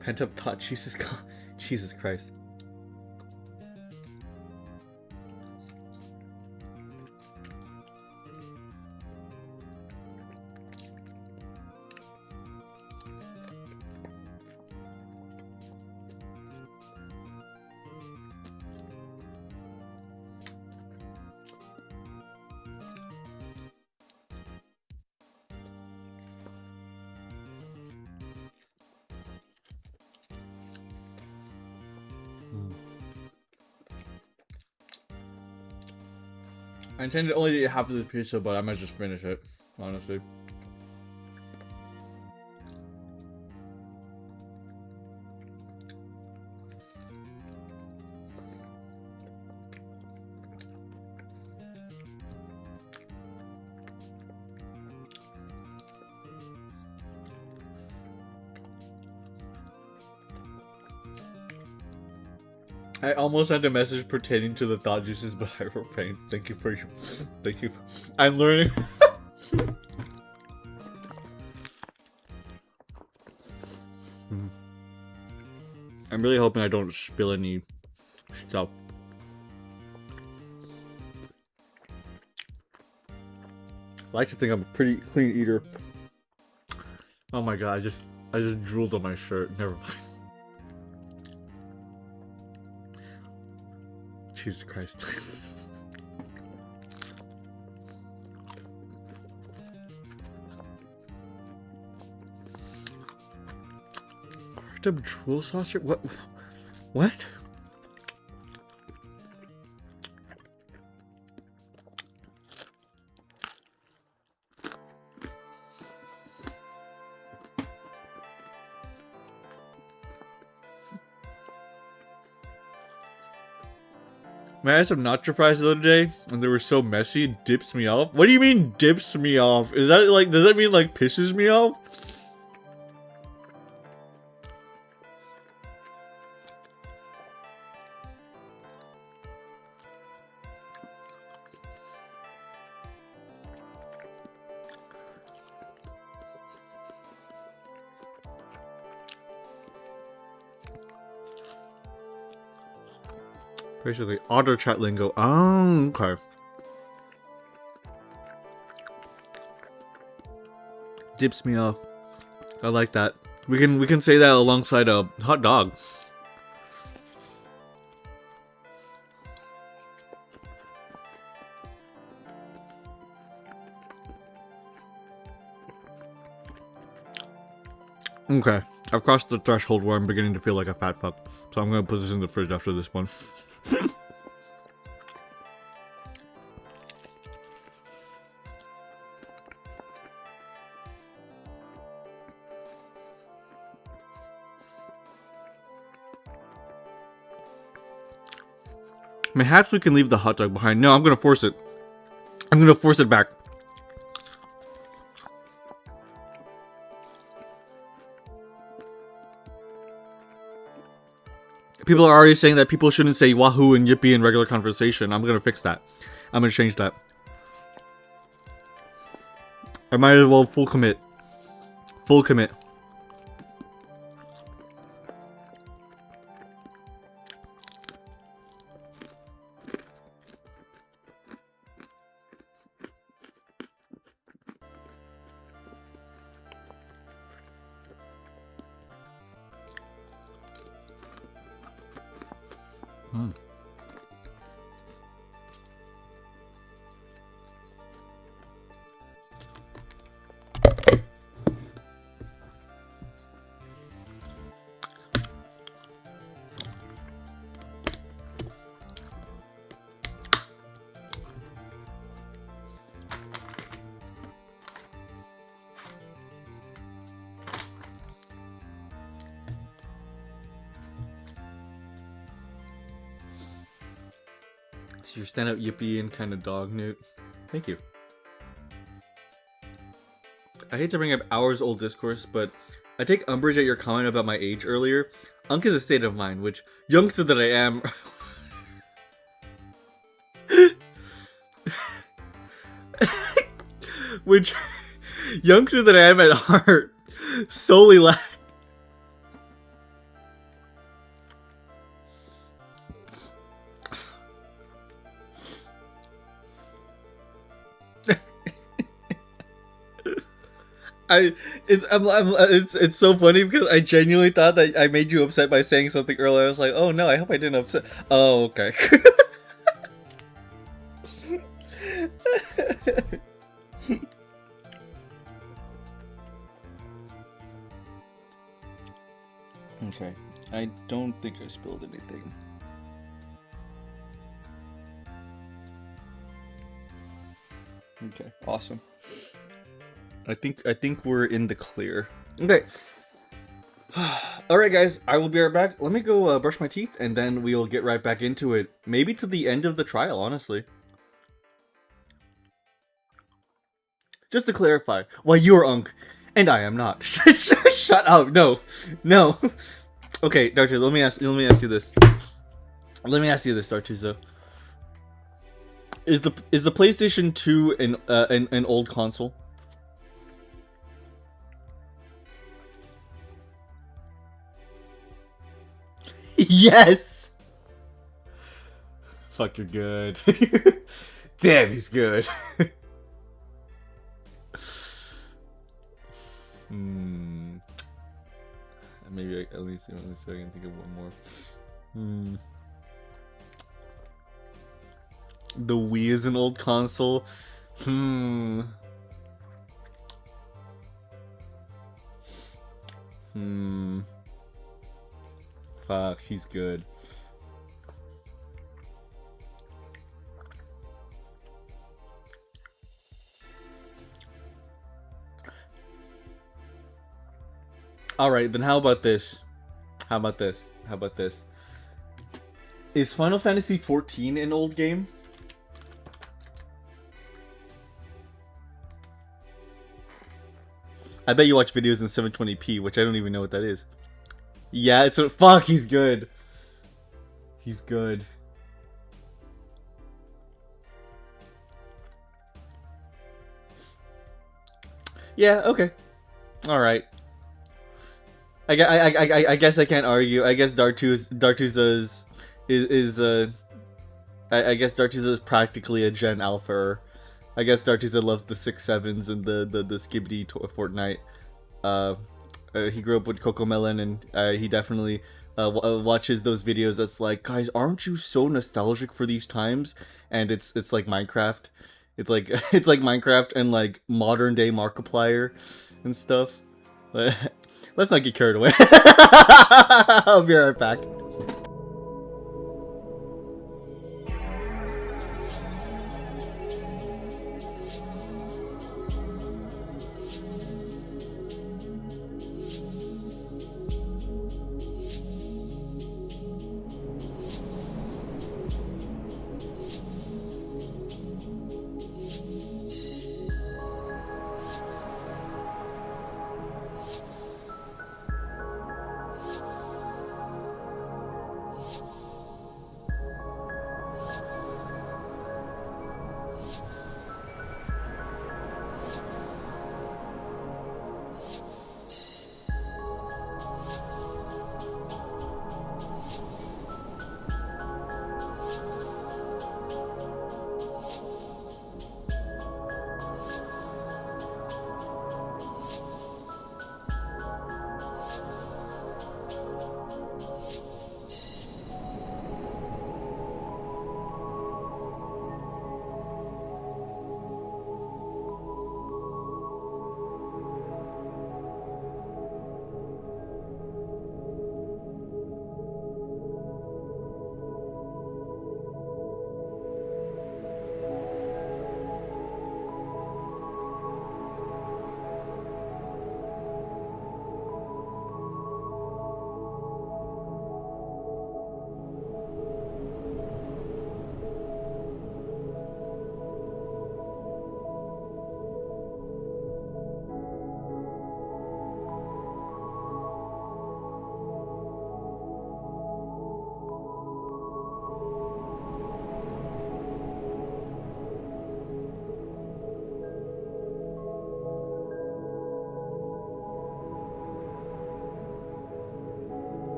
S1: Pent up thought, Jesus Christ. I intended to only eat half of this pizza, but I might just finish it, honestly. I almost sent a message pertaining to the thought juices, but I refrained. Thank you for you. Thank you. I'm learning. I'm really hoping I don't spill any stuff. I like to think I'm a pretty clean eater. Oh my god, I just drooled on my shirt. Never mind. Jesus Christ. Random drool saucer? What? What? Man, I had some nacho fries the other day, and they were so messy, it dips me off. What do you mean, dips me off? Is that like, does that mean like pisses me off? Basically, auto chat lingo. Oh, okay. Dips me off. I like that. We can say that alongside a hot dog. Okay, I've crossed the threshold where I'm beginning to feel like a fat fuck. So I'm gonna put this in the fridge after this one. Perhaps we can leave the hot dog behind. No, I'm gonna force it. I'm gonna force it back. People are already saying that people shouldn't say wahoo and yippee in regular conversation. I'm gonna fix that. I'm gonna change that. I might as well full commit. Full commit. So you're stand-up yippee and kind of dog, Noot. Thank you. I hate to bring up hours old discourse, but I take umbrage at your comment about my age earlier. Unk is a state of mind, which, youngster that I am... which, youngster that I am at heart, solely lack... It's so funny because I genuinely thought that I made you upset by saying something earlier. I was like, oh no, I hope I didn't upset. Oh, okay. Okay, I don't think I spilled anything. Okay, awesome. I think we're in the clear. Okay. Alright guys, I will be right back. Let me go brush my teeth and then we'll get right back into it. Maybe to the end of the trial, honestly. Just to clarify, why you're Unk and I am not. Shut up. No. No. Okay, Dartuzo, let me ask you this. Let me ask you this, Dartuzo. Is the PlayStation 2 an old console? Yes! Fuck, you're good. Damn, he's good. Maybe let me see if I can think of one more. The Wii is an old console. Fuck, he's good. Alright, then how about this? How about this? Is Final Fantasy XIV an old game? I bet you watch videos in 720p, which I don't even know what that is. Yeah, it's a fuck, he's good. He's good. Yeah, okay. Alright. I guess I can't argue. I guess Dartuzo's I guess Dartuzo is practically a Gen Alpha. I guess Dartuzo loves the 6-7s and the Skibidi Fortnite. He grew up with Cocomelon, and he definitely watches those videos. That's like, guys, aren't you so nostalgic for these times? And it's like Minecraft. It's like Minecraft and like modern day Markiplier and stuff. let's not get carried away. I'll be right back.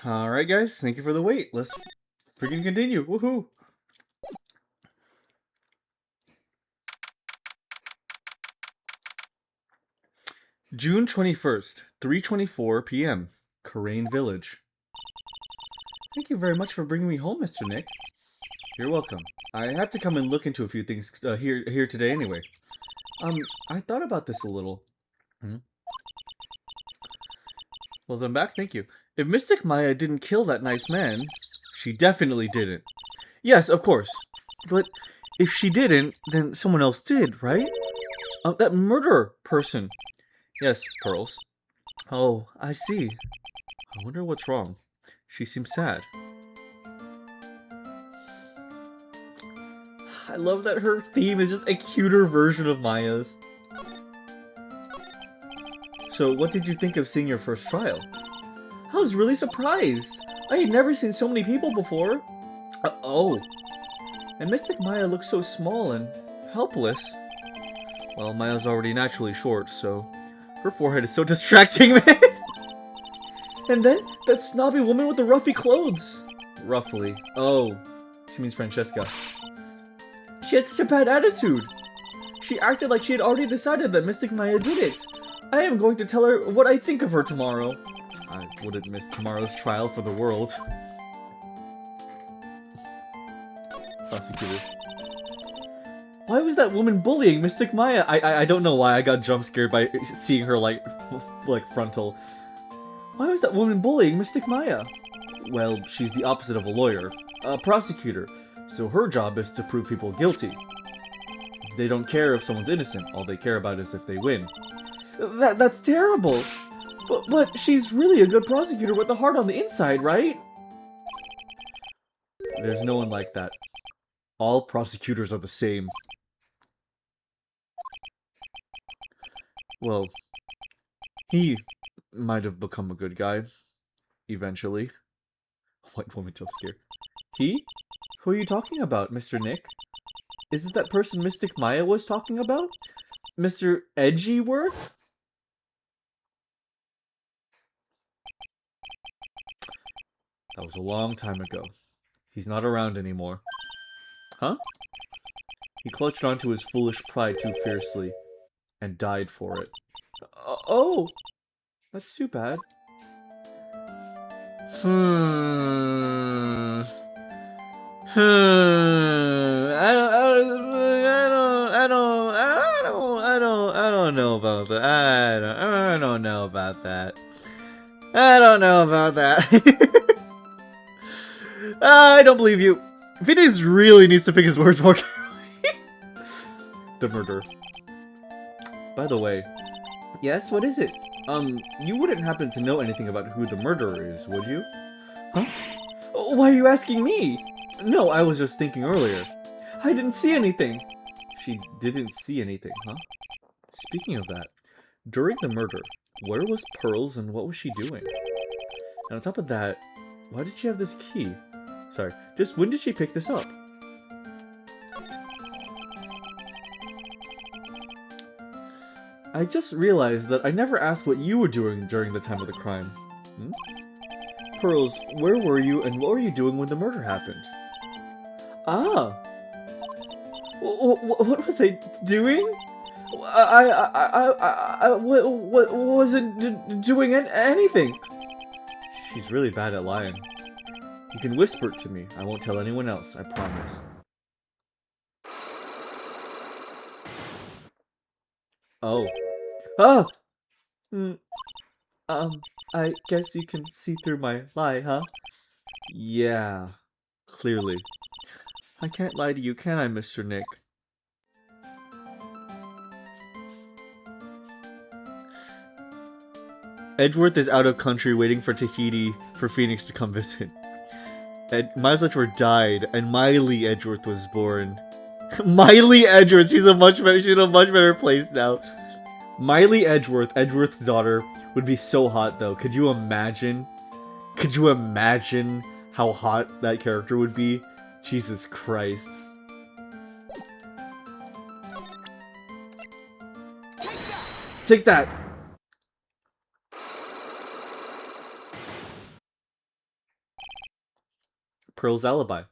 S1: Alright, guys. Thank you for the wait. Let's freaking continue. Woohoo! June 21st, 3:24 p.m. Karain Village. Thank you very much for bringing me home, Mr. Nick. You're welcome. I had to come and look into a few things here today anyway. I thought about this a little. Well, then back, thank you. If Mystic Maya didn't kill that nice man, she definitely didn't. Yes, of course. But if she didn't, then someone else did, right? That murderer person. Yes, Pearls. Oh, I see. I wonder what's wrong. She seems sad. I love that her theme is just a cuter version of Maya's. So, what did you think of seeing your first trial? I was really surprised. I had never seen so many people before. Oh. And Mystic Maya looks so small and helpless. Well, Maya's already naturally short, so her forehead is so distracting, man. And then, that snobby woman with the ruffy clothes. Roughly. Oh, she means Francesca. She had such a bad attitude. She acted like she had already decided that Mystic Maya did it. I am going to tell her what I think of her tomorrow. I wouldn't miss tomorrow's trial for the world. Prosecutors. Why was that woman bullying Mystic Maya? I don't know why I got jump scared by seeing her like frontal. Why was that woman bullying Mystic Maya? Well, she's the opposite of a lawyer, a prosecutor, so her job is to prove people guilty. They don't care if someone's innocent, all they care about is if they win. That's terrible! But she's really a good prosecutor with a heart on the inside, right? There's no one like that. All prosecutors are the same. Well, he might have become a good guy. Eventually. White woman jump scare. He? Who are you talking about, Mr. Nick? Is it that person Mystic Maya was talking about? Mr. Edgyworth? That was a long time ago. He's not around anymore. Huh? He clutched onto his foolish pride too fiercely, and died for it. Oh! That's too bad. I don't know about that. I don't know about that. I don't know about that. I don't believe you. Phineas really needs to pick his words more carefully. The murder. By the way, yes, what is it? You wouldn't happen to know anything about who the murderer is, would you? Huh? Why are you asking me? No, I was just thinking earlier. I didn't see anything. She didn't see anything, huh? Speaking of that, during the murder, where was Pearls and what was she doing? And on top of that, why did she have this key? Sorry, just when did she pick this up? I just realized that I never asked what you were doing during the time of the crime. Pearls, where were you and what were you doing when the murder happened? Ah! What was I doing? I wasn't doing anything. She's really bad at lying. You can whisper it to me. I won't tell anyone else, I promise. Oh. Ah! I guess you can see through my lie, huh? Yeah, clearly. I can't lie to you, can I, Mr. Nick? Edgeworth is out of country waiting for Tahiti for Phoenix to come visit. Miles Edgeworth died, and Miley Edgeworth was born. Miley Edgeworth, she's in a much better place now. Miley Edgeworth, Edgeworth's daughter, would be so hot though. Could you imagine? Could you imagine how hot that character would be? Jesus Christ. Take that! Pearl's alibi.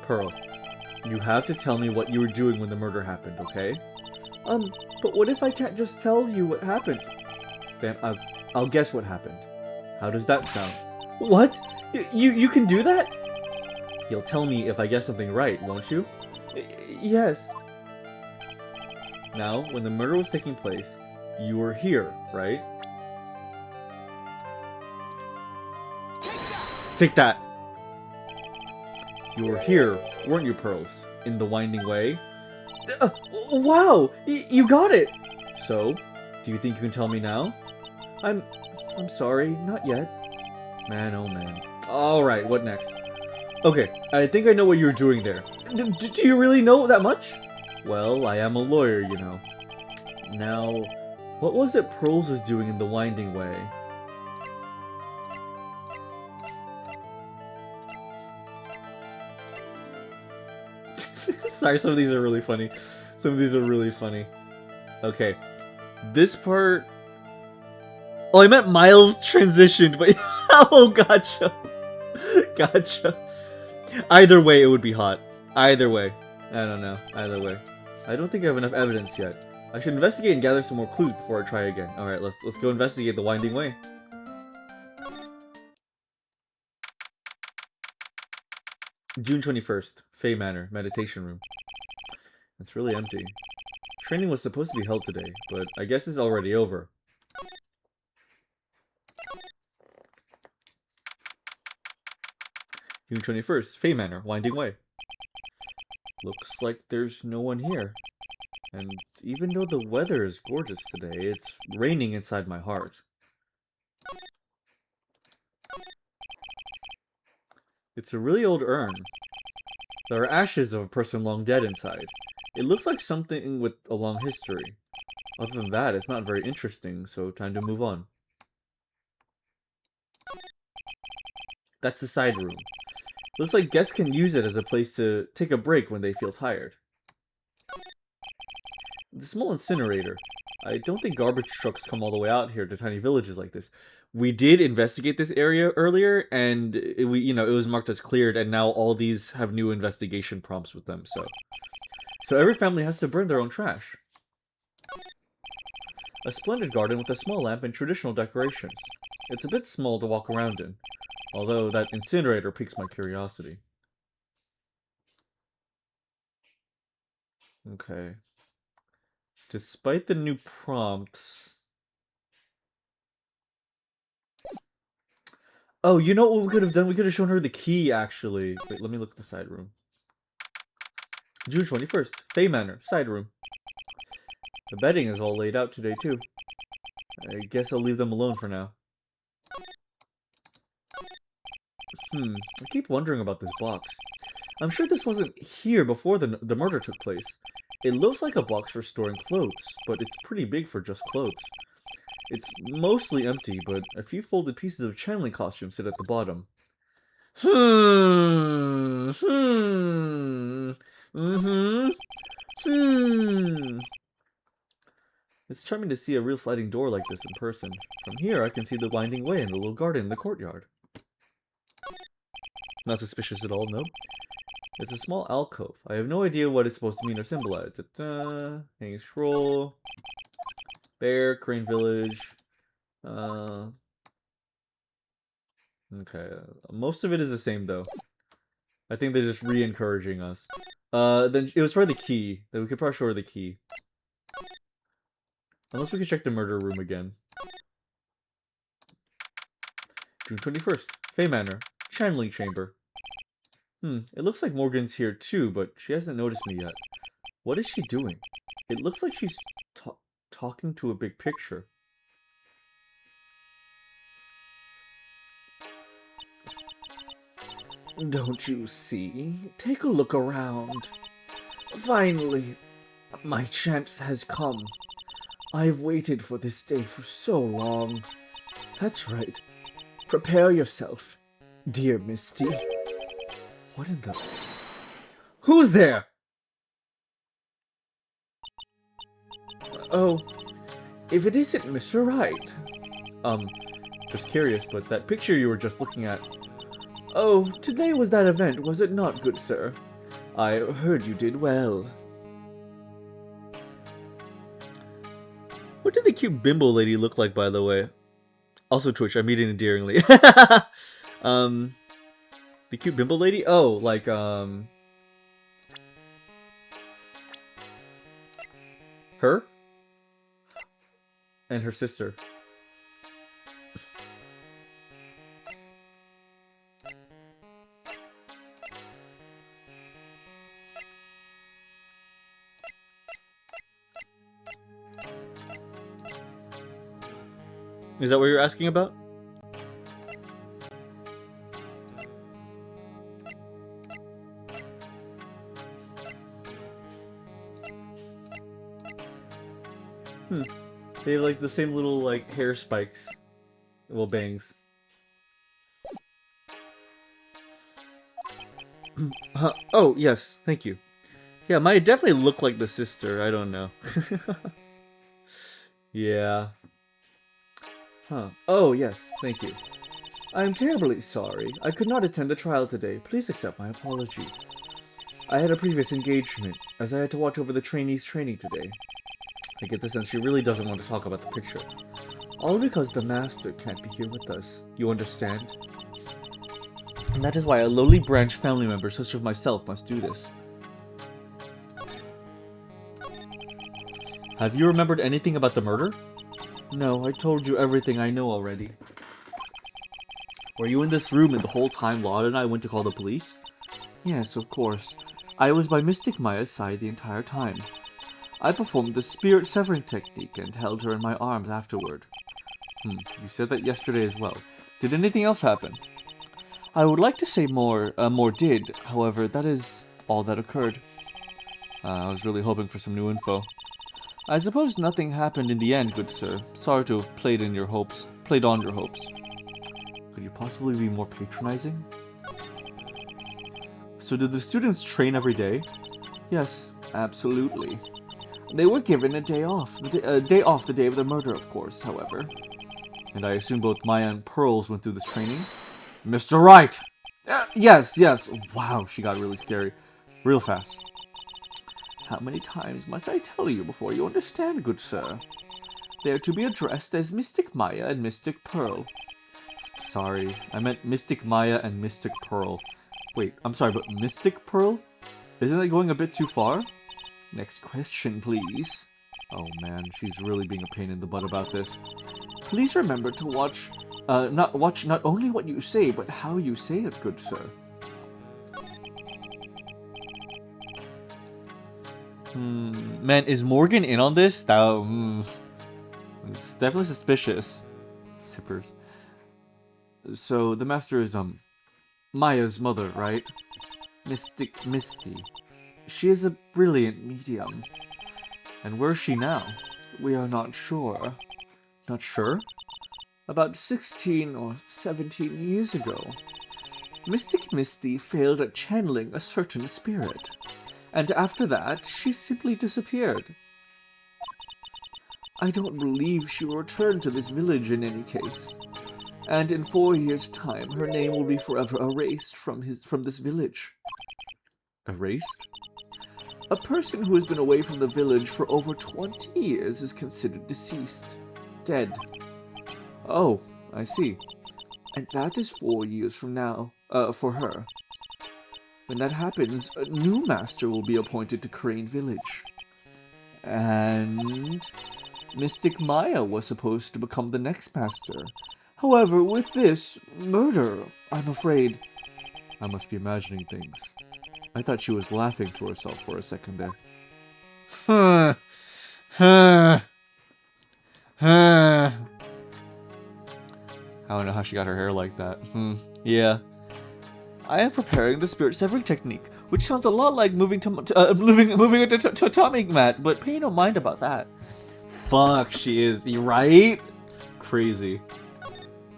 S1: Pearl, you have to tell me what you were doing when the murder happened, okay? But what if I can't just tell you what happened? Then I'll guess what happened. How does that sound? What? You can do that? You'll tell me if I guess something right, won't you? Yes. Now, when the murder was taking place, you were here, right? Take that! You were here, weren't you, Pearls? In the winding way? Wow! You got it! So, do you think you can tell me now? I'm sorry, not yet. Man, oh man. Alright, what next? Okay, I think I know what you're doing there. Do you really know that much? Well, I am a lawyer, you know. Now, what was it Pearls was doing in the winding way? Sorry, some of these are really funny. Some of these are really funny. Okay. This part... Oh, I meant Miles transitioned, but... Oh, gotcha. Gotcha. Either way, it would be hot. Either way. I don't know. Either way. I don't think I have enough evidence yet. I should investigate and gather some more clues before I try again. Alright, let's go investigate the winding way. June 21st. Fey Manor, meditation room. It's really empty. Training was supposed to be held today, but I guess it's already over. June 21st. Fey Manor, winding way. Looks like there's no one here. And even though the weather is gorgeous today, it's raining inside my heart. It's a really old urn. There are ashes of a person long dead inside. It looks like something with a long history. Other than that, it's not very interesting, so time to move on. That's the side room. Looks like guests can use it as a place to take a break when they feel tired. The small incinerator. I don't think garbage trucks come all the way out here to tiny villages like this. We did investigate this area earlier, and it was marked as cleared, and now all these have new investigation prompts with them, so every family has to burn their own trash. A splendid garden with a small lamp and traditional decorations. It's a bit small to walk around in, although that incinerator piques my curiosity. Okay. Despite the new prompts... Oh, you know what we could have done? We could have shown her the key, actually. Wait, let me look at the side room. June 21st. Fey Manor. Side room. The bedding is all laid out today, too. I guess I'll leave them alone for now. I keep wondering about this box. I'm sure this wasn't here before the murder took place. It looks like a box for storing clothes, but it's pretty big for just clothes. It's mostly empty, but a few folded pieces of channeling costume sit at the bottom. It's charming to see a real sliding door like this in person. From here, I can see the winding way and the little garden in the courtyard. Not suspicious at all, nope. It's a small alcove. I have no idea what it's supposed to mean or symbolize. Hanging scroll. Bear, Crane Village. Okay. Most of it is the same, though. I think they're just re-encouraging us. Then it was for the key. Then we could probably show her the key. Unless we could check the murder room again. June 21st. Fey Manor. Channeling Chamber. It looks like Morgan's here too, but she hasn't noticed me yet. What is she doing? It looks like she's talking to a big picture. Don't you see? Take a look around. Finally, my chance has come. I've waited for this day for so long. That's right. Prepare yourself, dear Misty. What in the... Who's there? Oh, if it isn't Mr. Wright. Just curious, but that picture you were just looking at, Oh, today was that event, was it not, good sir? I heard you did well. What did the cute bimbo lady look like, by the way? Also Twitch, I'm eating endearingly. The cute bimbo lady? Oh, like, her? And her sister. Is that what you're asking about? They have like the same little like hair spikes. Little bangs. Oh, yes, thank you. Yeah, Maya definitely looked like the sister, I don't know. Yeah. Huh. Oh, yes, thank you. I'm terribly sorry. I could not attend the trial today. Please accept my apology. I had a previous engagement, as I had to watch over the trainees' training today. I get the sense she really doesn't want to talk about the picture. All because the master can't be here with us. You understand? And that is why a lowly branch family member such as myself must do this. Have you remembered anything about the murder? No, I told you everything I know already. Were you in this room the whole time Laud and I went to call the police? Yes, of course. I was by Mystic Maya's side the entire time. I performed the spirit severing technique and held her in my arms afterward. You said that yesterday as well. Did anything else happen? I would like to say more did, however, that is all that occurred. I was really hoping for some new info. I suppose nothing happened in the end, good sir. Sorry to have played on your hopes. Could you possibly be more patronizing? So did the students train every day? Yes, absolutely. They were given a day off. A day off the day of the murder, of course, however. And I assume both Maya and Pearls went through this training? Mr. Wright! Yes. Wow, she got really scary. Real fast. How many times must I tell you before you understand, good sir? They are to be addressed as Mystic Maya and Mystic Pearl. Sorry, I meant Mystic Maya and Mystic Pearl. Wait, I'm sorry, but Mystic Pearl? Isn't that going a bit too far? Next question, please. Oh man, she's really being a pain in the butt about this. Please remember to watch not only what you say, but how you say it, good sir. Man, is Morgan in on this? It's definitely suspicious. Sippers. So, the master is, Maya's mother, right? Mystic Misty. She is a brilliant medium. And where is she now? We are not sure. Not sure? About 16 or 17 years ago, Mystic Misty failed at channeling a certain spirit. And after that, she simply disappeared. I don't believe she will return to this village in any case. And in 4 years' time, her name will be forever erased from this village. Erased? A person who has been away from the village for over 20 years is considered deceased. Dead. Oh, I see. And that is 4 years from now, for her. When that happens, a new master will be appointed to Crane Village. And Mystic Maya was supposed to become the next master. However, with this murder, I'm afraid... I must be imagining things. I thought she was laughing to herself for a second there. I don't know how she got her hair like that. Yeah. I am preparing the spirit severing technique, which sounds a lot like moving to atomic mat, but pay no mind about that. Fuck, she is. You right? Crazy.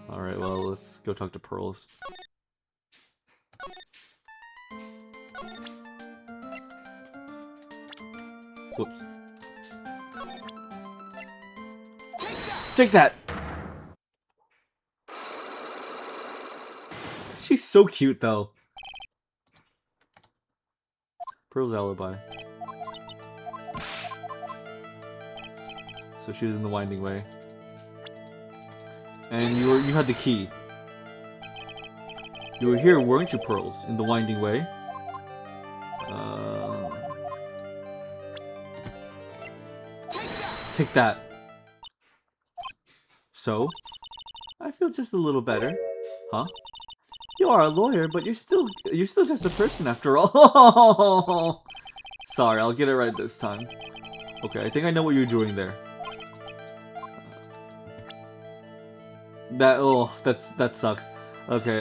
S1: Alright, well, let's go talk to Pearls. Whoops. Take that! She's so cute though. Pearl's alibi. So she was in the winding way. And you had the key. You were here, weren't you, Pearls? In the winding way. Take that. So, I feel just a little better. Huh? You are a lawyer, but you're still just a person after all. Sorry, I'll get it right this time. Okay, I think I know what you're doing there. That sucks. Okay,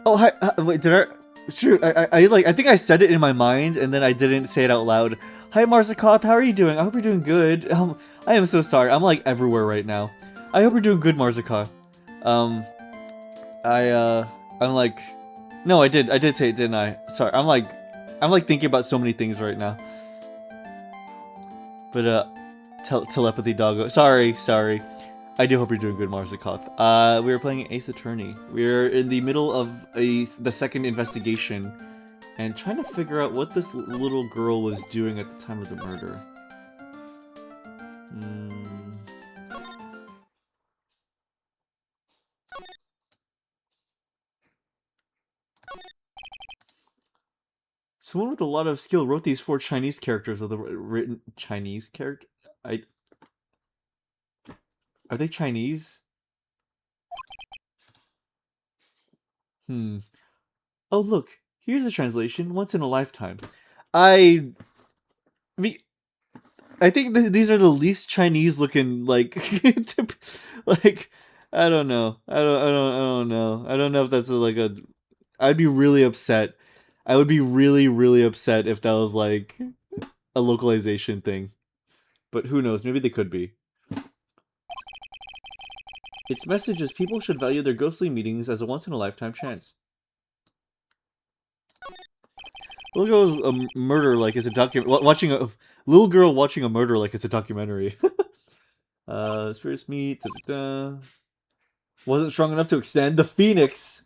S1: Oh, hi. Wait, did I? Shoot, I think I said it in my mind and then I didn't say it out loud. Hi, Marsakoth. How are you doing? I hope you're doing good. I am so sorry. I'm like everywhere right now. I hope you're doing good, Marsakoth. I'm like, no, I did say it, didn't I? Sorry, I'm like thinking about so many things right now. But telepathy doggo. Sorry. I do hope you're doing good, Marsakoth. We were playing Ace Attorney. We're in the middle of the second investigation and trying to figure out what this little girl was doing at the time of the murder. Someone with a lot of skill wrote these 4 Chinese characters with a written Chinese character. Are they Chinese? Oh, look. Here's the translation. Once in a lifetime. I think these are the least Chinese looking, like, like, I don't know. I don't know. I don't know if that's like a... I'd be really upset. I would be really, really upset if that was, like, a localization thing. But who knows? Maybe they could be. Its message is people should value their ghostly meetings as a once-in-a-lifetime chance. Little girl's a murder like it's a watching a little girl watching a murder like it's a documentary. Spirits meet. Wasn't strong enough to extend the Phoenix.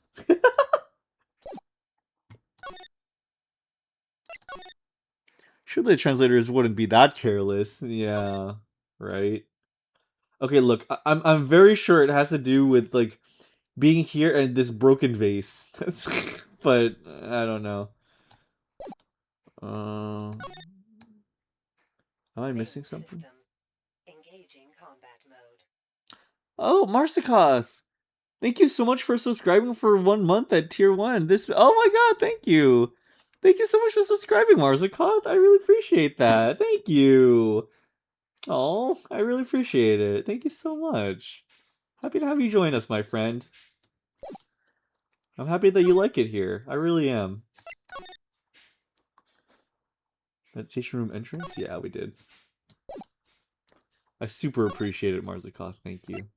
S1: Surely the translators wouldn't be that careless. Yeah, right. Okay, look, I'm very sure it has to do with like being here and this broken vase. But I don't know. Am I missing something?
S5: Engaging combat mode.
S1: Oh, Marsakoth! Thank you so much for subscribing for 1 month at tier 1. Oh my god, thank you! Thank you so much for subscribing, Marsakoth. I really appreciate that. Thank you. Oh, I really appreciate it. Thank you so much. Happy to have you join us, my friend. I'm happy that you like it here. I really am. Meditation room entrance? Yeah, we did. I super appreciate it, Marsakoth. Thank you.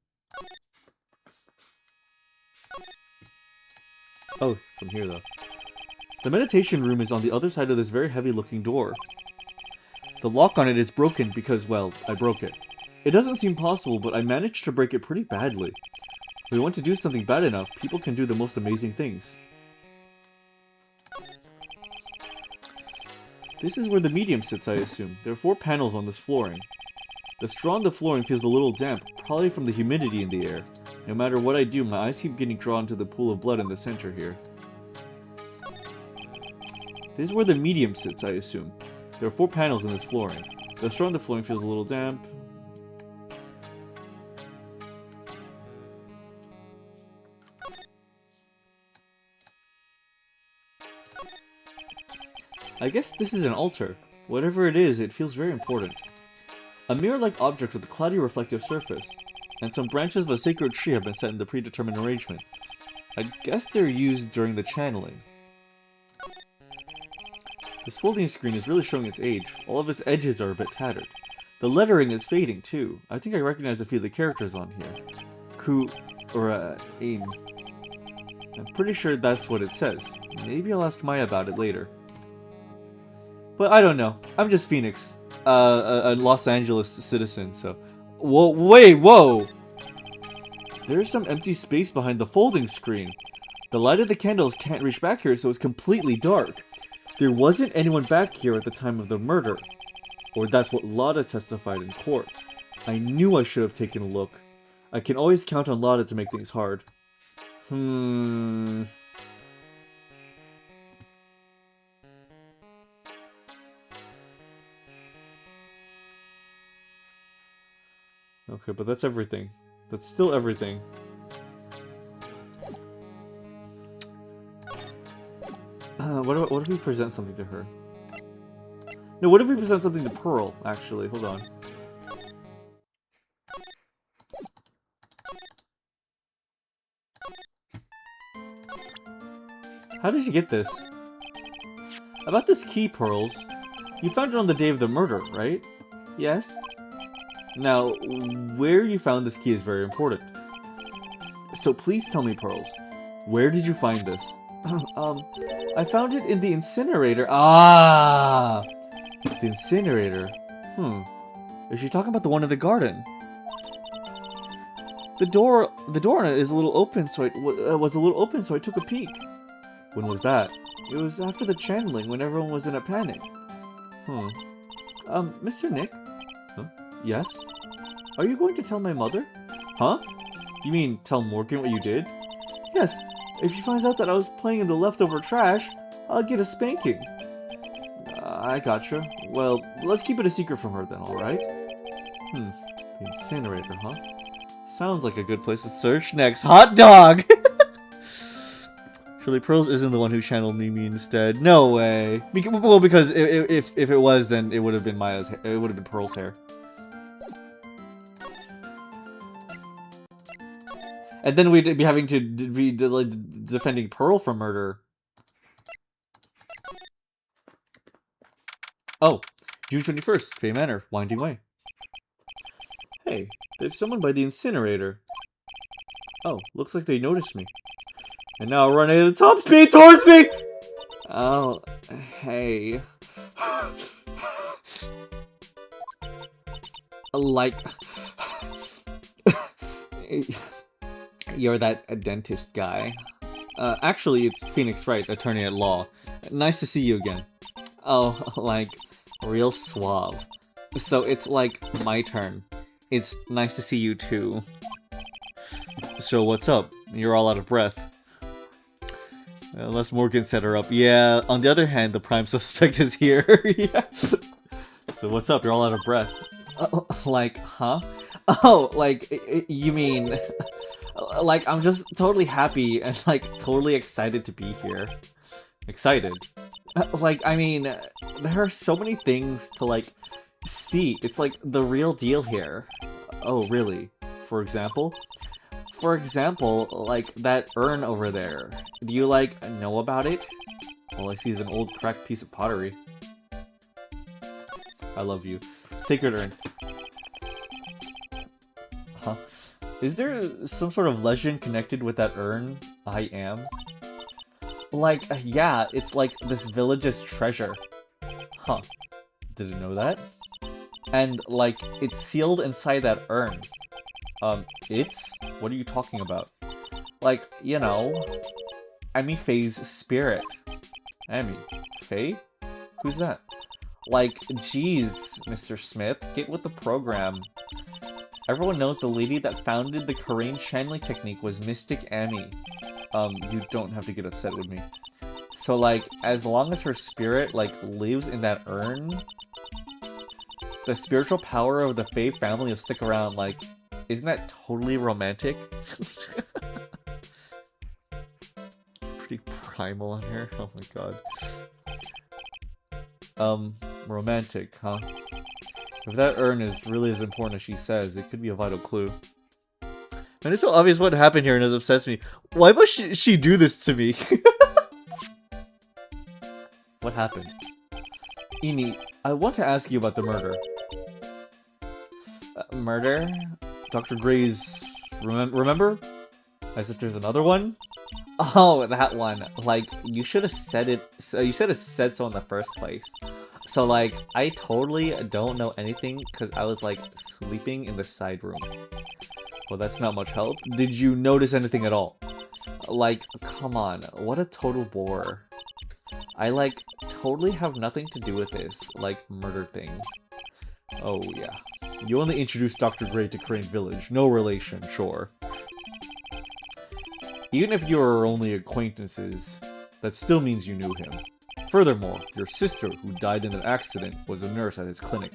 S1: Oh, from here though. The meditation room is on the other side of this very heavy-looking door. The lock on it is broken because, well, I broke it. It doesn't seem possible, but I managed to break it pretty badly. If we want to do something bad enough, people can do the most amazing things. This is where the medium sits, I assume. There are 4 panels on this flooring. The straw on the flooring feels a little damp, probably from the humidity in the air. No matter what I do, my eyes keep getting drawn to the pool of blood in the center here. This is where the medium sits, I assume. There are 4 panels in this flooring. The straw on the flooring feels a little damp. I guess this is an altar. Whatever it is, it feels very important. A mirror-like object with a cloudy reflective surface, and some branches of a sacred tree have been set in the predetermined arrangement. I guess they're used during the channeling. This folding screen is really showing its age. All of its edges are a bit tattered. The lettering is fading too. I think I recognize a few of the characters on here. Ku or Aim. I'm pretty sure that's what it says. Maybe I'll ask Maya about it later. But I don't know. I'm just Phoenix, a Los Angeles citizen, so... Whoa, wait, whoa! There's some empty space behind the folding screen. The light of the candles can't reach back here, so it's completely dark. There wasn't anyone back here at the time of the murder. Or that's what Lada testified in court. I knew I should have taken a look. I can always count on Lada to make things hard. Okay, but that's everything. That's still everything. What if we present something to her? No, what if we present something to Pearl, actually? Hold on. How did you get this? About this key, Pearls. You found it on the day of the murder, right? Yes? Now, where you found this key is very important. So please tell me, Pearls, where did you find this? I found it in the incinerator. Ah! The incinerator? Is she talking about the one in the garden? The door on it is a little open, so was a little open, so I took a peek. When was that? It was after the channeling, when everyone was in a panic. Mr. Nick? Huh? Yes? Are you going to tell my mother? Huh? You mean tell Morgan what you did? Yes. If she finds out that I was playing in the leftover trash, I'll get a spanking. I gotcha. Well, let's keep it a secret from her then, alright? The incinerator, huh? Sounds like a good place to search. Next, hot dog! Surely Pearls isn't the one who channeled Mimi instead. No way. Well, because if it was, then it would have been Maya's hair. It would have been Pearl's hair. And then we'd be having to be defending Pearl from murder. Oh, June 21st, Faye Manor, winding way. Hey, there's someone by the incinerator. Oh, looks like they noticed me. And now running at the top speed towards me! Oh, hey. Like... You're that dentist guy. Actually, it's Phoenix Wright, attorney at law. Nice to see you again. Oh, like, real suave. So it's like my turn. It's nice to see you too. So what's up? You're all out of breath. Unless Morgan set her up. Yeah, on the other hand, the prime suspect is here. Yeah. So what's up? You're all out of breath. Like, huh? Oh, like, you mean... Like, I'm just totally happy and, like, totally excited to be here. Excited. Like, I mean, there are so many things to, like, see. It's, like, the real deal here. Oh, really? For example? For example, like, that urn over there. Do you, like, know about it? All I see is an old cracked piece of pottery. I love you. Sacred urn. Huh? Is there some sort of legend connected with that urn? I am. Like, yeah, it's like this village's treasure. Huh. Didn't know that. And, like, it's sealed inside that urn. It's? What are you talking about? Like, you know, Emmy Faye's spirit. Emmy? Faye? Who's that? Like, geez, Mr. Smith, get with the program. Everyone knows the lady that founded the Korean channeling technique was Mystic Annie. You don't have to get upset with me. So, like, as long as her spirit, like, lives in that urn, the spiritual power of the Faye family will stick around. Like, isn't that totally romantic? Pretty primal on here. Oh my god. romantic, huh? If that urn is really as important as she says, it could be a vital clue. And it's so obvious what happened here and it obsessed me. Why must she do this to me? What happened? Ini, I want to ask you about the murder. Murder? Dr. Gray's... Remember? As if there's another one? Oh, that one. Like, you should have said it... You should have said so in the first place. So, like, I totally don't know anything because I was, like, sleeping in the side room. Well, that's not much help. Did you notice anything at all? Like, come on. What a total bore. I, like, totally have nothing to do with this, like, murder thing. Oh, yeah. You only introduced Dr. Gray to Crane Village. No relation, sure. Even if you were only acquaintances, that still means you knew him. Furthermore, your sister, who died in an accident, was a nurse at his clinic.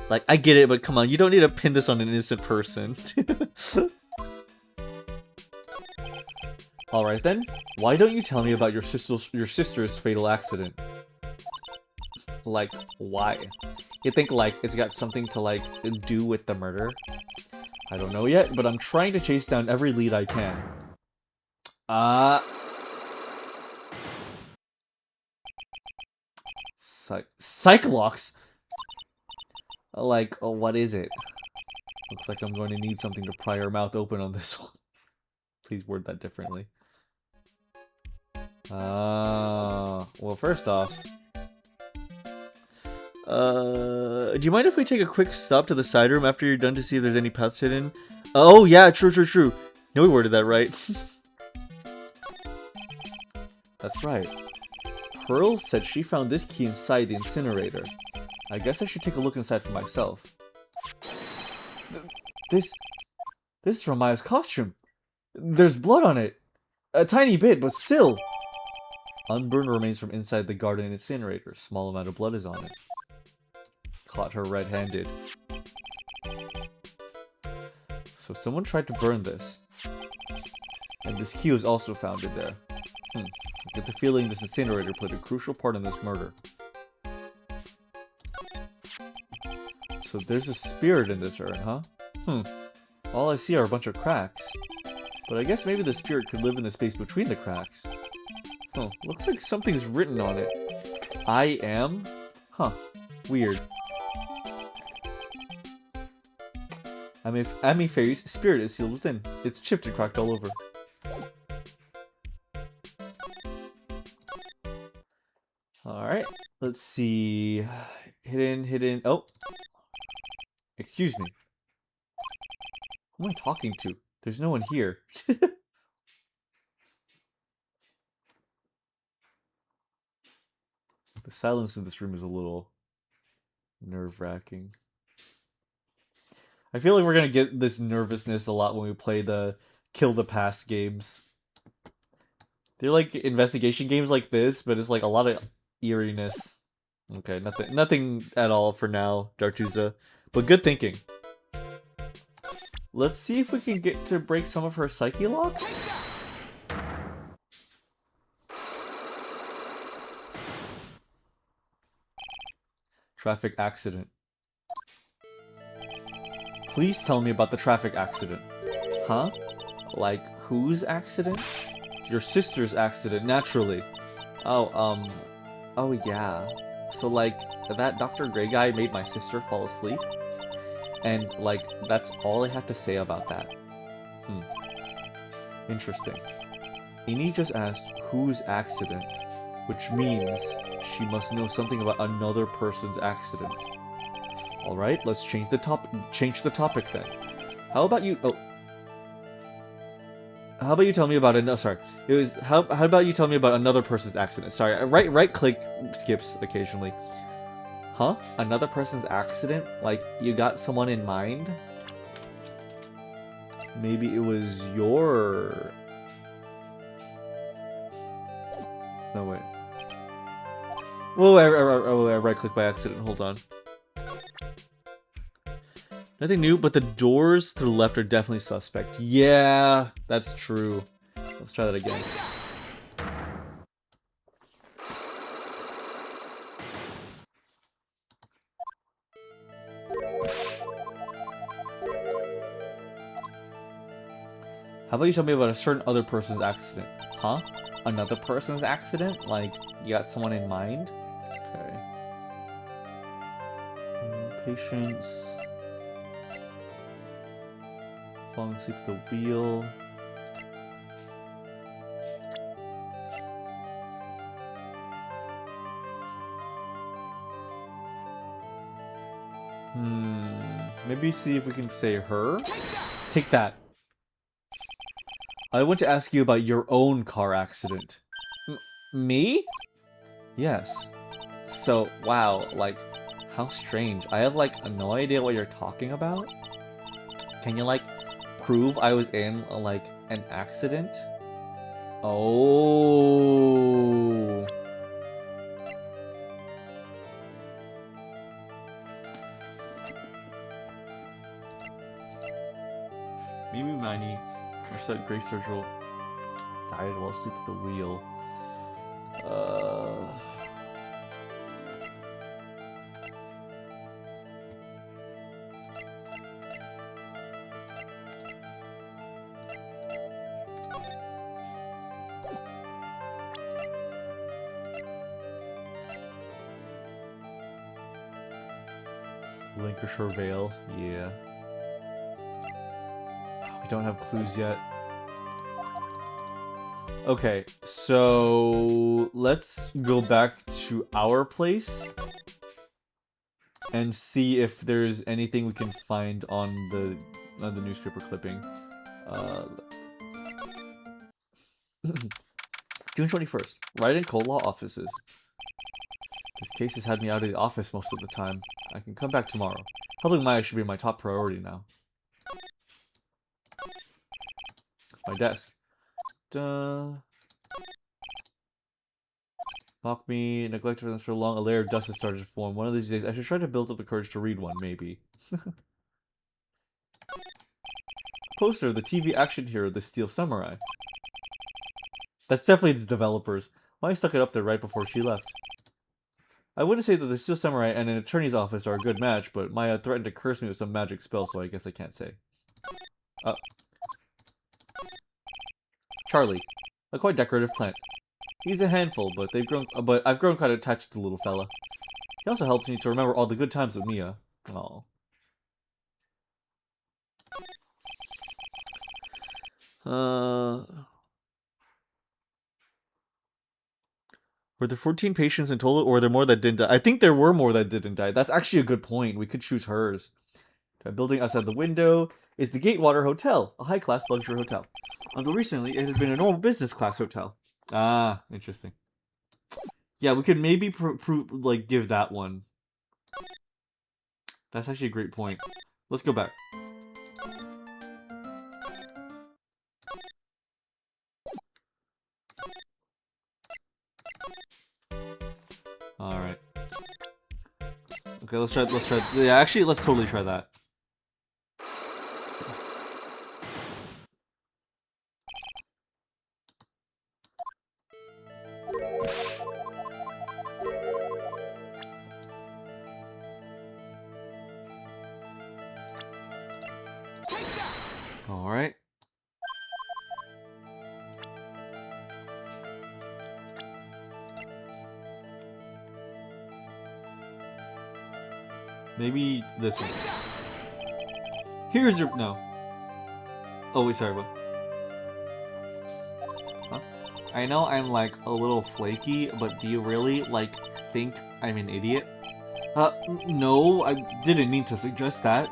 S1: Like, I get it, but come on, you don't need to pin this on an innocent person. Alright then, why don't you tell me about your sister's fatal accident? Like, why? You think, like, it's got something to, like, do with the murder? I don't know yet, but I'm trying to chase down every lead I can. Cyclox? Like, what is it? Looks like I'm going to need something to pry her mouth open on this one. Please word that differently. Well, first off... do you mind if we take a quick stop to the side room after you're done to see if there's any paths hidden? Oh, yeah, true. No, we worded that right. That's right. Pearl said she found this key inside the incinerator. I guess I should take a look inside for myself. This is from Maya's costume. There's blood on it. A tiny bit, but still. Unburned remains from inside the garden incinerator. Small amount of blood is on it. Caught her red-handed. So someone tried to burn this. And this key was also found in there. I get the feeling this incinerator played a crucial part in this murder. So there's a spirit in this urn, huh? All I see are a bunch of cracks. But I guess maybe the spirit could live in the space between the cracks. Looks like something's written on it. I am? Weird. Ami Fairy's spirit is sealed within. It's chipped and cracked all over. Alright, let's see. Hidden. Oh! Excuse me. Who am I talking to? There's no one here. The silence in this room is a little nerve-wracking. I feel like we're gonna get this nervousness a lot when we play the Kill the Past games. They're like investigation games like this, but it's like a lot of eeriness. Okay, nothing at all for now, Dartuza. But good thinking. Let's see if we can get to break some of her psyche locks. Traffic accident. Please tell me about the traffic accident. Huh? Like, whose accident? Your sister's accident, naturally. Oh yeah. So, like, that Dr. Gray guy made my sister fall asleep? And, like, that's all I have to say about that. Interesting. Ini just asked, whose accident? Which means she must know something about another person's accident. Alright, let's change the topic then. How about you... Oh. How about you tell me about another... Sorry. It was... How about you tell me about another person's accident? Sorry, right-click skips occasionally. Huh? Another person's accident? Like, you got someone in mind? Maybe it was your... No, wait. Whoa, I right-clicked by accident. Hold on. Nothing new, but the doors to the left are definitely suspect. Yeah, that's true. Let's try that again. How about you tell me about a certain other person's accident? Huh? Another person's accident? Like, you got someone in mind? Okay. Patience. Falling asleep at the wheel. Maybe see if we can say her. Take that. I want to ask you about your own car accident. Me? Yes. So, wow, like, how strange. I have, like, no idea what you're talking about. Can you, like, prove I was in, like, an accident? Oh. Mimi Miney, or said Grace Surgical, died while asleep at the wheel. Lancashire Vale, yeah. We don't have clues yet. Okay, so let's go back to our place and see if there's anything we can find on the newspaper clipping. June 21st. Right in cold law offices. This case has had me out of the office most of the time. I can come back tomorrow. Helping Maya should be my top priority now. It's my desk. Duh. Mock me, neglected them for long, a layer of dust has started to form. One of these days, I should try to build up the courage to read one, maybe. Poster, the TV action hero, the Steel Samurai. That's definitely the developers. Why stuck it up there right before she left? I wouldn't say that the Steel Samurai and an attorney's office are a good match, but Maya threatened to curse me with some magic spell, so I guess I can't say. Charlie, a quite decorative plant. He's a handful, but I've grown quite attached to the little fella. He also helps me to remember all the good times with Mia. Aww. Were there 14 patients in total, or were there more that didn't die? I think there were more that didn't die. That's actually a good point. We could choose hers. The building outside the window is the Gatewater Hotel, a high-class luxury hotel. Until recently, it had been a normal business-class hotel. Ah, interesting. Yeah, we could maybe like give that one. That's actually a great point. Let's go back. All right. Okay, let's try. Yeah, actually, let's totally try that. All right. Maybe this one. Here's your... No. Oh, wait, sorry, what? Huh? I know I'm, like, a little flaky, but do you really, like, think I'm an idiot? No, I didn't mean to suggest that.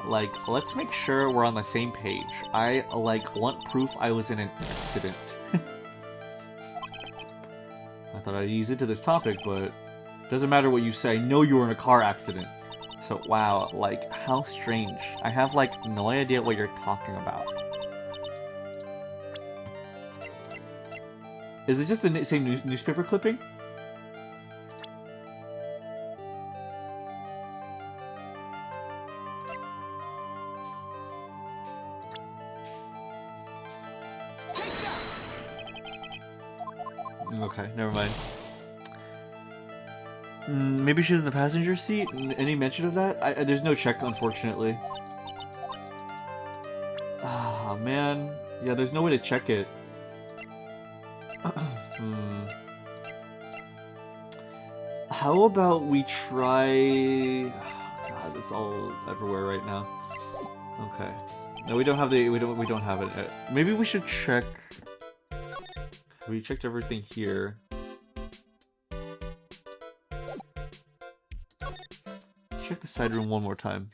S1: Like, let's make sure we're on the same page. I, like, want proof I was in an accident. I thought I'd ease into this topic, but... Doesn't matter what you say, I know you were in a car accident. So, wow, like, how strange. I have, like, no idea what you're talking about. Is it just the same newspaper clipping? Okay, never mind. Maybe she's in the passenger seat? Any mention of that? There's no check, unfortunately. Ah, man. Yeah, there's no way to check it. Hmm. How about we try... God, it's all everywhere right now. Okay. No, we don't have the... We don't have it. Maybe we should check... We checked everything here. Check the side room one more time.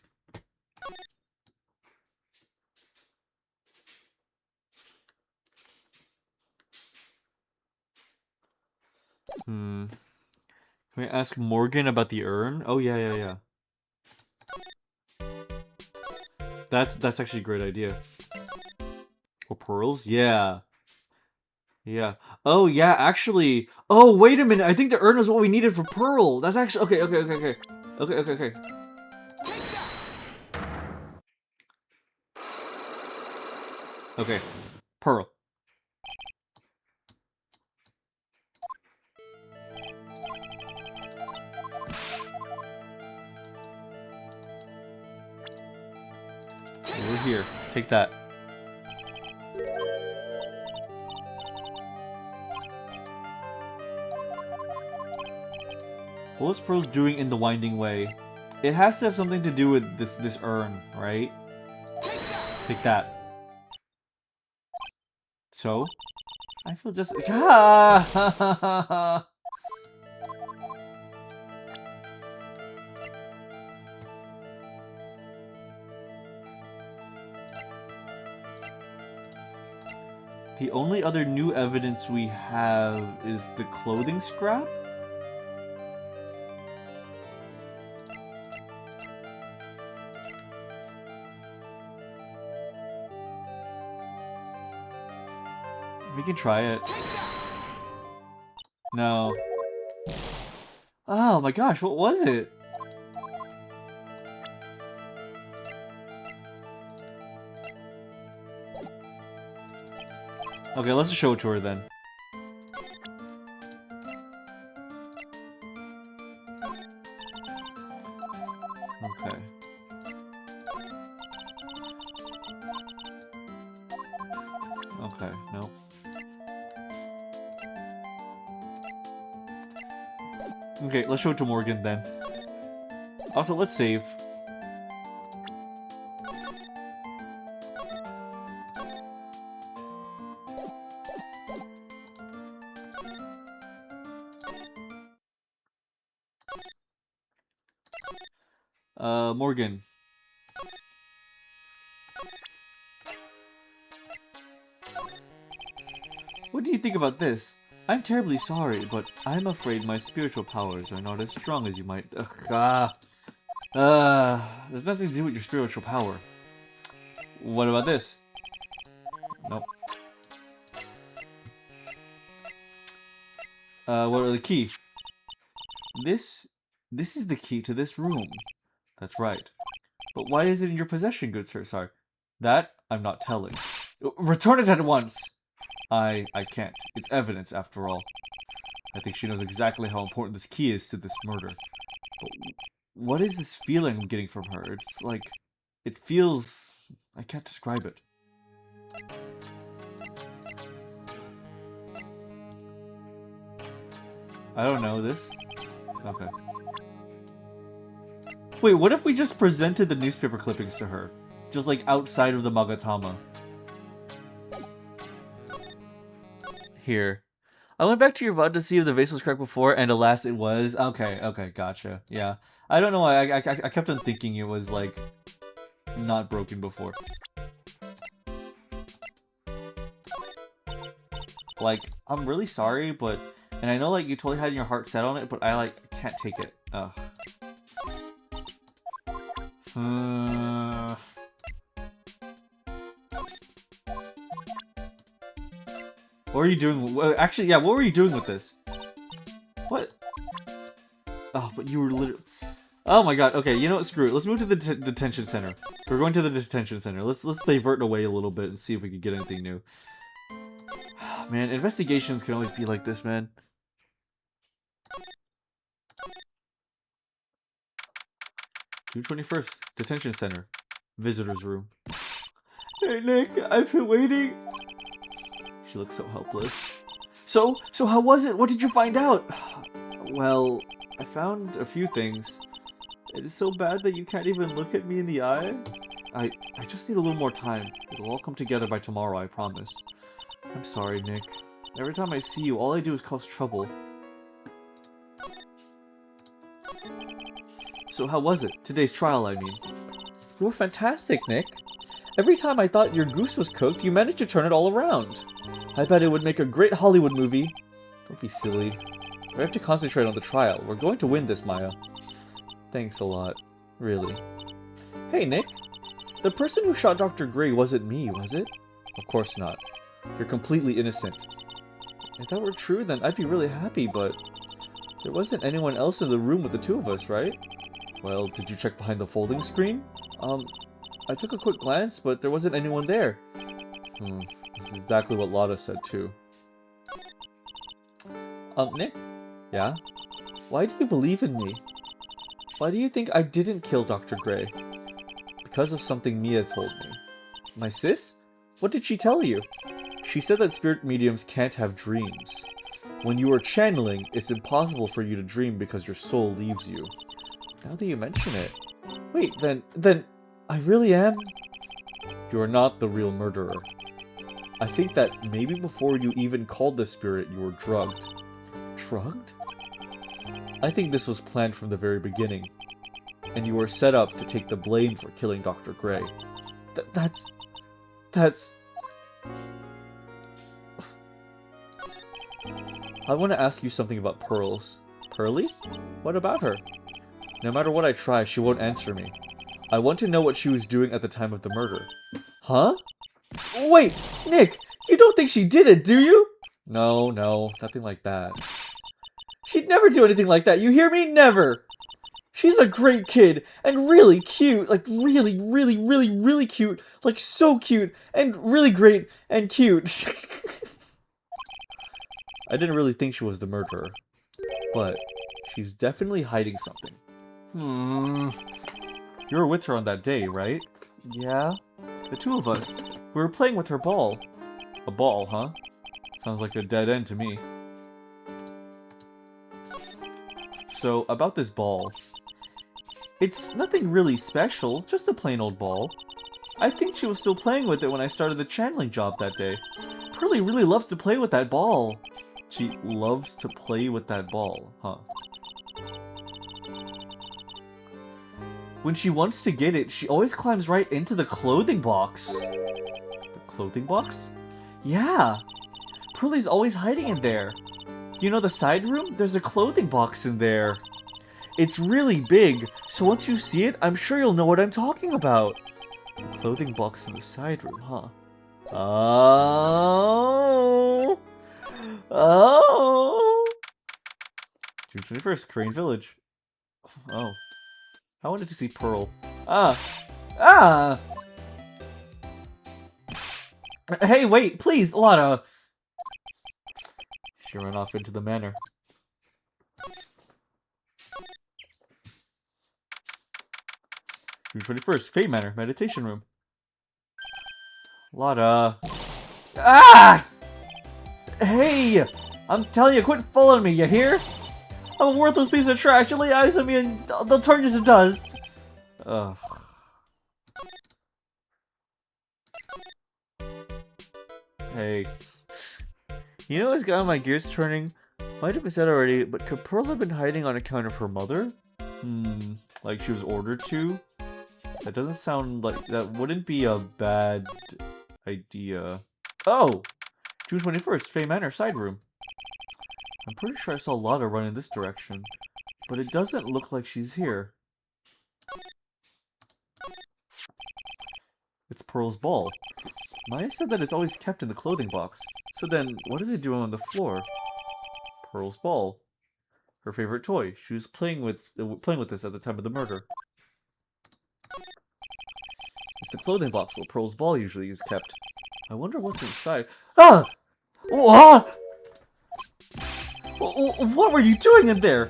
S1: Hmm. Can we ask Morgan about the urn? Oh yeah. That's actually a great idea. Or pearls? Yeah. Yeah. Oh yeah, actually. Oh, wait a minute. I think the urn is what we needed for Pearl. That's actually okay. Okay. Okay. Pearl. We're here. Take that. What was Pearl's doing in the Winding Way? It has to have something to do with this urn, right? Take that. So? I feel just... Ah! The only other new evidence we have is the clothing scrap? We can try it. No. Oh my gosh, what was it? Okay, let's show it to her then. Okay. Okay, no. Okay, let's show it to Morgan then. Also, let's save. Morgan. What do you think about this? I'm terribly sorry, but I'm afraid my spiritual powers are not as strong as you might... there's nothing to do with your spiritual power. What about this? Nope. What are the key? This is the key to this room. That's right. But why is it in your possession, good sir? Sorry. That I'm not telling. Return it at once! I can't. It's evidence, after all. I think she knows exactly how important this key is to this murder. But what is this feeling I'm getting from her? It's like... It feels... I can't describe it. I don't know this. Okay. Wait, what if we just presented the newspaper clippings to her? Just like outside of the Magatama. Here. I went back to your VOD to see if the vase was correct before, and alas, it was. Okay, gotcha. Yeah. I don't know why, I kept on thinking it was, like, not broken before. Like, I'm really sorry, but... And I know, like, you totally had your heart set on it, but I, like, can't take it. Ugh. What were you doing? Actually, yeah, what were you doing with this? What? Oh, but you were literally... Oh my god, okay, you know what, screw it. Let's move to the detention center. We're going to the detention center. Let's divert away a little bit and see if we can get anything new. Man, investigations can always be like this, man. June 21st, detention center. Visitor's room. Hey Nick, I've been waiting. She looks so helpless. So how was it? What did you find out? Well, I found a few things. Is it so bad that you can't even look at me in the eye? I just need a little more time. It'll all come together by tomorrow, I promise. I'm sorry, Nick. Every time I see you, all I do is cause trouble. So how was it? Today's trial, I mean. You were fantastic, Nick. Every time I thought your goose was cooked, you managed to turn it all around. I bet it would make a great Hollywood movie. Don't be silly. We have to concentrate on the trial. We're going to win this, Maya. Thanks a lot. Really. Hey, Nick. The person who shot Dr. Gray wasn't me, was it? Of course not. You're completely innocent. If that were true, then I'd be really happy, but... there wasn't anyone else in the room with the two of us, right? Well, did you check behind the folding screen? I took a quick glance, but there wasn't anyone there. This is exactly what Lotta said, too. Nick? Yeah? Why do you believe in me? Why do you think I didn't kill Dr. Gray? Because of something Mia told me. My sis? What did she tell you? She said that spirit mediums can't have dreams. When you are channeling, it's impossible for you to dream because your soul leaves you. Now that you mention it... Wait, then... I really am? You are not the real murderer. I think that maybe before you even called the spirit, you were drugged. Drugged? I think this was planned from the very beginning. And you were set up to take the blame for killing Dr. Gray. That's... I want to ask you something about Pearls. Pearly? What about her? No matter what I try, she won't answer me. I want to know what she was doing at the time of the murder. Huh? Wait, Nick, you don't think she did it, do you? No, nothing like that. She'd never do anything like that, you hear me? Never! She's a great kid, and really cute, like really cute, like so cute, and really great, and cute. I didn't really think she was the murderer, but she's definitely hiding something. You were with her on that day, right? Yeah. The two of us. We were playing with her ball. A ball, huh? Sounds like a dead end to me. So, about this ball. It's nothing really special, just a plain old ball. I think she was still playing with it when I started the channeling job that day. Pearly really loves to play with that ball. She loves to play with that ball, huh? When she wants to get it, she always climbs right into the clothing box. The clothing box? Yeah! Pearly's always hiding in there. You know the side room? There's a clothing box in there. It's really big, so once you see it, I'm sure you'll know what I'm talking about. The clothing box in the side room, huh? Oh! June 21st, Korean Village. Oh. I wanted to see Pearl. Hey, wait, please, Lotta! She ran off into the manor. June 21st, Fate Manor, meditation room. Lotta. Hey! I'm telling you, quit following me, you hear? I'm a worthless piece of trash. You lay eyes on me and they'll turn you to dust. Ugh. Hey. You know what's got my gears turning? Might have been said already, but could Pearl have been hiding on account of her mother? Like she was ordered to? That doesn't sound like... That wouldn't be a bad idea. Oh! June 21st, Fey Manor side room. I'm pretty sure I saw Lotta run in this direction, but it doesn't look like she's here. It's Pearl's ball. Maya said that it's always kept in the clothing box. So then, what is it doing on the floor? Pearl's ball. Her favorite toy. She was playing with this at the time of the murder. It's the clothing box where Pearl's ball usually is kept. I wonder what's inside. Ah! What? What were you doing in there?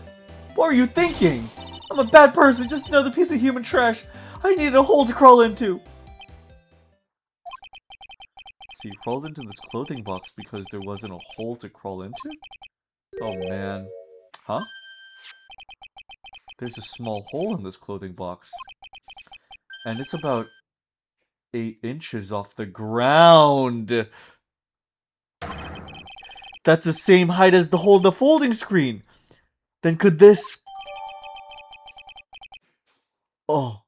S1: What were you thinking? I'm a bad person, just another piece of human trash. I needed a hole to crawl into. So you crawled into this clothing box because there wasn't a hole to crawl into? Oh man. Huh? There's a small hole in this clothing box. And it's about 8 inches off the ground. That's the same height as the hole in the folding screen. Then could this... Oh.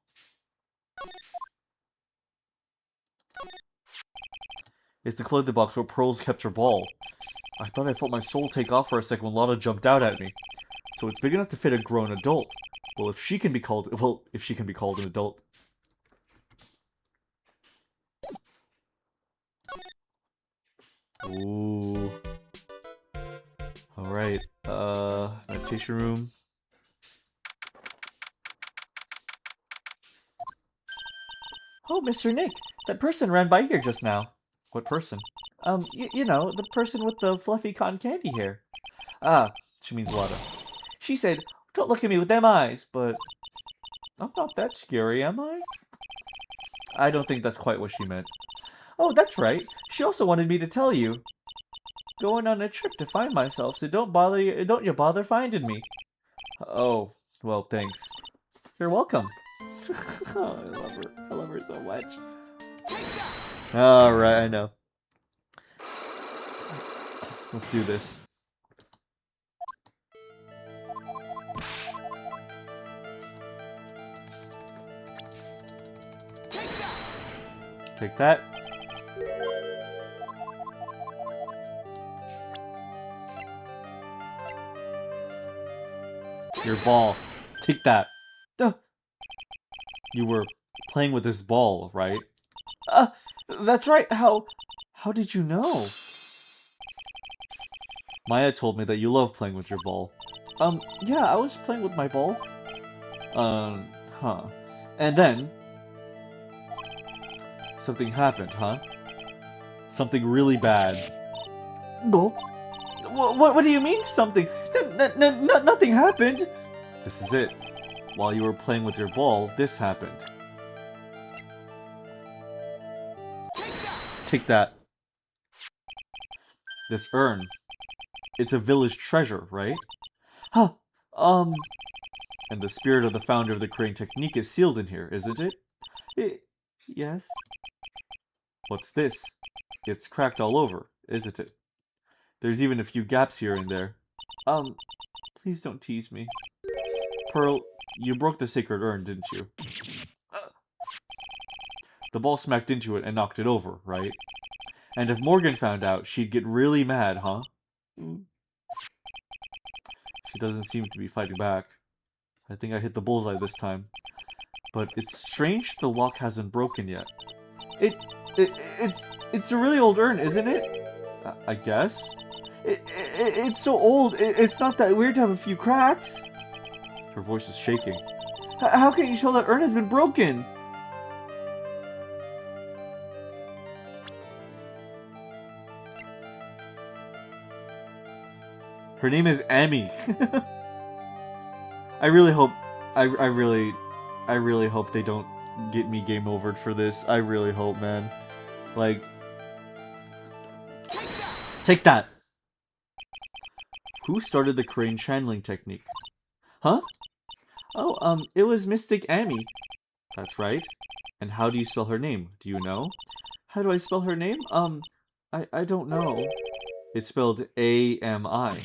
S1: It's the clothing box where Pearls kept her ball. I thought I felt my soul take off for a second when Lotta jumped out at me. So it's big enough to fit a grown adult. Well, if she can be called an adult. Ooh. Alright, meditation room. Oh, Mr. Nick, that person ran by here just now. What person? You know, the person with the fluffy cotton candy hair. Ah, she means Lotta. She said, don't look at me with them eyes, but... I'm not that scary, am I? I don't think that's quite what she meant. Oh, that's right. She also wanted me to tell you. Going on a trip to find myself, so don't you bother finding me. Oh, well, thanks. You're welcome. Oh, I love her. I love her so much. Alright, I know. Let's do this. Take that. Your ball. Take that. Duh. You were playing with this ball, right? That's right. How did you know? Maya told me that you love playing with your ball. Yeah, I was playing with my ball. Huh. And then... something happened, huh? Something really bad. No. What do you mean, something? Nothing happened! This is it. While you were playing with your ball, this happened. Take that. This urn. It's a village treasure, right? Huh. And the spirit of the founder of the crane technique is sealed in here, isn't it? Yes. What's this? It's cracked all over, isn't it? There's even a few gaps here and there. Please don't tease me. Pearl, you broke the sacred urn, didn't you? The ball smacked into it and knocked it over, right? And if Morgan found out, she'd get really mad, huh? She doesn't seem to be fighting back. I think I hit the bullseye this time. But it's strange the lock hasn't broken yet. It's a really old urn, isn't it? I guess. It's so old, it's not that weird to have a few cracks. Her voice is shaking. How can you show that urn has been broken? Her name is Amy. I really hope they don't get me game overed for this. I really hope, man. Like, take that. Who started the crane channeling technique? Huh? Oh, it was Mystic Amy. That's right. And how do you spell her name? Do you know? How do I spell her name? I don't know. It's spelled A-M-I.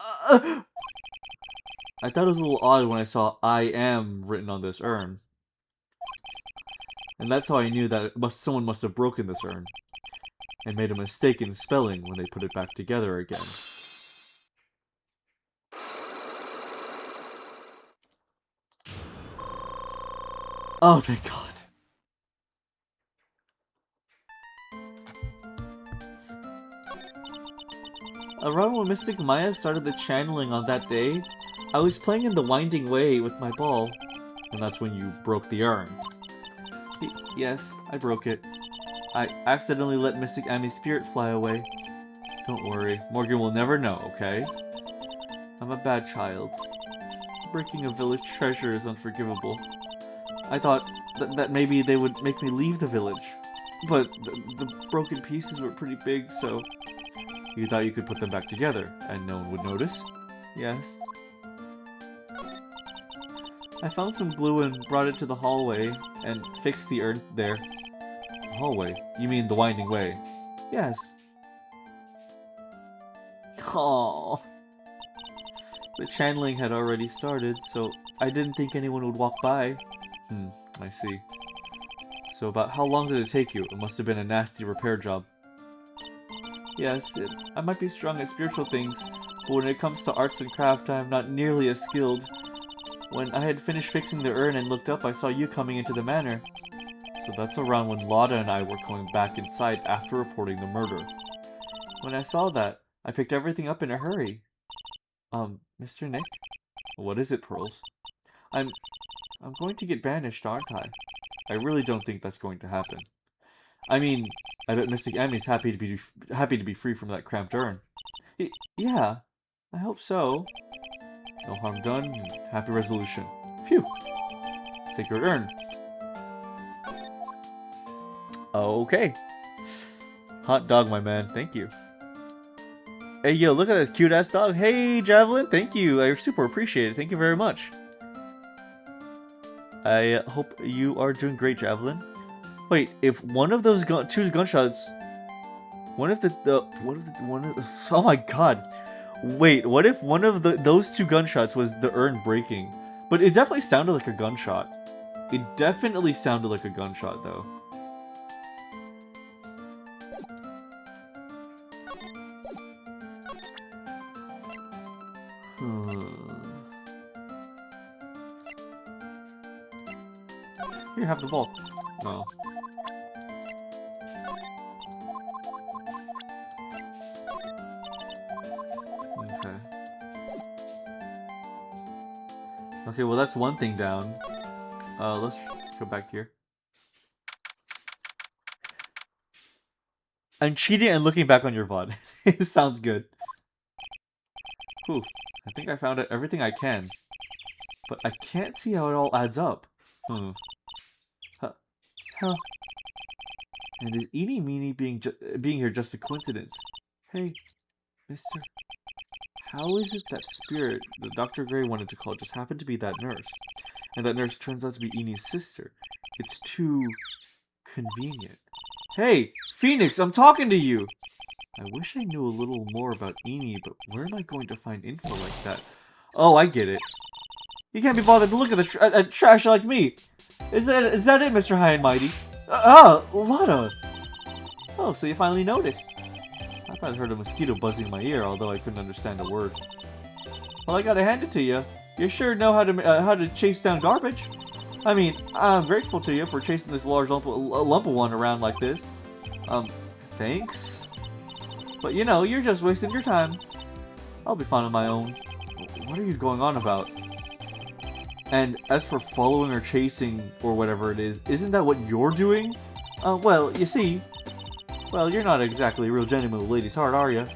S1: I thought it was a little odd when I saw I am written on this urn. And that's how I knew that someone must have broken this urn. And made a mistake in spelling when they put it back together again. Oh, thank God. Around when Mystic Maya started the channeling on that day, I was playing in the winding way with my ball. And that's when you broke the urn. Yes, I broke it. I accidentally let Mystic Amy's spirit fly away. Don't worry, Morgan will never know, okay? I'm a bad child. Breaking a village treasure is unforgivable. I thought that maybe they would make me leave the village. But the broken pieces were pretty big, so you thought you could put them back together and no one would notice? Yes. I found some glue and brought it to the hallway and fixed the urn there. The hallway? You mean the winding way? Yes. Aww. The channeling had already started, so I didn't think anyone would walk by. I see. So about how long did it take you? It must have been a nasty repair job. Yes, I might be strong at spiritual things, but when it comes to arts and craft, I am not nearly as skilled. When I had finished fixing the urn and looked up, I saw you coming into the manor. So that's around when Lotta and I were coming back inside after reporting the murder. When I saw that, I picked everything up in a hurry. Mr. Nick? What is it, Pearls? I'm going to get banished, aren't I? I really don't think that's going to happen. I mean, I bet Mystic Emmy's happy to be free from that cramped urn. Yeah, I hope so. No harm done, happy resolution. Phew. Sacred urn. Okay. Hot dog, my man. Thank you. Hey, yo, look at this cute-ass dog. Hey, Javelin. Thank you. I super appreciate it. Thank you very much. I hope you are doing great, Javelin. Wait, if one of those two gunshots... Oh my god. Wait, what if one of those two gunshots was the urn breaking? But it definitely sounded like a gunshot. It definitely sounded like a gunshot, though. Here, have the ball. No. Okay. Okay, well that's one thing down. Let's go back here. I'm cheating and looking back on your VOD. It sounds good. Whew. I think I found everything I can. But I can't see how it all adds up. Huh. And is Eenie Meenie being here just a coincidence? Hey, mister. How is it that Spirit, the Dr. Gray wanted to call, just happened to be that nurse? And that nurse turns out to be Enie's sister. It's too convenient. Hey, Phoenix, I'm talking to you! I wish I knew a little more about Eenie, but where am I going to find info like that? Oh, I get it. You can't be bothered to look at trash like me! Is that it, Mr. High and Mighty? Lotta! Oh, so you finally noticed. I thought I heard a mosquito buzzing in my ear, although I couldn't understand a word. Well, I gotta hand it to you. You sure know how to chase down garbage. I mean, I'm grateful to you for chasing this large lump of one around like this. Thanks? But you know, you're just wasting your time. I'll be fine on my own. What are you going on about? And as for following or chasing, or whatever it is, isn't that what you're doing? Well, you see... Well, you're not exactly a real gentleman with a lady's heart, are you?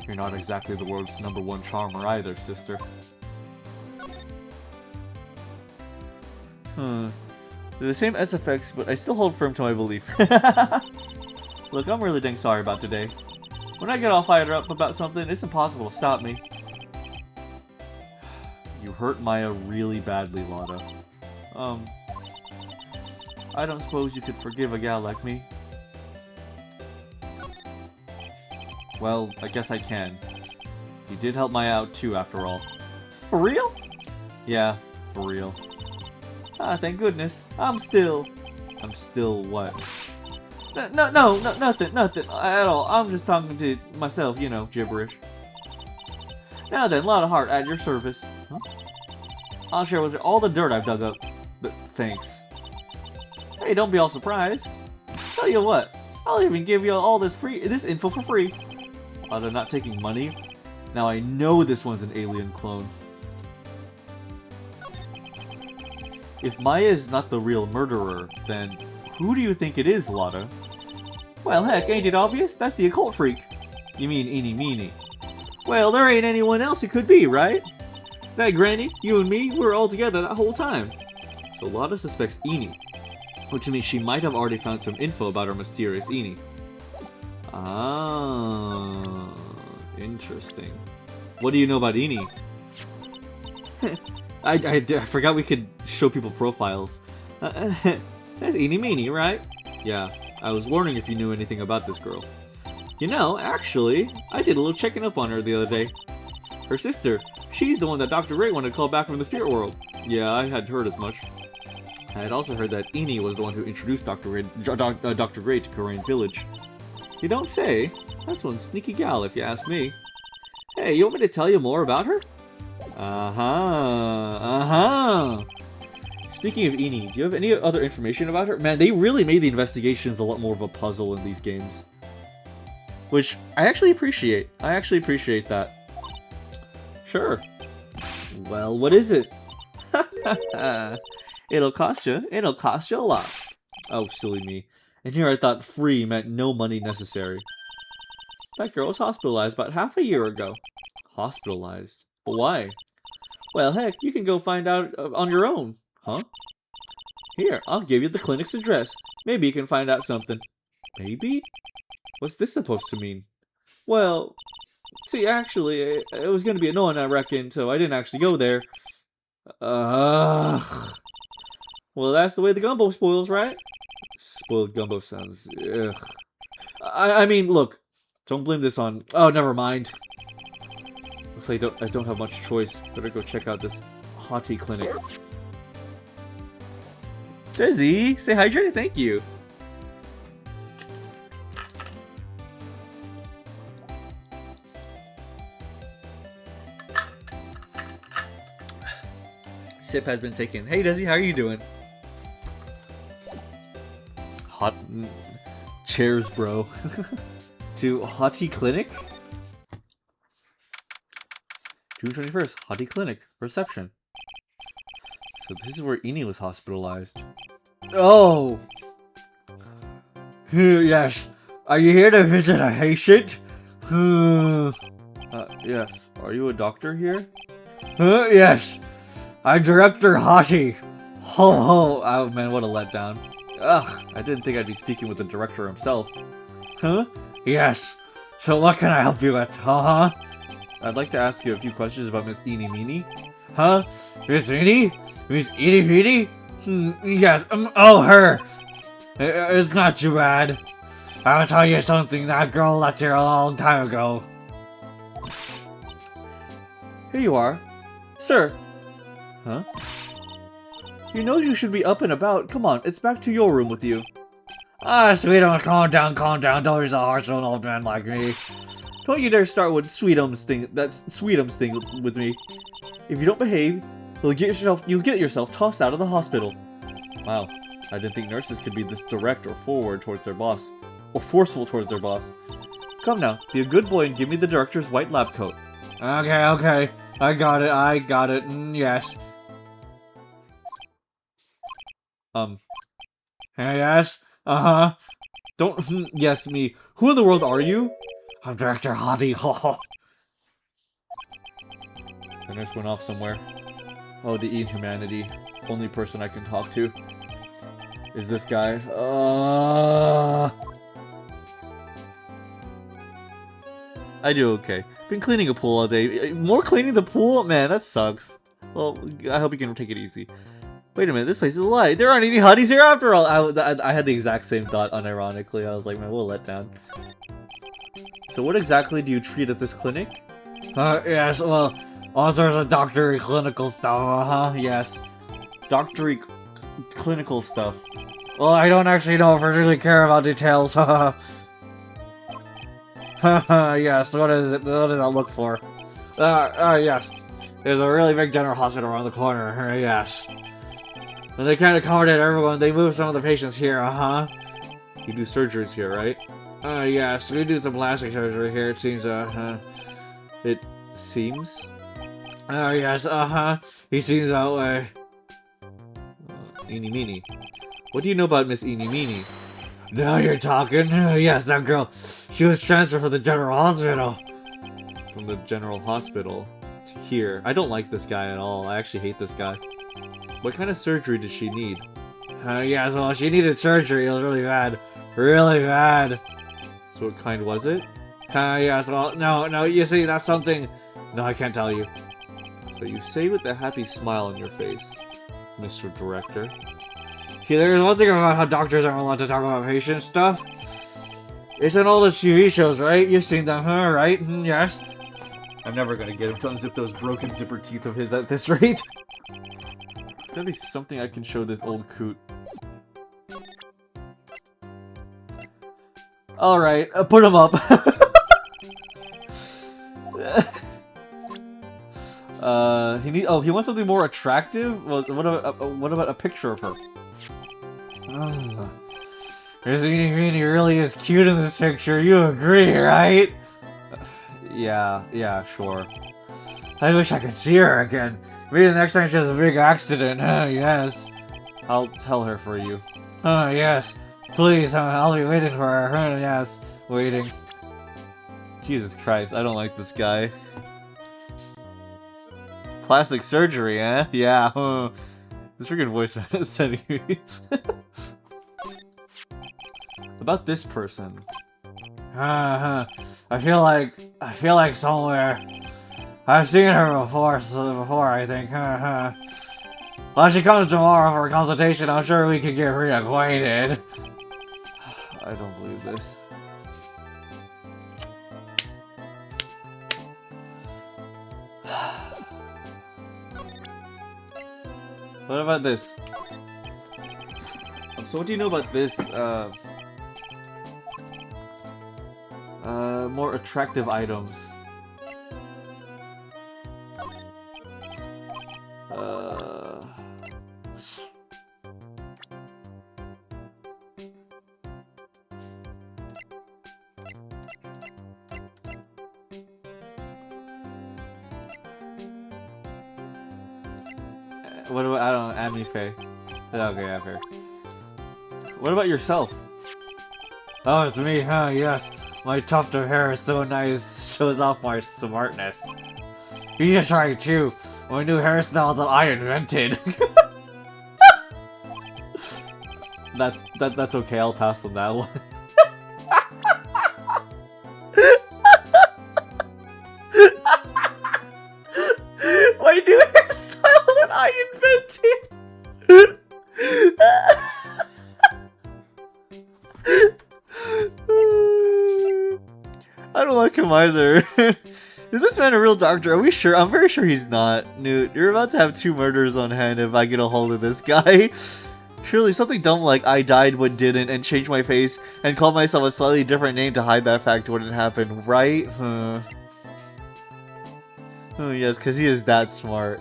S1: You're not exactly the world's #1 charmer either, sister. They're the same SFX, but I still hold firm to my belief. Look, I'm really dang sorry about today. When I get all fired up about something, it's impossible to stop me. You hurt Maya really badly, Lotta. I don't suppose you could forgive a gal like me. Well, I guess I can. You did help Maya out too, after all. For real? Yeah, for real. Ah, thank goodness. I'm still what? No, nothing at all. I'm just talking to myself, you know, gibberish. Now then, lot of heart at your service. Huh? I'll share with you all the dirt I've dug up. But thanks. Hey, don't be all surprised. Tell you what, I'll even give you all this info for free. While they're not taking money. Now I know this one's an alien clone. If Maya is not the real murderer, then who do you think it is, Lotta? Well, heck, ain't it obvious? That's the occult freak. You mean Eenie Meenie. Well, there ain't anyone else it could be, right? That Granny, you and me, we were all together that whole time. So Lotta suspects Eenie. which means she might have already found some info about our mysterious Eni. Ah, interesting. What do you know about Eni? I forgot we could show people profiles. That's Eeny Meeny, right? Yeah, I was wondering if you knew anything about this girl. You know, actually, I did a little checking up on her the other day. Her sister, she's the one that Dr. Ray wanted to call back from the spirit world. Yeah, I had heard as much. I had also heard that Eni was the one who introduced Dr. Ray to Karain Village. You don't say? That's one sneaky gal, if you ask me. Hey, you want me to tell you more about her? Speaking of Eni, do you have any other information about her? Man, they really made the investigations a lot more of a puzzle in these games. Which I actually appreciate. I actually appreciate that. Sure. Well, what is it? It'll cost you a lot. Oh, silly me. And here I thought free meant no money necessary. That girl was hospitalized about half a year ago. Hospitalized? But why? Well, heck, you can go find out on your own. Huh? Here, I'll give you the clinic's address. Maybe you can find out something. Maybe? What's this supposed to mean? Well, see, actually, it was going to be annoying, I reckon, so I didn't actually go there. Well, that's the way the gumbo spoils, right? Spoiled gumbo sounds... Ugh. I mean, look, don't blame this on... Oh, never mind. Looks like I don't have much choice. Better go check out this hottie clinic. Dizzy, say hydrated, thank you. Sip has been taken. Hey Dizzy, how are you doing? Hot chairs, bro. To Hottie Clinic? June 21st, Hottie Clinic, reception. So this is where Eni was hospitalized. Oh! Yes. Are you here to visit a patient? Yes. Are you a doctor here? Yes. I'm Director Hottie. Ho ho. Oh man, what a letdown. Ugh, I didn't think I'd be speaking with the director himself. Huh? Yes. So what can I help you with? Huh? I'd like to ask you a few questions about Miss Eeny Meeny. Huh? Miss Eeny? Miss Eeny Meeny? Yes. Oh, her. It's not too bad. I'll tell you something. That girl left here a long time ago. Here you are. Sir. Huh? You know you should be up and about. Come on, it's back to your room with you. Ah, Sweetums, calm down, calm down. Don't be so harsh on an old man like me. Don't you dare start with Sweetums thing. That's Sweetums thing with me. If you don't behave, you'll get yourself tossed out of the hospital. Wow, I didn't think nurses could be this direct or forward towards their boss, or forceful towards their boss. Come now, be a good boy and give me the director's white lab coat. Okay, I got it. Yes. Yes. Don't yes me. Who in the world are you? I'm Director Hottie. The nurse went off somewhere. Oh, the inhumanity. Only person I can talk to is this guy. I do okay. Been cleaning a pool all day. More cleaning the pool? Man, that sucks. Well, I hope you can take it easy. Wait a minute, this place is a lie. There aren't any hotties here after all. I had the exact same thought, unironically. I was like, man, what a letdown. So what exactly do you treat at this clinic? Yes, well, all sorts of doctory clinical stuff, yes. Doctory clinical stuff. Well, I don't actually know if I really care about details, yes, what is it? What does that look for? Yes. There's a really big general hospital around the corner, yes. When they can't accommodate everyone, they move some of the patients here, You do surgeries here, right? Yes, we do some plastic surgery here, it seems, It seems? Yes, he seems that way. Eeny Meeny. What do you know about Miss Eeny Meeny? Now you're talking. Yes, that girl. She was transferred from the general hospital. From the general hospital to here. I don't like this guy at all. I actually hate this guy. What kind of surgery does she need? Yeah, well, she needed surgery. It was really bad. Really bad. So what kind was it? Yeah, well, no, you see, that's something... No, I can't tell you. So you say with a happy smile on your face, Mr. Director. Okay, there's one thing about how doctors aren't allowed to talk about patient stuff. It's in all the TV shows, right? You've seen them, huh? Right? Yes. I'm never gonna get him to unzip those broken zipper teeth of his at this rate. There's gotta be something I can show this old coot. Alright, put him up. He wants something more attractive? Well, what about a picture of her? This Eeny Meeny really is cute in this picture, you agree, right? Yeah, sure. I wish I could see her again. Maybe the next time she has a big accident. Yes. I'll tell her for you. Yes. Please, I'll be waiting for her. Yes, waiting. Jesus Christ, I don't like this guy. Plastic surgery, eh? Yeah. This freaking voice is sending me. About this person. I feel like somewhere. I've seen her before, I think. When she comes tomorrow for a consultation, I'm sure we can get reacquainted. I don't believe this. What about this? So what do you know about this, more attractive items? What about, I don't know, Amife. Okay, yeah, fair. What about yourself? Oh, it's me, huh? Yes. My tuft of hair is so nice, shows off my smartness. You should try it too. My new hairstyle that I invented. That's okay, I'll pass on that one. My new hairstyle that I invented. I don't like him either. Is this man a real doctor? Are we sure? I'm very sure he's not. Noot, you're about to have 2 murders on hand if I get a hold of this guy. Surely something dumb like I died but didn't and changed my face and called myself a slightly different name to hide that fact wouldn't happen, right? Oh yes, because he is that smart.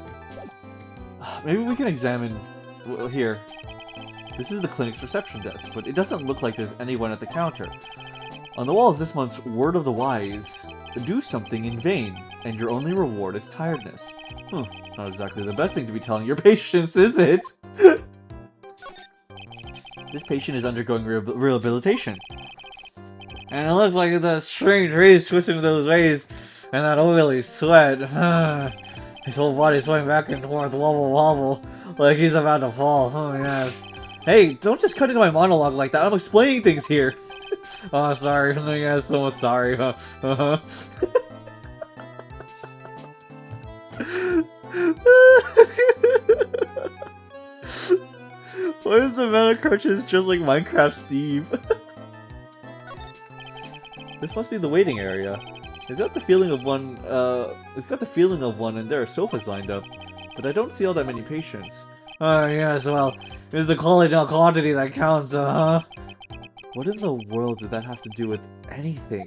S1: Maybe we can examine... Well, here. This is the clinic's reception desk, but it doesn't look like there's anyone at the counter. On the wall is this month's Word of the Wise. Do something in vain, and your only reward is tiredness. Not exactly the best thing to be telling your patients, is it? This patient is undergoing rehabilitation. And it looks like that strange rays twisting those ways, and that oily sweat. His whole body swaying back and forth, wobble, like he's about to fall. Oh, yes. Hey, don't just cut into my monologue like that. I'm explaining things here. Oh, sorry. Yes, so sorry. Why is the mana crutches just like Minecraft Steve? This must be the waiting area. It's got the feeling of one, and there are sofas lined up, but I don't see all that many patients. Yes, well, it's the quality, not quantity that counts, What in the world did that have to do with anything?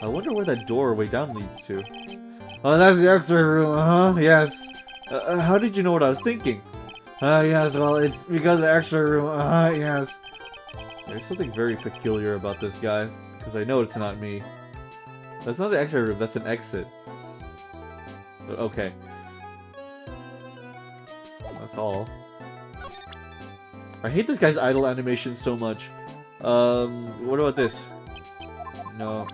S1: I wonder where that doorway down leads to. Oh, that's the X-ray room, yes. How did you know what I was thinking? Yes, well, it's because the X-ray room, yes. There's something very peculiar about this guy, because I know it's not me. That's not the X-ray room, that's an exit. But okay. That's all. I hate this guy's idle animation so much. What about this? No.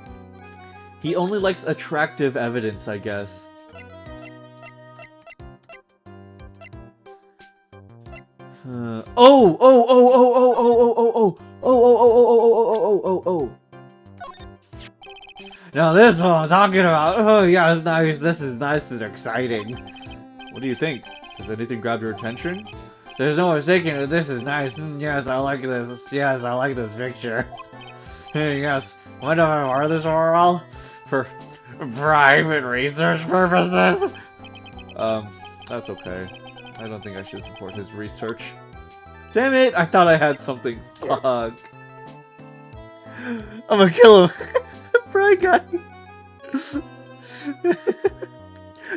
S1: He only likes attractive evidence, I guess. Oh. Now this is what I'm talking about. Oh yeah, it's nice. This is nice and exciting. What do you think? Does anything grab your attention? There's no mistaking that this is nice. Yes, I like this. Yes, I like this picture. Yes, what do I wear this overall? For private research purposes? That's okay. I don't think I should support his research. Damn it! I thought I had something. Fuck. I'm gonna kill him. Bright guy.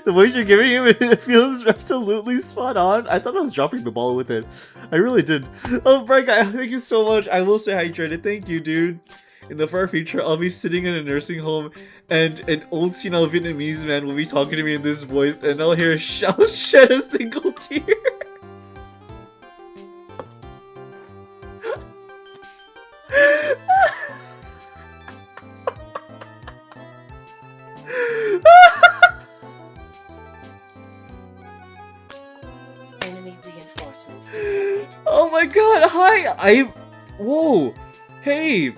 S1: The voice you're giving him, it feels absolutely spot on. I thought I was dropping the ball with it. I really did. Oh, Bright guy, thank you so much. I will stay hydrated. Thank you, dude. In the far future, I'll be sitting in a nursing home, and an old senile Vietnamese man will be talking to me in this voice, and I'll shed a single tear.
S5: Enemy reinforcements detected.
S1: Oh my god, hi! Whoa! Hey!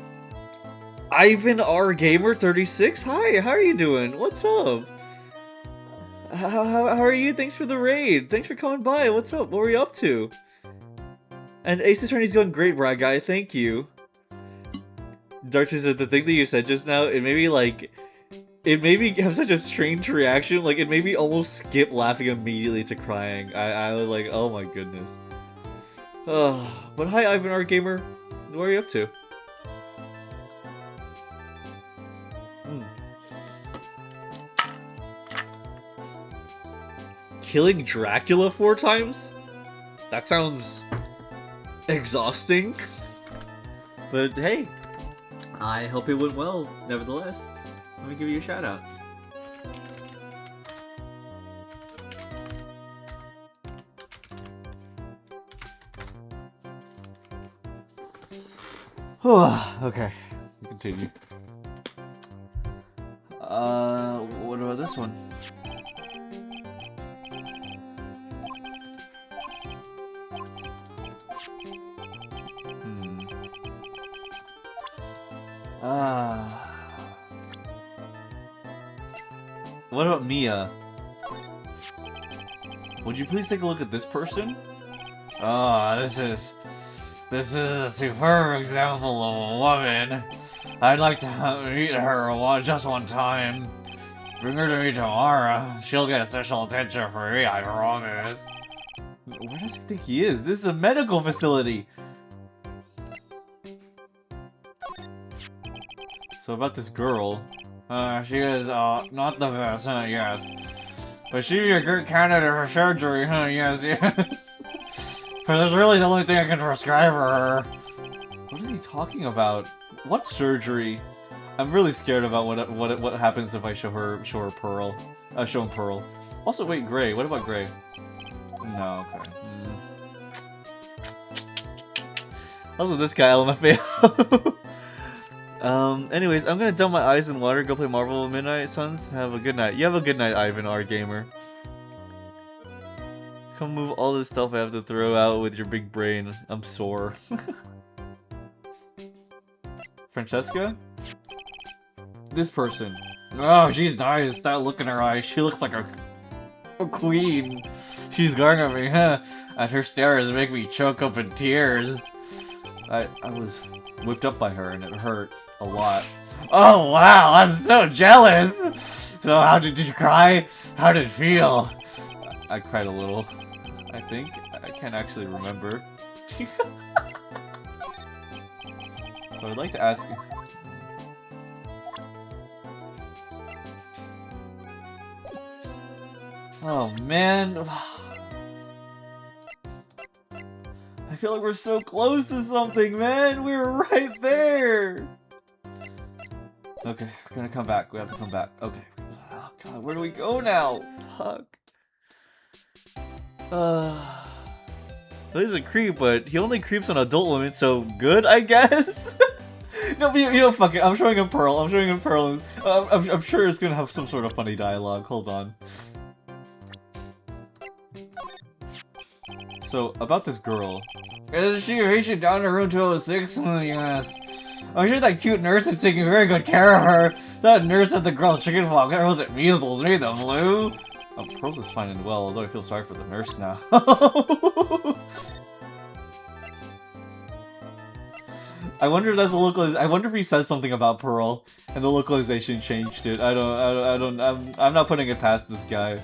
S1: Ivan R Gamer 36? Hi, how are you doing? What's up? How are you? Thanks for the raid. Thanks for coming by. What's up? What were you up to? And Ace Attorney's going great, Brad guy. Thank you. Darches, the thing that you said just now, it made me have such a strange reaction. Like, it made me almost skip laughing immediately to crying. I was like, oh my goodness. But hi, Ivan R Gamer. What are you up to? Killing Dracula 4 times? That sounds exhausting. But hey, I hope it went well, nevertheless. Let me give you a shout out. Okay, continue. What about this one? What about Mia? Would you please take a look at this person? This is a superb example of a woman. I'd like to meet her just one time. Bring her to me tomorrow. She'll get special attention for me, I promise. Where does he think he is? This is a medical facility. So about this girl. She is, not the best, yes. But she'd be a great candidate for surgery, yes. But that's really the only thing I can prescribe for her. What is he talking about? What surgery? I'm really scared about what happens if I show him Pearl. Also, wait, Gray. What about Gray? No, okay. Also, this guy, LMFAO. Anyways, I'm gonna dump my eyes in water, go play Marvel Midnight Suns. Have a good night. You have a good night, Ivan R Gamer. Come move all this stuff I have to throw out with your big brain. I'm sore. Francesca? This person. Oh, she's nice. That look in her eyes. She looks like a queen. She's glaring at me, huh? And her stares make me choke up in tears. I was whipped up by her and it hurt a lot. Oh wow, I'm so jealous! So how did you cry? How did it feel? I cried a little, I think. I can't actually remember. So I'd like to ask... Oh man. I feel like we're so close to something, man! We were right there! Okay, we're gonna come back. We have to come back. Okay. Oh god, where do we go now? Fuck. He's a creep, but he only creeps on adult women, so good, I guess? No, but you know, fuck it. I'm showing him Pearl. I'm sure it's gonna have some sort of funny dialogue. Hold on. So, about this girl. Is she down to room 206? Yes. I'm sure that cute nurse is taking very good care of her. That nurse had the girl chickenpox. Or was it measles? Maybe the flu? Oh, Pearls is fine and well, although I feel sorry for the nurse now. I wonder if that's a localization. I wonder if he says something about Pearl and the localization changed it. I'm not putting it past this guy.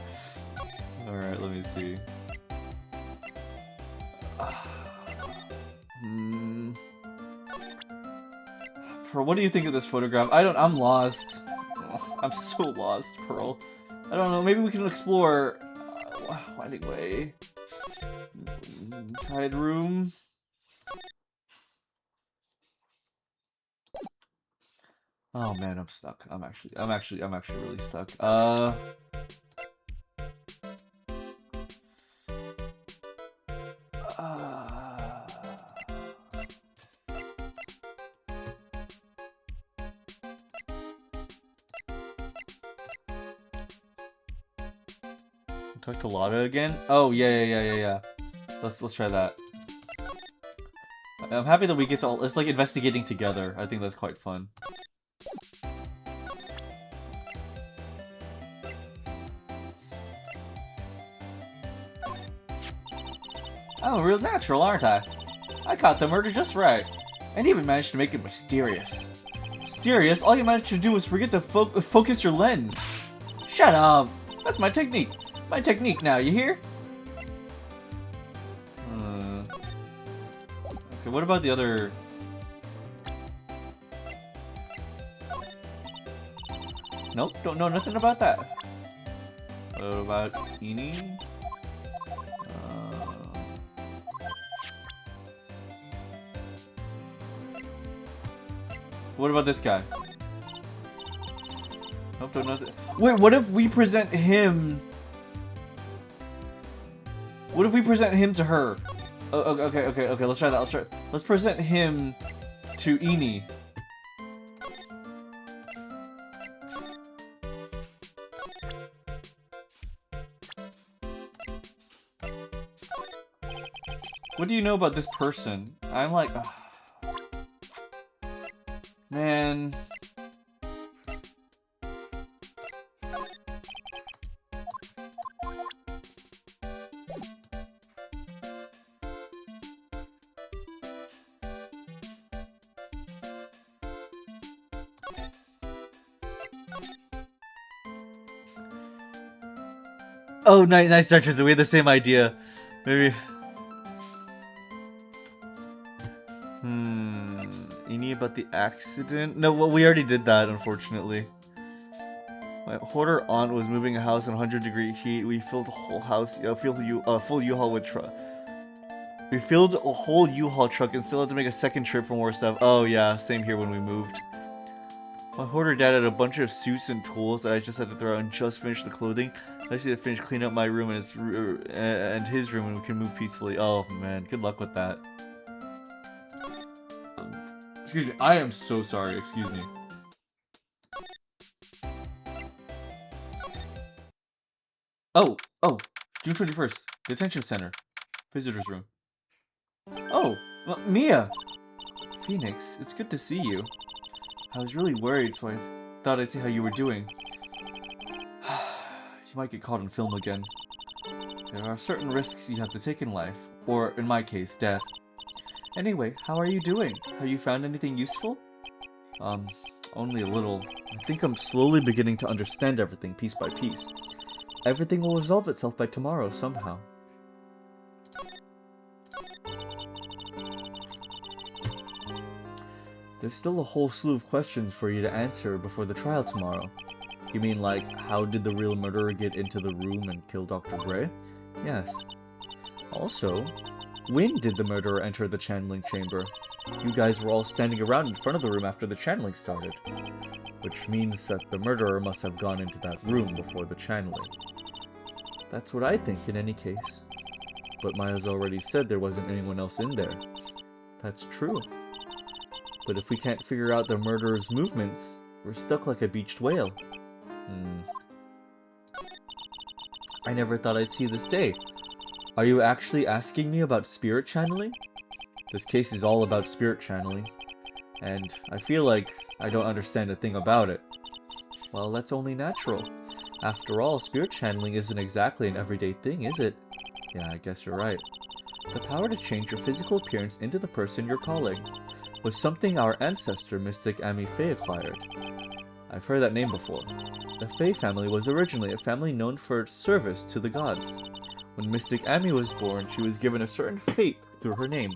S1: Alright, let me see. Pearl, what do you think of this photograph? I'm lost. I'm so lost, Pearl. I don't know, maybe we can explore... anyway... Inside room... Oh man, I'm stuck. I'm actually really stuck. Talk to Lotta again? Oh yeah. Let's try that. I'm happy that we get to it's like investigating together. I think that's quite fun. Oh, real natural, aren't I? I caught the murder just right. And even managed to make it mysterious. Mysterious? All you managed to do was forget to focus your lens. Shut up! That's my technique. My technique now, you hear? Okay, what about the other... Nope, don't know nothing about that. What about Eni? What about this guy? Nope, don't know. Wait, what if we present him? What if we present him to her? Oh, okay. Let's try that. Let's present him to Eni. What do you know about this person? I'm like, man. Oh, nice searches. We had the same idea. Maybe. Any about the accident? No, well, we already did that, unfortunately. My hoarder aunt was moving a house in 100-degree heat. We filled a whole house, full U-Haul with truck. We filled a whole U-Haul truck and still had to make a second trip for more stuff. Oh yeah, same here when we moved. My hoarder dad had a bunch of suits and tools that I just had to throw out and just finish the clothing. I actually had to finish cleaning up my room and his room and we can move peacefully. Oh man, good luck with that. Excuse me, I am so sorry, excuse me. Oh, June 21st, detention center, visitor's room. Oh, Mia! Phoenix, it's good to see you. I was really worried, so I thought I'd see how you were doing. You might get caught on film again. There are certain risks you have to take in life, or in my case, death. Anyway, how are you doing? Have you found anything useful? Only a little. I think I'm slowly beginning to understand everything piece by piece. Everything will resolve itself by tomorrow somehow. There's still a whole slew of questions for you to answer before the trial tomorrow. You mean like, how did the real murderer get into the room and kill Dr. Gray? Yes. Also, when did the murderer enter the channeling chamber? You guys were all standing around in front of the room after the channeling started. Which means that the murderer must have gone into that room before the channeling. That's what I think in any case. But Maya's already said there wasn't anyone else in there. That's true. But if we can't figure out the murderer's movements, we're stuck like a beached whale. I never thought I'd see this day. Are you actually asking me about spirit channeling? This case is all about spirit channeling, and I feel like I don't understand a thing about it. Well, that's only natural. After all, spirit channeling isn't exactly an everyday thing, is it? Yeah, I guess you're right. The power to change your physical appearance into the person you're calling was something our ancestor, Mystic Ami Faye, acquired. I've heard that name before. The Faye family was originally a family known for its service to the gods. When Mystic Ami was born, she was given a certain fate through her name.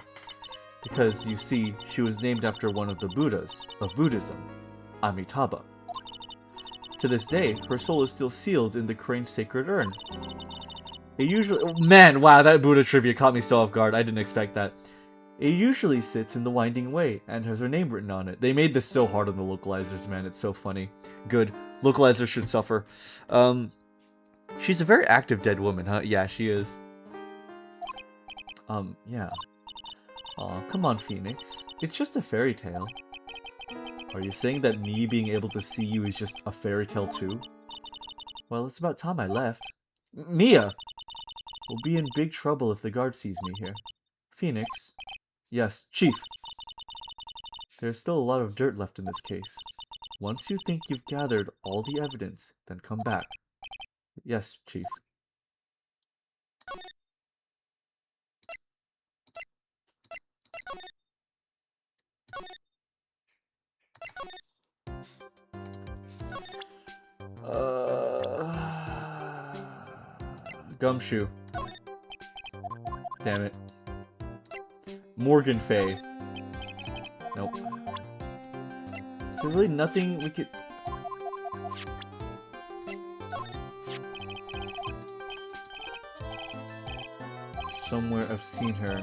S1: Because, you see, she was named after one of the Buddhas of Buddhism, Amitabha. To this day, her soul is still sealed in the crane's sacred urn. It usually— man, wow, that Buddha trivia caught me so off guard. I didn't expect that. It usually sits in the Winding Way and has her name written on it. They made this so hard on the localizers, man. It's so funny. Good. Localizers should suffer. She's a very active dead woman, huh? Yeah, she is. Yeah. Aw, come on, Phoenix. It's just a fairy tale. Are you saying that me being able to see you is just a fairy tale too? Well, it's about time I left. Mia! We'll be in big trouble if the guard sees me here. Phoenix? Yes, Chief. There's still a lot of dirt left in this case. Once you think you've gathered all the evidence, then come back. Yes, Chief. Gumshoe. Damn it. Morgan Faye. Nope. Is there really nothing we could... Somewhere I've seen her.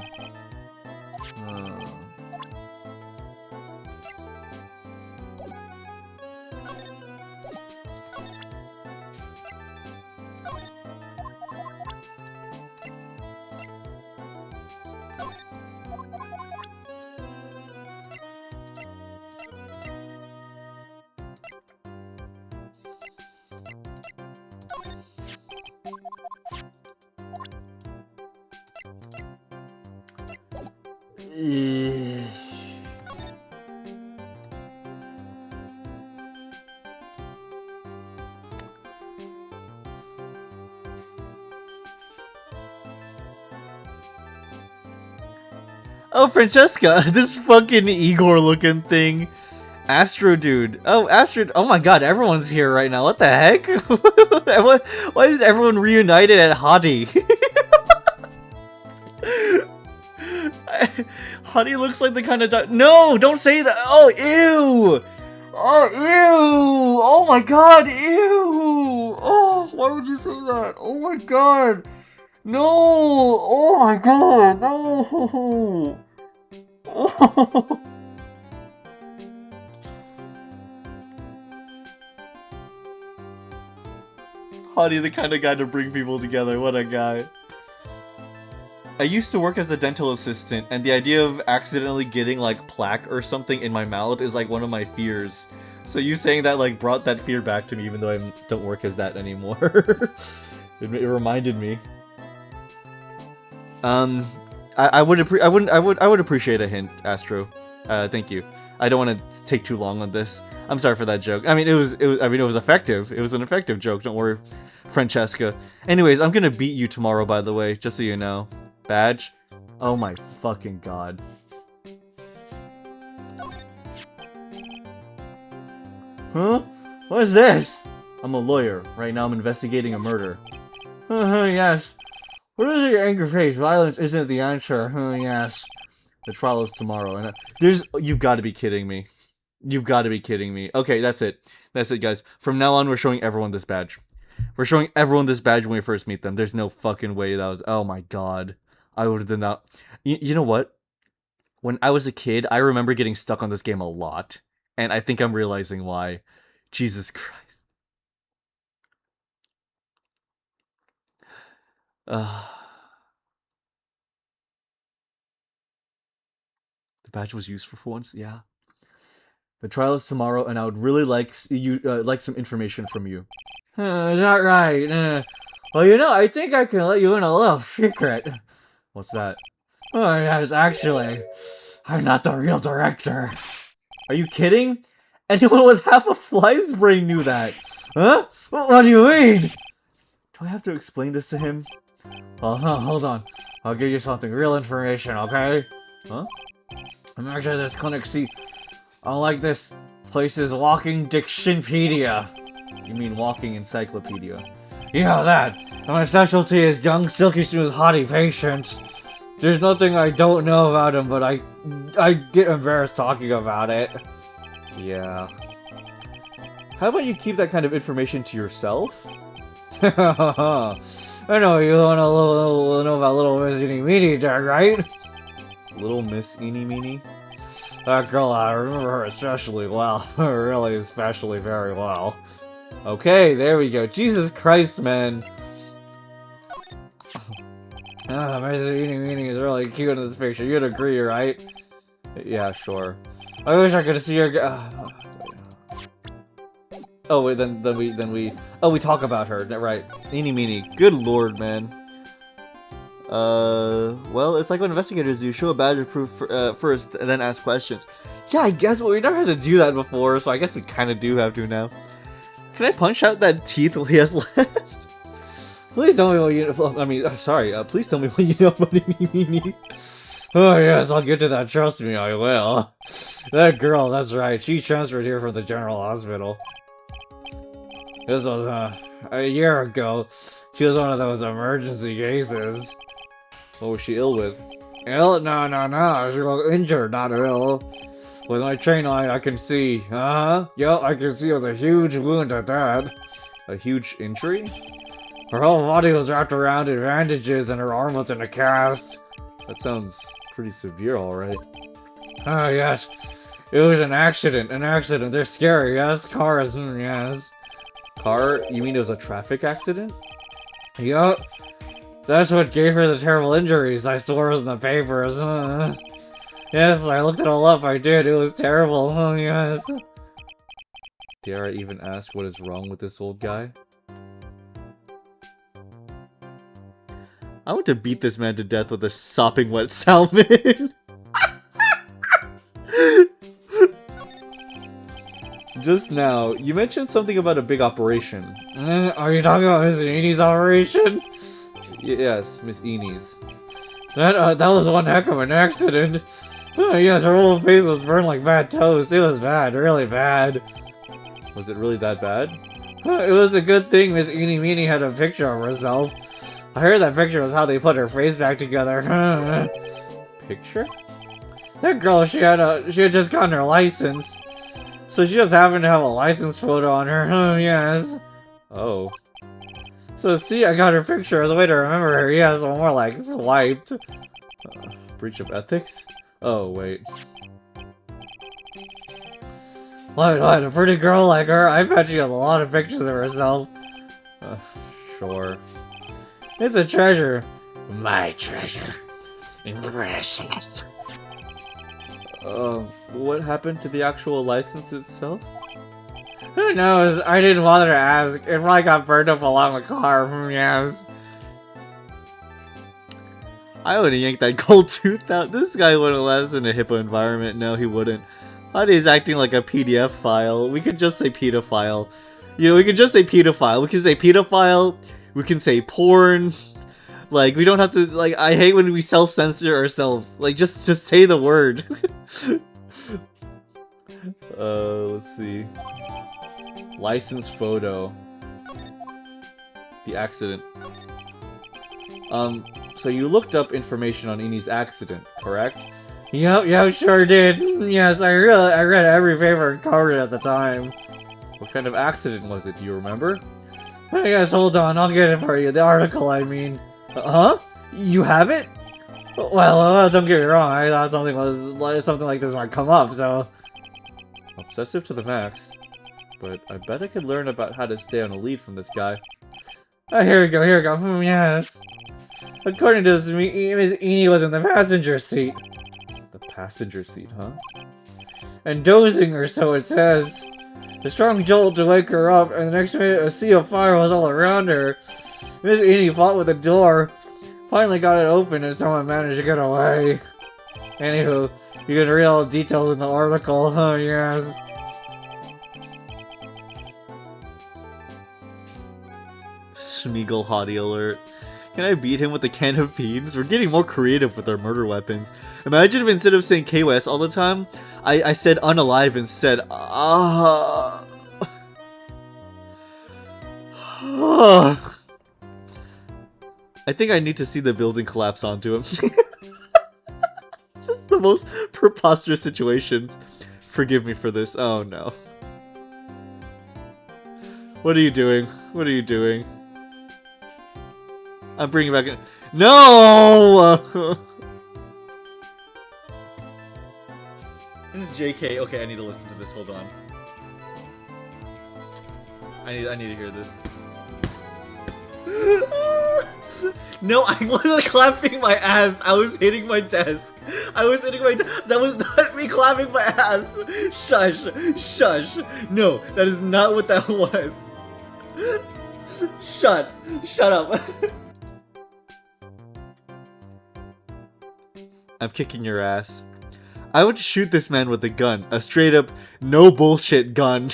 S1: Oh, Francesca! This fucking Igor looking thing. Astro dude. Oh, Astro. Oh my god, everyone's here right now. What the heck? Why is everyone reunited at Hadi? Hadi looks like the kind of... No! Don't say that! Oh, ew! Oh, ew! Oh my god, ew! Oh, why would you say that? Oh my god! No! Oh my god, no! Oh. Hadi, the kind of guy to bring people together. What a guy. I used to work as a dental assistant, and the idea of accidentally getting, like, plaque or something in my mouth is, like, one of my fears. So you saying that, like, brought that fear back to me, even though I don't work as that anymore. It reminded me. I would appreciate a hint, Astro. Thank you. I don't want to take too long on this. I'm sorry for that joke. I mean, it was effective. It was an effective joke. Don't worry, Francesca. Anyways, I'm gonna beat you tomorrow, by the way, just so you know. Badge? Oh my fucking god. Huh? What is this? I'm a lawyer. Right now I'm investigating a murder. Yes. What is your angry face? Violence isn't the answer. Yes. The trial is tomorrow. And you've got to be kidding me. You've got to be kidding me. Okay, that's it. That's it, guys. From now on, we're showing everyone this badge. We're showing everyone this badge when we first meet them. There's no fucking way that was... Oh my god. I would have done that. You know what? When I was a kid, I remember getting stuck on this game a lot. And I think I'm realizing why. Jesus Christ. The badge was useful for once? Yeah. The trial is tomorrow, and I would really like some information from you. Is that right? Well, you know, I think I can let you in a little secret. What's that? Oh, yes, actually, I'm not the real director. Are you kidding? Anyone with half a fly's brain knew that. Huh? What do you mean? Do I have to explain this to him? Well, hold on. I'll give you something real information, okay? Huh? I'm actually this clinic, see, unlike this place's walking dictionpedia. You mean walking encyclopedia. Yeah, that. And my specialty is young, silky smooth, hottie patients. There's nothing I don't know about him, but I get embarrassed talking about it. Yeah. How about you keep that kind of information to yourself? I know you want to know about little Miss Eeny Meeny, right? Little Miss Eeny Meeny? That girl, I remember her especially well. Really, especially very well. Okay, there we go. Jesus Christ, man. Miss Eeny Meeny is really cute in this picture. You'd agree, right? Yeah, sure. I wish I could see her. Oh wait, then we talk about her, right? Eeny Meeny. Good lord, man. Well, it's like what investigators do: show a badge of proof first, and then ask questions. Yeah, I guess we never had to do that before, so I guess we kind of do have to now. Can I punch out that teeth while he has left? Please tell me what you. I mean, sorry. Please tell me what you know about Eeny Meeny. Oh yes, I'll get to that. Trust me, I will. That girl, that's right. She transferred here from the general hospital. This was a year ago. She was one of those emergency cases. What was she ill with? Ill? No. She was injured, not ill. With my train eye, I can see. Yup, I can see it was a huge wound at that. A huge injury? Her whole body was wrapped around in bandages and her arm was in a cast. That sounds pretty severe, alright. Oh, yes. It was an accident. They're scary, yes? Cars, yes. Car? You mean it was a traffic accident? Yup. That's what gave her the terrible injuries. I saw it in the papers. Yes, I looked it all up. I did. It was terrible. Oh, yes. Dare I even ask what is wrong with this old guy? I want to beat this man to death with a sopping wet salmon. Just now, you mentioned something about a big operation. Are you talking about Miss Eenie's operation? Yes, Miss Eenie's. That was one heck of an accident. Oh, yes, her whole face was burned like bad toast. It was bad, really bad. Was it really that bad? It was a good thing Miss Eeny Meeny had a picture of herself. I heard that picture was how they put her face back together. Picture? That girl, she had just gotten her license. So she just happened to have a license photo on her. Oh, yes. Oh. So see, I got her picture as a way to remember her. Yes, so more like swiped. Breach of ethics? Oh, wait. What, a pretty girl like her? I bet she has a lot of pictures of herself. Sure. It's a treasure. My treasure. Precious. What happened to the actual license itself? Who knows? I didn't bother to ask. It probably got burned up along the car. Yes. I would have yanked that gold tooth out. This guy wouldn't last in a HIPAA environment. No, he wouldn't. He's acting like a PDF file. We could just say pedophile. You know, we could just say pedophile. We can say pedophile. We can say porn. Like, we don't have to, like, I hate when we self-censor ourselves. Like, just say the word. Let's see. License photo. The accident. So you looked up information on Eenie's accident, correct? Yep, sure did. Yes, I read every paper and covered it at the time. What kind of accident was it? Do you remember? Yes, hold on, I'll get it for you. The article, I mean. Huh? You have it? Well, don't get me wrong. I thought something like this might come up, so. Obsessive to the max. But I bet I could learn about how to stay on a lead from this guy. Oh, here we go. Yes. According to this, Miss Eenie was in the passenger seat. The passenger seat, huh? And dozing, or so it says. A strong jolt to wake her up, and the next minute a sea of fire was all around her. Miss Edie fought with the door. Finally got it open and someone managed to get away. Anywho, you can read all the details in the article. Oh, yes. Smeagol hottie alert. Can I beat him with a can of beans? We're getting more creative with our murder weapons. Imagine if instead of saying KOS all the time, I said unalive instead. I think I need to see the building collapse onto him. Just the most preposterous situations. Forgive me for this. Oh no. What are you doing? What are you doing? I'm bringing back in. No! This is JK. Okay, I need to listen to this. Hold on. I need to hear this. No, I wasn't clapping my ass. I was hitting my desk. I was hitting my desk. That was not me clapping my ass. Shush. Shush. No, that is not what that was. Shut up. I'm kicking your ass. I would shoot this man with a gun. A straight up, no bullshit gun.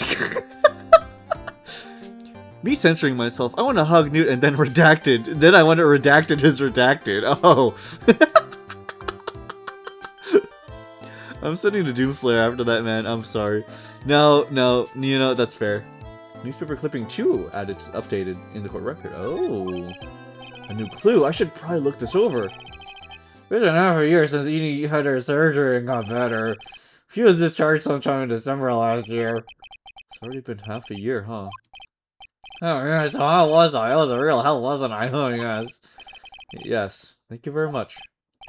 S1: Me censoring myself. I want to hug Newt and then redacted. Then I want it redacted as redacted. Oh. I'm sending to Doomslayer after that, man. I'm sorry. No, you know, that's fair. Newspaper clipping 2 updated in the court record. Oh. A new clue. I should probably look this over. It's been half a year since Edie had her surgery and got better. She was discharged sometime in December last year. It's already been half a year, huh? Oh yes, so how was I? I was a real hell, wasn't I? Oh yes. Yes, thank you very much.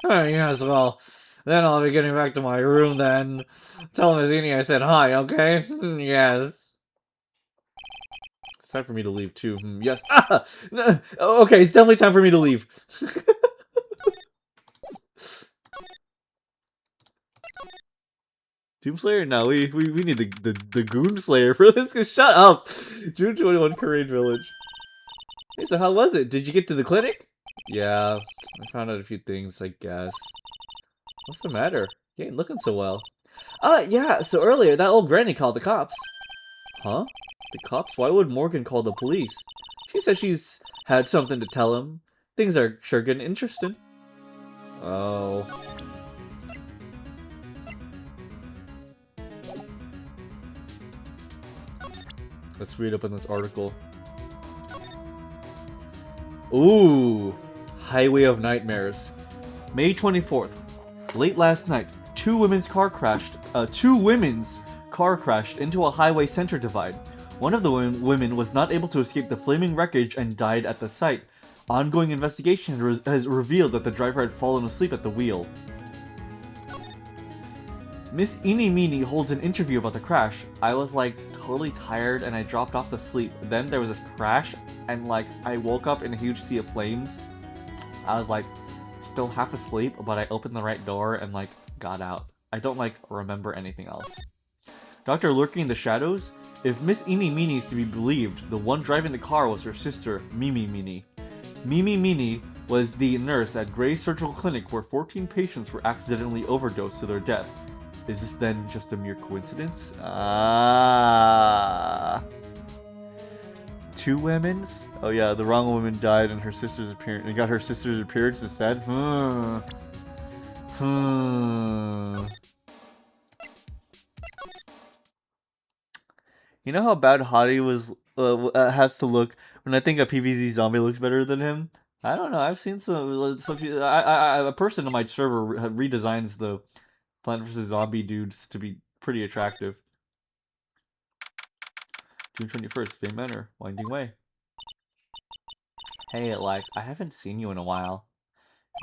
S1: Oh yes, well, then I'll be getting back to my room then. Tell Miss Edie I said hi, okay? Yes. It's time for me to leave too. Yes. Ah! Okay, it's definitely time for me to leave. Doomslayer? No, we need the Goon Slayer for this. Shut up! June 21 Courage Village. Hey, so how was it? Did you get to the clinic? Yeah, I found out a few things, I guess. What's the matter? You ain't looking so well. Yeah, so earlier that old granny called the cops. Huh? The cops? Why would Morgan call the police? She said she's had something to tell him. Things are sure getting interesting. Oh. Let's read up on this article. Ooh, Highway of Nightmares. May 24th. Late last night, two women's car crashed into a highway center divide. One of the women was not able to escape the flaming wreckage and died at the site. Ongoing investigation has revealed that the driver had fallen asleep at the wheel. Miss Eenie Meenie holds an interview about the crash. I was like totally tired and I dropped off to sleep. Then there was this crash and like I woke up in a huge sea of flames. I was like still half asleep, but I opened the right door and like got out. I don't like remember anything else. Doctor lurking in the shadows? If Miss Eenie Meenie is to be believed, the one driving the car was her sister, Mimi Meenie. Mimi Meenie was the nurse at Gray's Surgical Clinic where 14 patients were accidentally overdosed to their death. Is this then just a mere coincidence? Two women's? Oh yeah, the wrong woman died and her sister's appearance. And got her sister's appearance instead? You know how bad Hottie was has to look when I think a PvZ zombie looks better than him? I don't know. I've seen some a person on my server redesigns the Plant vs. Zombie dudes to be pretty attractive. June 21st, Fame Manor, Winding Way. Hey, like, I haven't seen you in a while.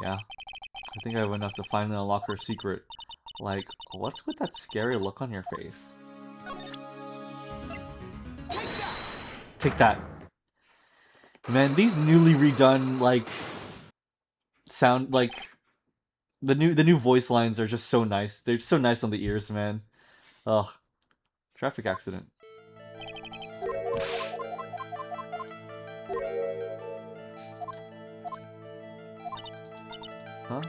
S1: Yeah, I think I have enough to finally unlock her secret. Like, what's with that scary look on your face? Take that! Man, these newly redone, like, sound, like, the new voice lines are just so nice. They're so nice on the ears, man. Ugh. Traffic accident. Huh?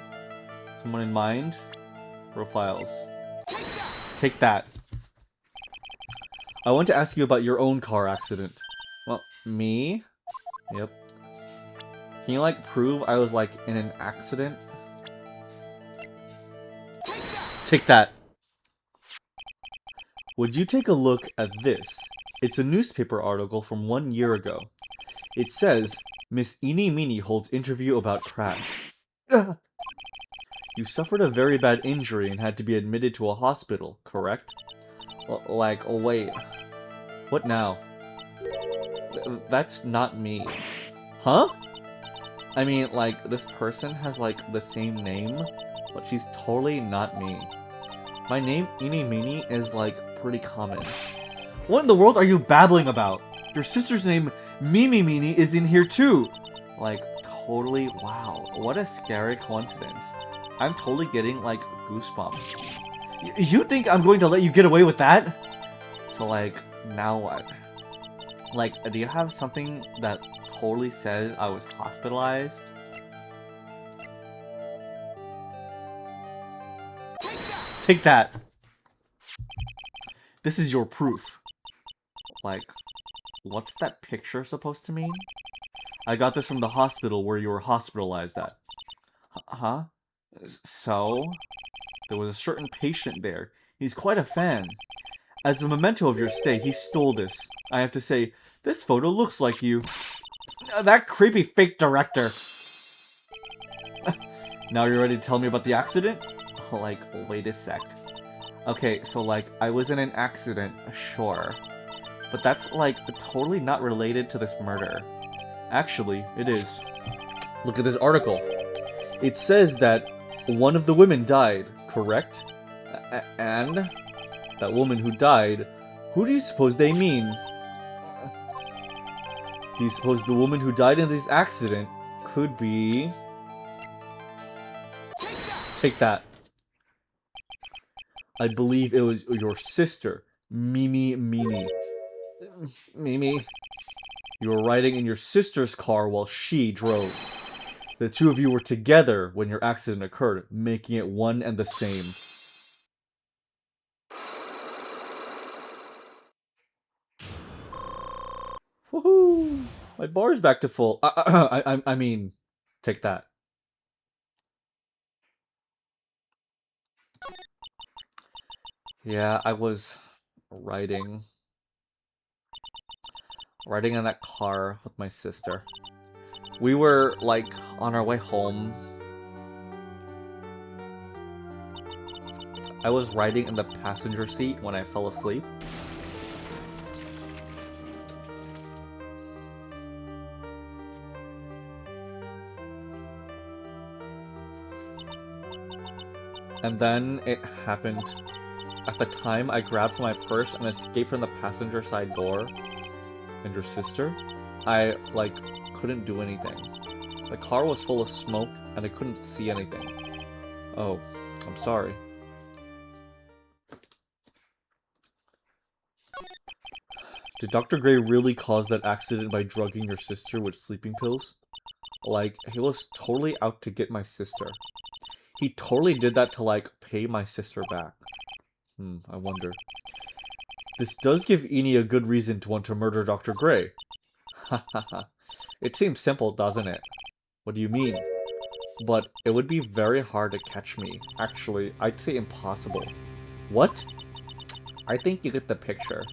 S1: Someone in mind? Profiles. Take that. I want to ask you about your own car accident. Well, me? Yep. Can you, like, prove I was, like, in an accident? Take that. Would you take a look at this? It's a newspaper article from 1 year ago. It says, Miss Eeny Meeny holds interview about crash. Ugh. You suffered a very bad injury and had to be admitted to a hospital, correct? Like, oh wait. What now? That's not me. Huh? I mean, like, this person has, like, the same name, but she's totally not me. My name, Eeny Meeny, is, like, pretty common. What in the world are you babbling about? Your sister's name, Mimi Meeny, is in here too! Like, totally, wow. What a scary coincidence. I'm totally getting, like, goosebumps. You think I'm going to let you get away with that? So, like, now what? Like, do you have something that totally says I was hospitalized? Take that! This is your proof. Like, what's that picture supposed to mean? I got this from the hospital where you were hospitalized at. Huh? So? There was a certain patient there. He's quite a fan. As a memento of your stay, he stole this. I have to say, this photo looks like you. That creepy fake director. Now you're ready to tell me about the accident? Like, wait a sec. Okay, so like, I was in an accident, sure. But that's like, totally not related to this murder. Actually, it is. Look at this article. It says that one of the women died, correct? And that woman who died, who do you suppose they mean? Do you suppose the woman who died in this accident could be... Take that. I believe it was your sister, Mimi Meeny. Mimi. You were riding in your sister's car while she drove. The two of you were together when your accident occurred, making it one and the same. Woohoo! My bar's back to full. I mean, take that. Yeah, I was riding in that car with my sister. We were, like, on our way home. I was riding in the passenger seat when I fell asleep. And then it happened. At the time, I grabbed for my purse and escaped from the passenger side door. And your sister? I, like, couldn't do anything. The car was full of smoke and I couldn't see anything. Oh, I'm sorry. Did Dr. Gray really cause that accident by drugging your sister with sleeping pills? Like, he was totally out to get my sister. He totally did that to, like, pay my sister back. I wonder. This does give Eeny a good reason to want to murder Dr. Gray. Hahaha. It seems simple, doesn't it? What do you mean? But it would be very hard to catch me. Actually, I'd say impossible. What? I think you get the picture.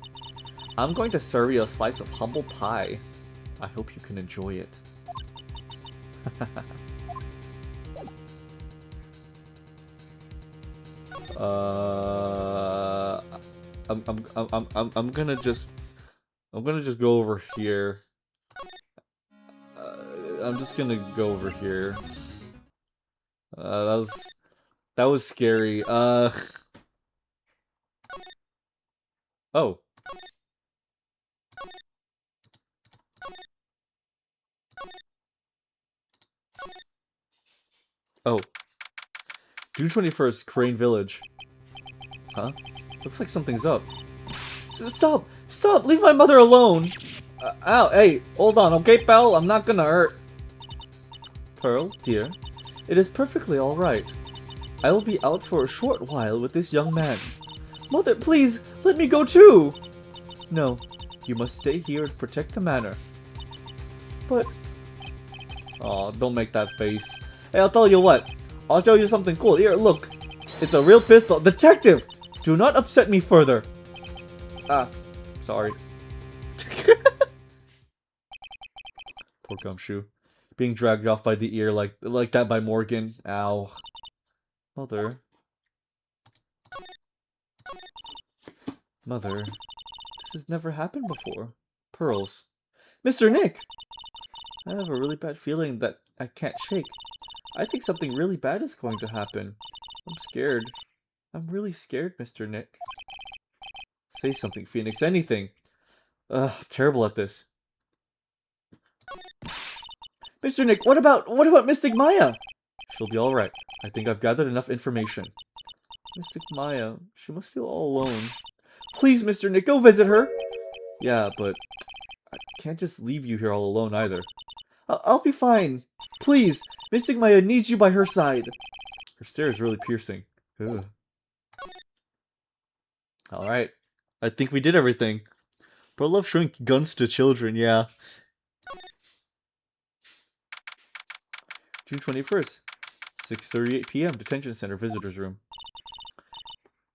S1: I'm going to serve you a slice of humble pie. I hope you can enjoy it. I'm gonna just go over here. I'm just gonna go over here. That was scary. Oh. Oh. June 21st, Crane Village. Huh? Looks like something's up. Stop! Stop! Leave my mother alone! Ow, hey, hold on, okay, pal? I'm not gonna hurt. Pearl, dear, It is perfectly alright. I will be out for a short while with this young man. Mother, please, let me go too! No, you must stay here and protect the manor. But... Aw, don't make that face. Hey, I'll tell you what. I'll show you something cool. Here, look. It's a real pistol. Detective! Do not upset me further. Ah, sorry. Poor Gumshoe. Being dragged off by the ear like that by Morgan. Ow. Mother. Mother. This has never happened before. Pearls. Mr. Nick! I have a really bad feeling that I can't shake. I think something really bad is going to happen. I'm scared. I'm really scared, Mr. Nick. Say something, Phoenix. Anything. Ugh, I'm terrible at this. Mr. Nick, what about Mystic Maya? She'll be alright. I think I've gathered enough information. Mystic Maya, she must feel all alone. Please, Mr. Nick, go visit her! Yeah, but I can't just leave you here all alone either. I'll be fine. Please, Mystic Maya needs you by her side. Her stare is really piercing. Ugh. Alright. I think we did everything. Bro love showing guns to children, yeah. June 21st, 6:38 p.m. Detention Center Visitors Room.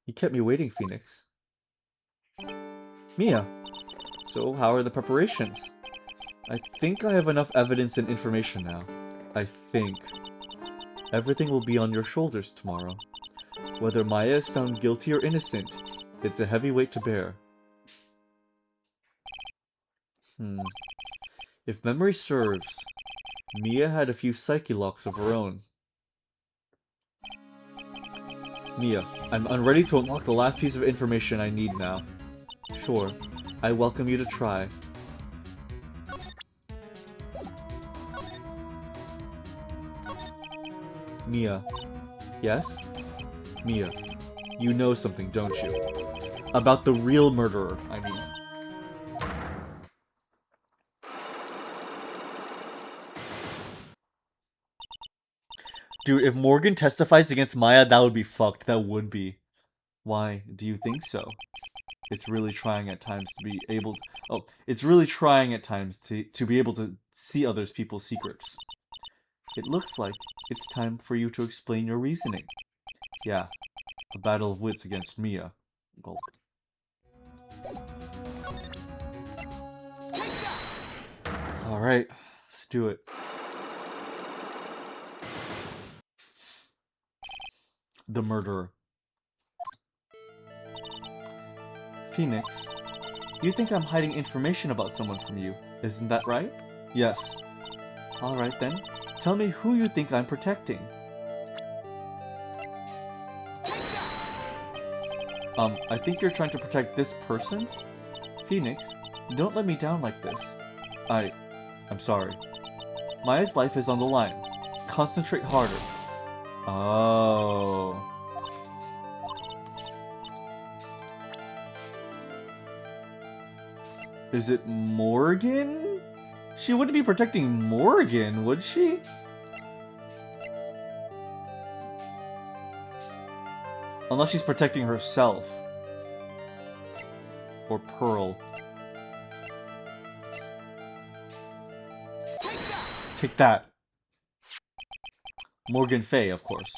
S1: You kept me waiting, Phoenix. Mia. So, how are the preparations? I think I have enough evidence and information now. I think. Everything will be on your shoulders tomorrow. Whether Maya is found guilty or innocent, it's a heavy weight to bear. If memory serves, Mia had a few psyche locks of her own. Mia, I'm ready to unlock the last piece of information I need now. Sure, I welcome you to try. Mia. Yes? Mia, you know something, don't you? About the real murderer, I mean. Dude, if Morgan testifies against Maya, that would be fucked. That would be. Why do you think so? It's really trying at times to be able to... Oh, it's really trying at times to be able to see others people's secrets. It looks like it's time for you to explain your reasoning. Yeah, a battle of wits against Mia. Well... Alright, let's do it. The murderer. Phoenix, you think I'm hiding information about someone from you, isn't that right? Yes. Alright then, tell me who you think I'm protecting. I think you're trying to protect this person? Phoenix, don't let me down like this. I'm sorry. Maya's life is on the line. Concentrate harder. Oh. Is it Morgan? She wouldn't be protecting Morgan, would she? Unless she's protecting herself. Or Pearl. Take that. Morgan Fay, of course.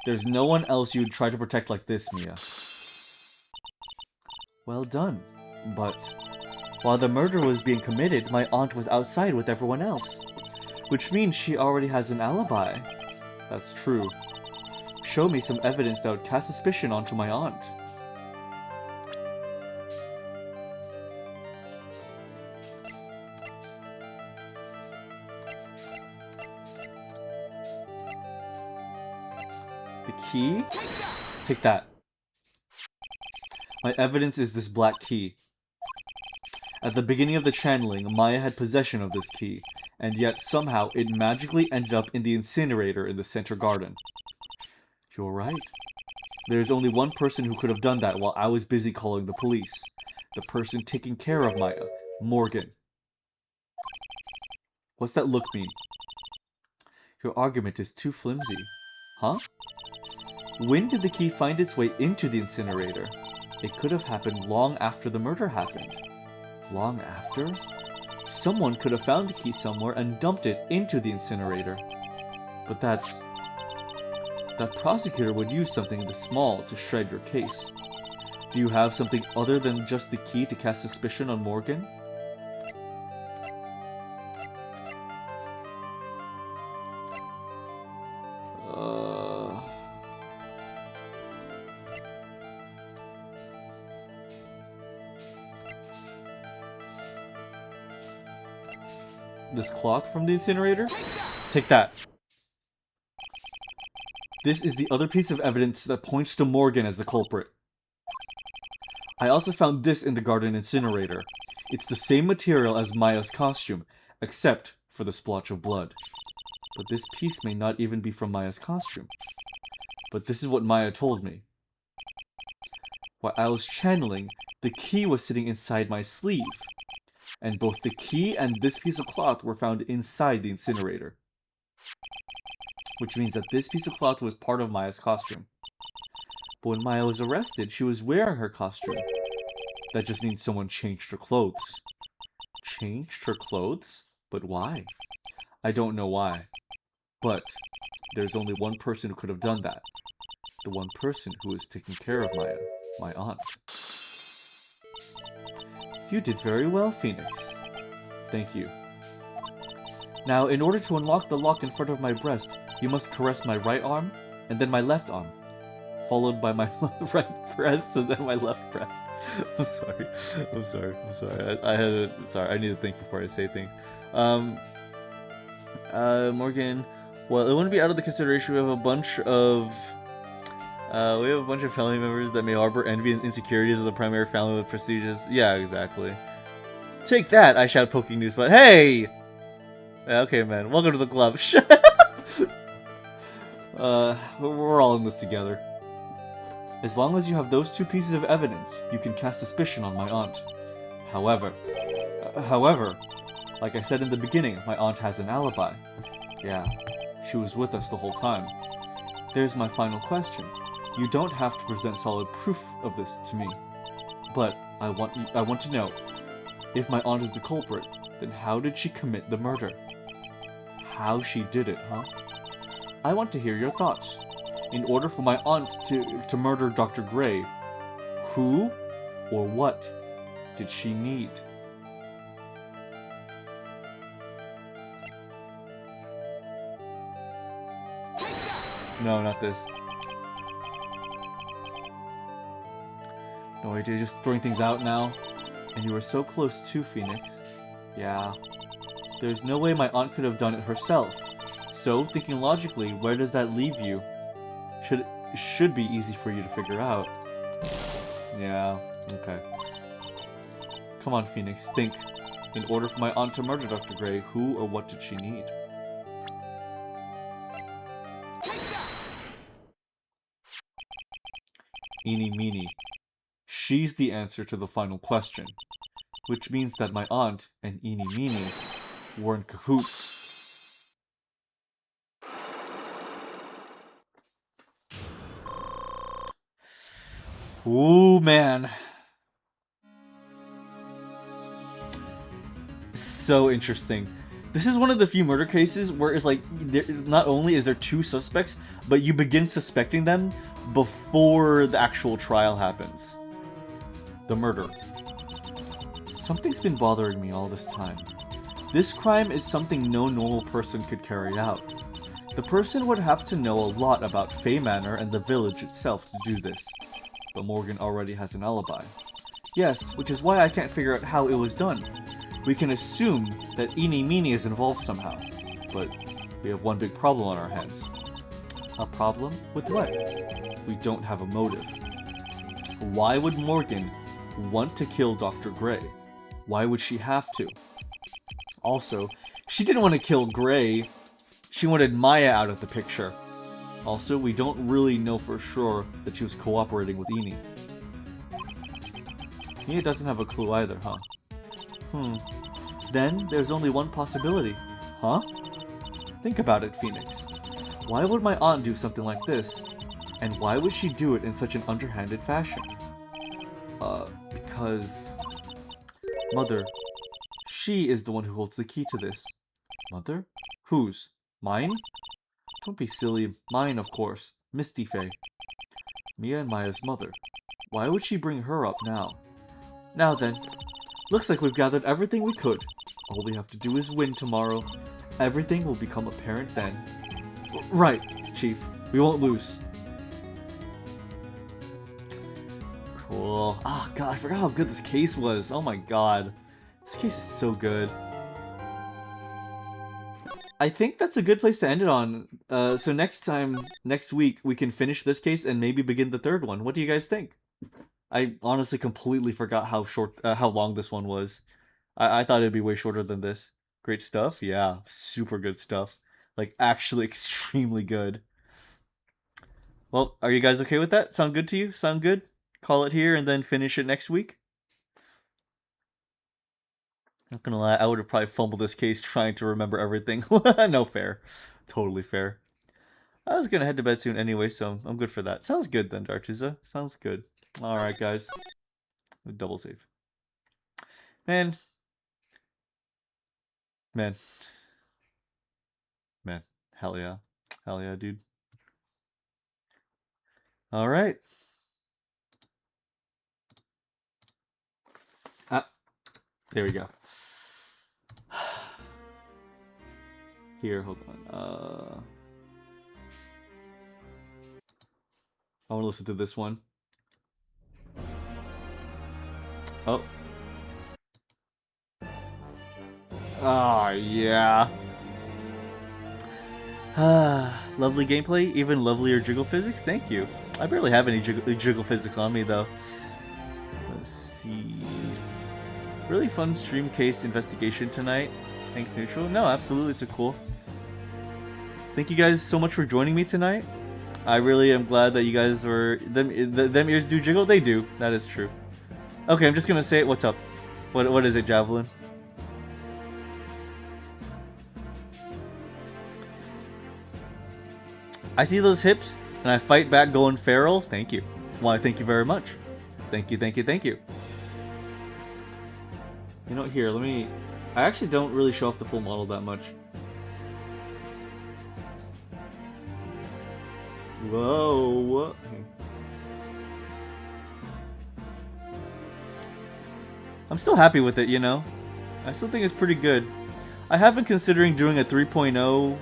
S1: There's no one else you'd try to protect like this, Mia. Well done. But while the murder was being committed, my aunt was outside with everyone else. Which means she already has an alibi. That's true. Show me some evidence that would cast suspicion onto my aunt. The key? Take that. My evidence is this black key. At the beginning of the channeling, Maya had possession of this key, and yet somehow it magically ended up in the incinerator in the center garden. You're right. There's only one person who could have done that while I was busy calling the police. The person taking care of Maya, Morgan. What's that look mean? Your argument is too flimsy. Huh? When did the key find its way into the incinerator? It could have happened long after the murder happened. Long after? Someone could have found the key somewhere and dumped it into the incinerator. But that prosecutor would use something this small to shred your case. Do you have something other than just the key to cast suspicion on Morgan? This clock from the incinerator? Take that! This is the other piece of evidence that points to Morgan as the culprit. I also found this in the garden incinerator. It's the same material as Maya's costume, except for the splotch of blood. But this piece may not even be from Maya's costume. But this is what Maya told me. While I was channeling, the key was sitting inside my sleeve. And both the key and this piece of cloth were found inside the incinerator. Which means that this piece of cloth was part of Maya's costume. But when Maya was arrested, she was wearing her costume. That just means someone changed her clothes. Changed her clothes? But why? I don't know why. But there's only one person who could have done that. The one person who was taking care of Maya, my aunt. You did very well, Phoenix. Thank you. Now, in order to unlock the lock in front of my breast, you must caress my right arm, and then my left arm, followed by my right breast, and then my left breast. I'm sorry. I need to think before I say things. Morgan, well, it wouldn't be out of the consideration. We have a bunch of family members that may harbor envy and insecurities of the primary family with prestigious. Yeah, exactly. Take that, I shout, poking news, but hey! Okay, man, welcome to the club. We're all in this together. As long as you have those two pieces of evidence, you can cast suspicion on my aunt. However, like I said in the beginning, my aunt has an alibi. Yeah, she was with us the whole time. There's my final question. You don't have to present solid proof of this to me. But I want to know, if my aunt is the culprit, then how did she commit the murder? How she did it, huh? I want to hear your thoughts. In order for my aunt to murder Dr. Gray, who or what did she need? No, not this. No idea, just throwing things out now. And you were so close too, Phoenix. Yeah. There's no way my aunt could have done it herself. So, thinking logically, where does that leave you? Should be easy for you to figure out. Yeah, okay. Come on, Phoenix, think. In order for my aunt to murder Dr. Gray, who or what did she need? Eeny meeny. She's the answer to the final question. Which means that my aunt and Eeny meeny were in cahoots. Ooh, man. So interesting. This is one of the few murder cases where it's like, not only is there two suspects, but you begin suspecting them before the actual trial happens. The murder. Something's been bothering me all this time. This crime is something no normal person could carry out. The person would have to know a lot about Fay Manor and the village itself to do this. But Morgan already has an alibi. Yes, which is why I can't figure out how it was done. We can assume that Eeny Meeny is involved somehow, but we have one big problem on our hands. A problem? With what? We don't have a motive. Why would Morgan want to kill Dr. Gray? Why would she have to? Also, she didn't want to kill Gray. She wanted Maya out of the picture. Also, we don't really know for sure that she was cooperating with Eeny. Mia doesn't have a clue either, huh? Then, there's only one possibility. Huh? Think about it, Phoenix. Why would my aunt do something like this? And why would she do it in such an underhanded fashion? Because... Mother, she is the one who holds the key to this. Mother? Whose? Mine? Don't be silly. Mine, of course. Misty Faye. Mia and Maya's mother. Why would she bring her up now? Now then, looks like we've gathered everything we could. All we have to do is win tomorrow. Everything will become apparent then. Right, Chief. We won't lose. Cool. Oh god, I forgot how good this case was. Oh my god. This case is so good. I think that's a good place to end it on. So next week, we can finish this case and maybe begin the third one. What do you guys think? I honestly completely forgot how long this one was. I thought it'd be way shorter than this. Great stuff? Yeah, super good stuff. Like, actually extremely good. Well, are you guys okay with that? Sound good to you? Sound good? Call it here and then finish it next week? Not gonna lie, I would have probably fumbled this case trying to remember everything. No, fair. Totally fair. I was gonna head to bed soon anyway, so I'm good for that. Sounds good then, Dartuza. Sounds good. Alright, guys. Double save. Man. Hell yeah. Hell yeah, dude. Alright. There we go. Here, hold on. I want to listen to this one. Oh. Ah, yeah. Lovely gameplay, even lovelier jiggle physics. Thank you. I barely have any jiggle physics on me though. Let's see. Really fun stream case investigation tonight. Thanks, Neutral. No, absolutely, it's a cool. Thank you guys so much for joining me tonight. I really am glad that you guys were... Them ears do jiggle? They do. That is true. Okay, I'm just gonna say it. What's up? What is it, Javelin? I see those hips, and I fight back going feral. Thank you. Why, thank you very much. Thank you, thank you, thank you. You know, here, let me... I actually don't really show off the full model that much. Whoa. I'm still happy with it, you know? I still think it's pretty good. I have been considering doing a 3.0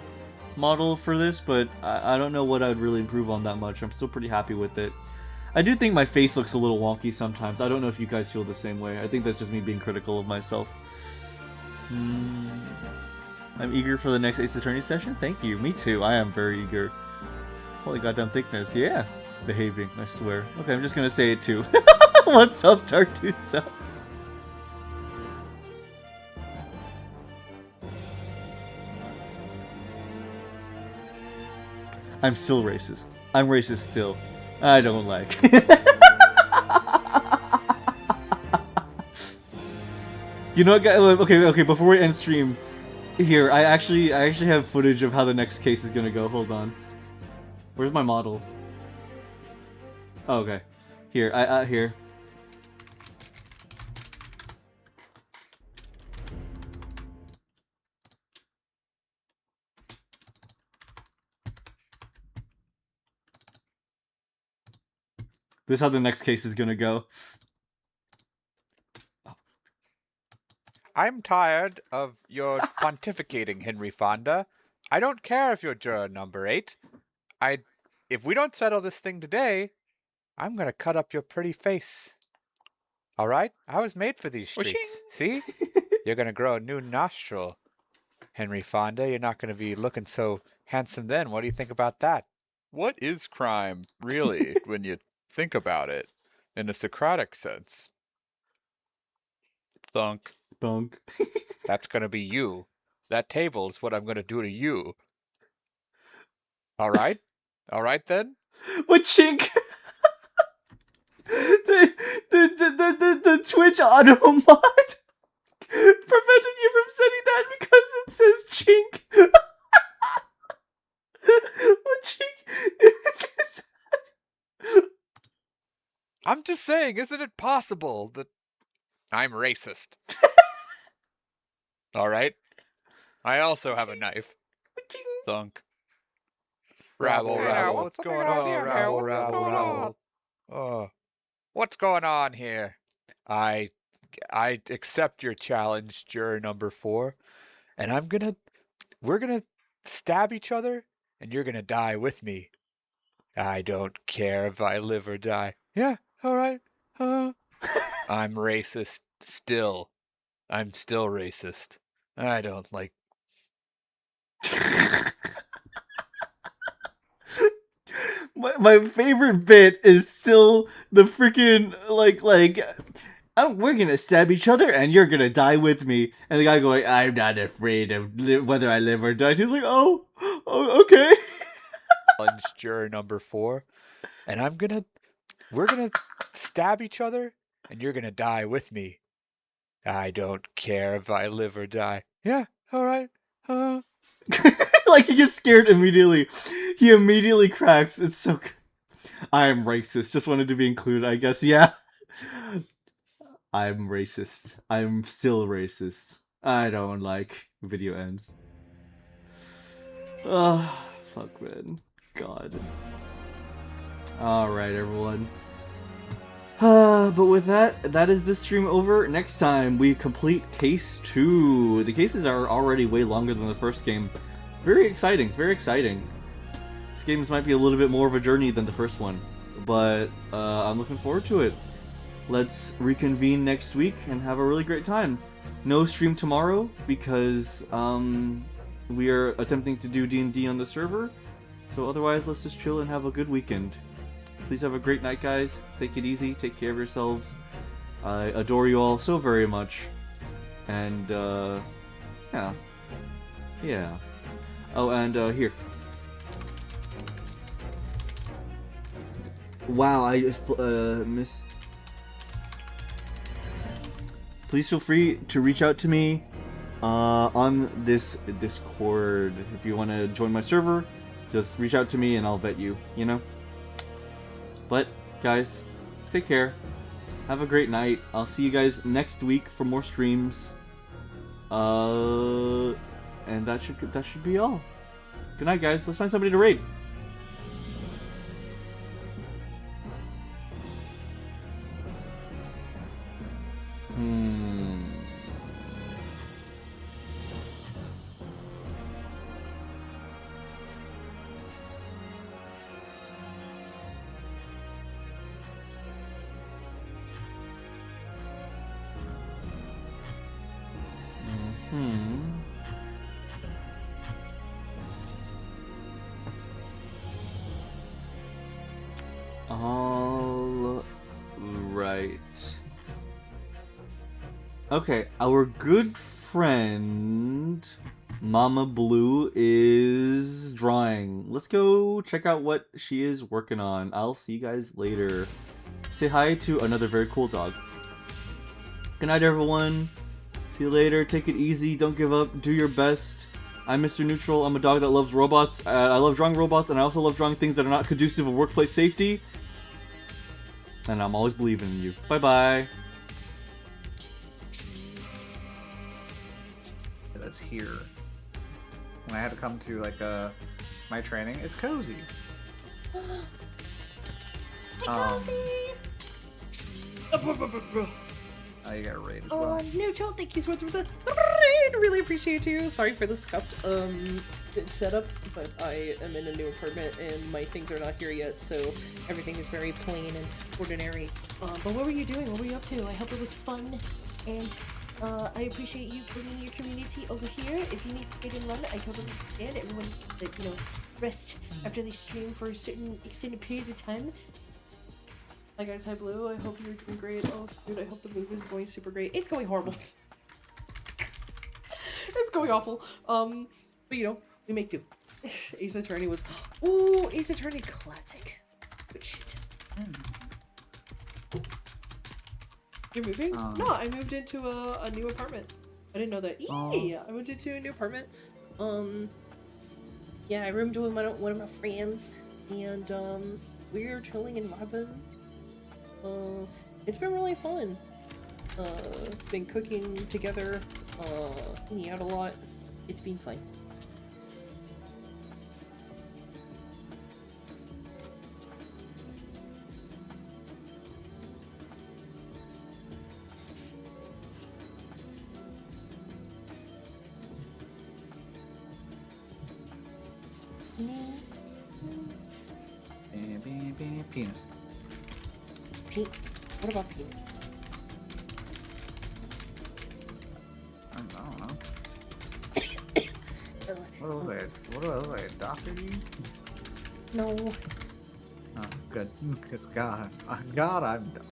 S1: model for this, but I don't know what I'd really improve on that much. I'm still pretty happy with it. I do think my face looks a little wonky sometimes. I don't know if you guys feel the same way. I think that's just me being critical of myself. I'm eager for the next Ace Attorney session. Thank you. Me too. I am very eager. Holy goddamn thickness. Yeah. Behaving, I swear. Okay, I'm just gonna say it too. What's up, Tartusa? I'm still racist. I'm racist still. I don't like. You know what, guys? Okay. Before we end stream, here I actually have footage of how the next case is gonna go. Hold on. Where's my model? Oh, okay. Here, here. This is how the next case is gonna go.
S6: I'm tired of your pontificating, Henry Fonda. I don't care if you're juror number 8. If we don't settle this thing today, I'm gonna cut up your pretty face. All right? I was made for these streets. See? You're gonna grow a new nostril, Henry Fonda. You're not gonna be looking so handsome then. What do you think about that?
S7: What is crime, really, when you think about it, in a Socratic sense? Thunk.
S1: Thunk.
S6: That's gonna be you. That table is what I'm gonna do to you. All right? All right then?
S1: What chink? the Twitch auto mod prevented you from setting that because it says chink.
S6: I'm just saying, isn't it possible that I'm racist? All right. I also have a knife. Thunk. Rabble,
S7: Hey,
S6: rabble.
S7: now,
S6: What's
S7: what
S6: going
S7: the
S6: on
S7: idea
S6: here?
S7: now?
S6: What's
S7: What's
S6: going
S7: going
S6: on? Oh, what's going on here? I accept your challenge, juror number 4, and we're gonna stab each other, and you're gonna die with me. I don't care if I live or die. Yeah, all right. I'm racist still. I'm still racist. I don't like.
S1: My favorite bit is still the freaking we're gonna stab each other and you're gonna die with me. And the guy going, I'm not afraid of whether I live or die. He's like, oh, okay.
S6: Challenge juror number 4, and we're gonna stab each other, and you're gonna die with me. I don't care if I live or die. Yeah, all right.
S1: Like he gets scared immediately. He immediately cracks. It's so good. I'm racist. Just wanted to be included, I guess. Yeah. I'm racist. I'm still racist. I don't like video ends. Oh, fuck, man. God. Alright, everyone. But with that is this stream over. Next time, we complete Case 2. The cases are already way longer than the first game. Very exciting, very exciting. This game might be a little bit more of a journey than the first one. But, I'm looking forward to it. Let's reconvene next week and have a really great time. No stream tomorrow because, we are attempting to do D&D on the server. So otherwise, let's just chill and have a good weekend. Please have a great night, guys. Take it easy. Take care of yourselves. I adore you all so very much. And, yeah. Yeah. Oh, and, here. Wow, I, miss... Please feel free to reach out to me, on this Discord. If you want to join my server, just reach out to me and I'll vet you, you know? But, guys, take care. Have a great night. I'll see you guys next week for more streams. And that should be all. Good night, guys. Let's find somebody to raid. All right. Okay, our good friend Mama Blue is drawing. Let's go check out what she is working on. I'll see you guys later. Say hi to another very cool dog. Good night, everyone. See you later. Take it easy. Don't give up. Do your best. I'm Mr. Neutral. I'm a dog that loves robots. I love drawing robots, and I also love drawing things that are not conducive of workplace safety. And I'm always believing in you. Bye-bye.
S8: That's here. When I had to come to like my training, it's cozy. Oh, you got a raid as well.
S5: Neutral, thank you so much for the raid. Really appreciate you. Sorry for the scuffed setup, but I am in a new apartment and my things are not here yet, so everything is very plain and ordinary. But what were you doing? What were you up to? I hope it was fun, and I appreciate you bringing your community over here. If you need to get in run, I totally understand. Everyone, rest after they stream for a certain extended period of time. Hi guys, hi Blue, I hope you're doing great. Oh dude, I hope the move is going super great. It's going horrible. It's going awful. But you know, we make do. Ace Attorney was, ooh, Ace Attorney classic. Good shit. You're moving? No, I moved into a new apartment. I didn't know that. Yeah, I moved into a new apartment. Yeah, I roomed with one of my friends, and we're chilling in Robin. It's been really fun. Been cooking together, hanging out a lot. It's been fun.
S8: Penis.
S5: What about penis?
S8: I don't know. What was I? What was I? A doctor?
S5: No.
S8: Oh, good. It's God. God, I'm